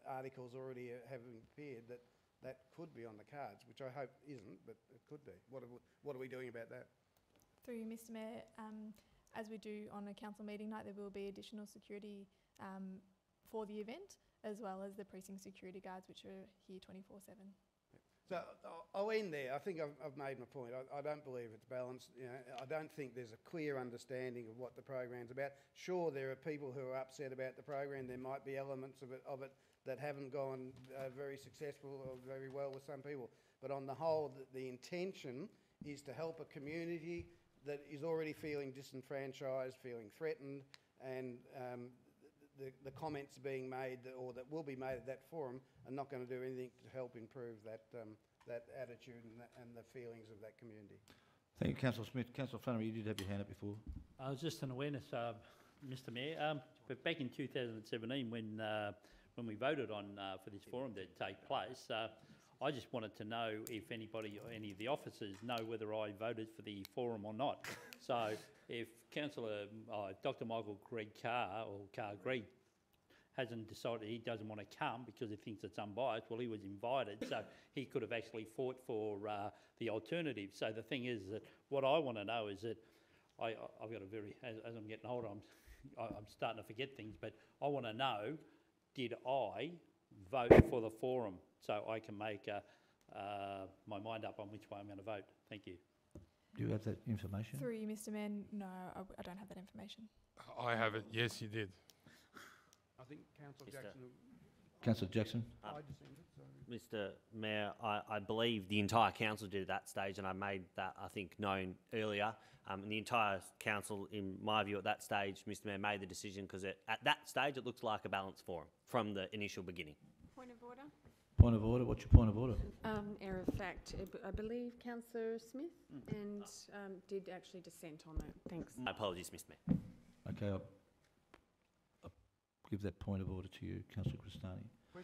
articles already having appeared, that could be on the cards, which I hope isn't, but it could be. What are we doing about that? Through you, Mr. Mayor, as we do on a council meeting night, there will be additional security for the event, as well as the precinct security guards, which are here 24/7. So I'll end there. I think I've made my point. I don't believe it's balanced. I don't think there's a clear understanding of what the program's about. Sure, there are people who are upset about the program. There might be elements of it that haven't gone very successful or very well with some people. But on the whole, the intention is to help a community that is already feeling disenfranchised, feeling threatened, and the comments being made or that will be made at that forum are not going to do anything to help improve that attitude and the feelings of that community. Thank you, Councillor Smith. Councillor Flannery, you did have your hand up before. I was just an awareness, Mr. Mayor. But back in 2017, when we voted on for this forum to take place, I just wanted to know if anybody or any of the officers know whether I voted for the forum or not. So if Dr. Michael Greg Carr, or Carr Greg, hasn't decided he doesn't want to come because he thinks it's unbiased. Well, he was invited, so he could have actually fought for the alternative. So the thing is that what I want to know is that I've got a very, as I'm getting older, I'm starting to forget things, but I want to know, did I vote for the forum so I can make my mind up on which way I'm going to vote? Thank you. Do you have that information? Through you, Mr. Mayor, no, I don't have that information. I have it. Yes, you did. I think Councillor Jackson... Councillor Jackson. I dissented, so... Mr. Mayor, I believe the entire council did at that stage, and I made that, I think, known earlier. And the entire council, in my view, at that stage, Mr. Mayor, made the decision because at that stage it looks like a balanced forum from the initial beginning. Point of order? Point of order. What's your point of order? Error of fact. I believe Councillor Smith and did actually dissent on that. Thanks. My apologies, Mr. Mayor. Okay, I'll give that point of order to you, Councillor Cristani.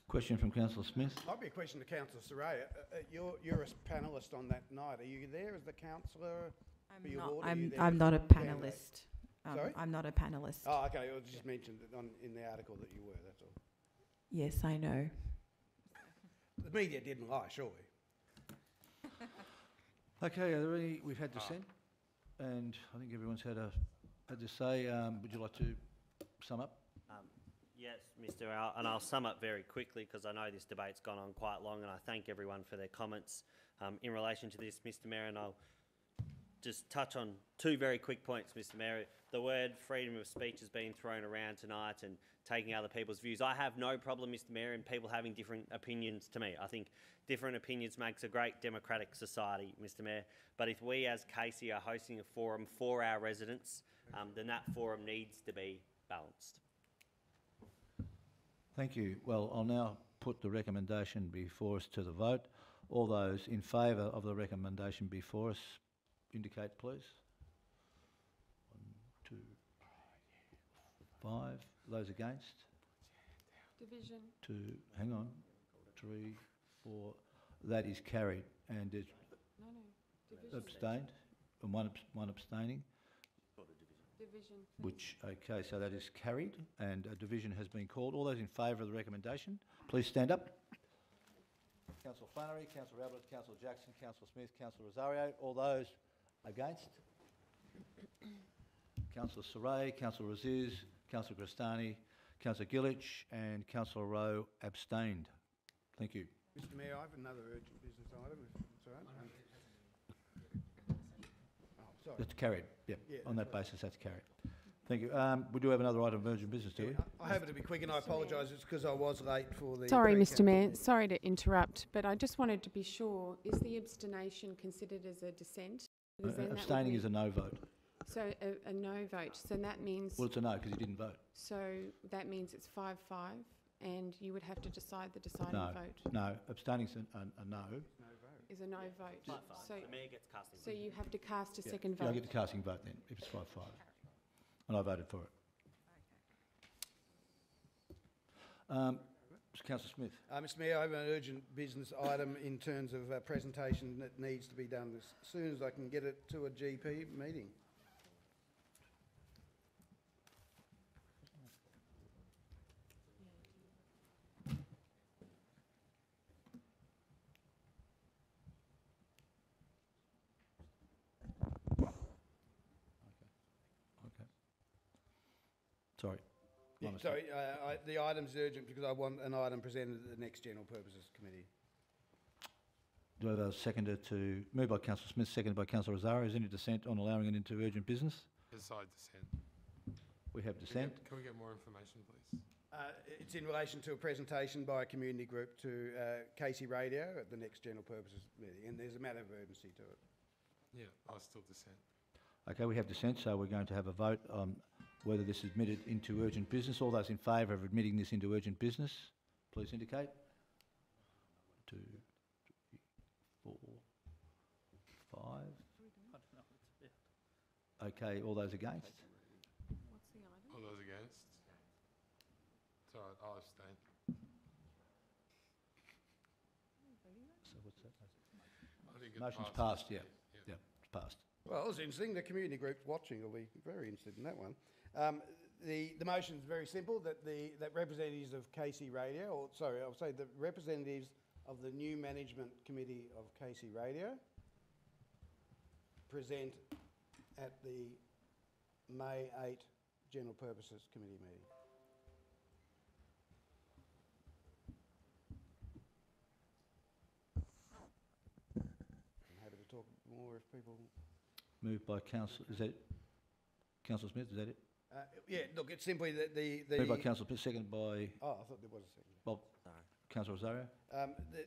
Question from Councillor Smith. Might be a question to Councillor Soraya. You're a panellist on that night. Are you there as the councillor? I'm not a panellist. Sorry? I'm not a panellist. Oh, okay. It was just mentioned in the article that you were, that's all. Yes, I know. The media didn't lie, surely. Okay, are there any? We've had dissent, and I think everyone's had to say. Would you like to sum up? Yes, Mr. And I'll sum up very quickly because I know this debate's gone on quite long, and I thank everyone for their comments in relation to this, Mr. Mayor. And I'll just touch on two very quick points, Mr. Mayor. The word freedom of speech has been thrown around tonight and taking other people's views. I have no problem, Mr. Mayor, in people having different opinions to me. I think different opinions makes a great democratic society, Mr. Mayor. But if we as Casey are hosting a forum for our residents, then that forum needs to be balanced. Thank you. Well, I'll now put the recommendation before us to the vote. All those in favour of the recommendation before us, indicate please. 1, 2, 5. Those against? Division. 2. Hang on. 3, 4. That is carried. And there's Division. abstained and one abstaining. Division. Which, okay, so that is carried and a division has been called. All those in favour of the recommendation, please stand up. Councillor Flannery, Councillor Ablett, Councillor Jackson, Councillor Smith, Councillor Rosario. All those against? Councillor Saray, Councillor Aziz, Councillor Cristani, Councillor Gillich and Councillor Rowe abstained. Thank you. Mr. Mayor, I have another urgent business item, if it's all right. Sorry. That's carried. Yep. Yeah, on that basis, that's carried. Thank you. We do have another item of urgent business, do we? I have it to be quick, and I apologise. It's because I was late for the... Sorry, Mr. Mayor. Sorry to interrupt, but I just wanted to be sure, is the abstention considered as a dissent? Because then that would Abstaining be- is a no vote. So a no vote. So that means... Well, it's a no because you didn't vote. So that means it's 5-5, and you would have to decide the deciding No, vote. no. Abstaining's a no. Is a no vote. 5-5. So, The Mayor gets casting. so you have to cast a Yeah. second Yeah, I vote. get the casting vote then, if it's 5-5. And I voted for it. Councillor Smith. Mr. Mayor, I have an urgent business item in terms of a presentation that needs to be done as soon as I can get it to a GP meeting. Okay. Sorry. Yeah, My mistake. sorry, the item's urgent because I want an item presented at the next General Purposes Committee. Do I have a seconder to... Moved by Councillor Smith, seconded by Councillor Rosario. Is there any dissent on allowing it into urgent business? Yes, I dissent. We have dissent. Can we get more information, please? It's in relation to a presentation by a community group to Casey Radio at the next General Purposes Meeting, and there's a matter of urgency to it. Yeah, I still dissent. Okay, we have dissent, so we're going to have a vote on whether this is admitted into urgent business. All those in favour of admitting this into urgent business, please indicate. 2, 3, 4, 5. Okay, all those against? All those against? It's all right, I'll abstain. So what's that? I think it Motion's passes. passed, yeah. Yeah. Yeah, it's passed. Well, it's interesting. The community groups watching will be very interested in that one. The motion is very simple, that representatives of KC Radio, or sorry, I'll say the representatives of the new management committee of KC Radio present at the May 8 General Purposes Committee meeting. I'm happy to talk more if people... Moved by Councillor, is that it? Councillor Smith, is that it? Yeah, look, it's simply that the... Moved by Councillor Smith, seconded by... Oh, I thought there was a second. Well, Councillor Rosario.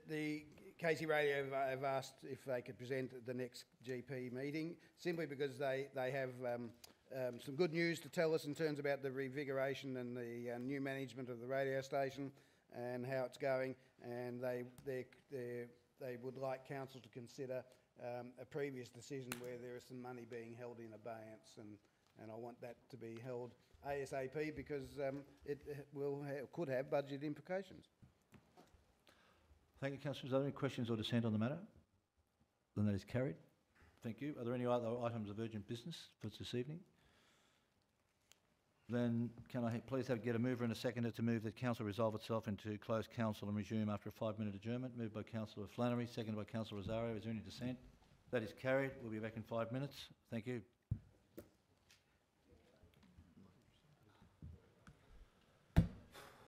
The KC Radio have asked if they could present at the next GP meeting, simply because they have some good news to tell us in terms about the revigoration and the new management of the radio station and how it's going, and they would like council to consider a previous decision where there is some money being held in abeyance, and I want that to be held ASAP because it could have budget implications. Thank you, Councillors. Are there any questions or dissent on the matter? Then that is carried. Thank you. Are there any other items of urgent business for this evening? Then can I please get a mover and a seconder to move that council resolve itself into closed council and resume after a 5-minute adjournment? Moved by Councillor Flannery, seconded by Councillor Rosario. Is there any dissent? That is carried. We'll be back in 5 minutes. Thank you.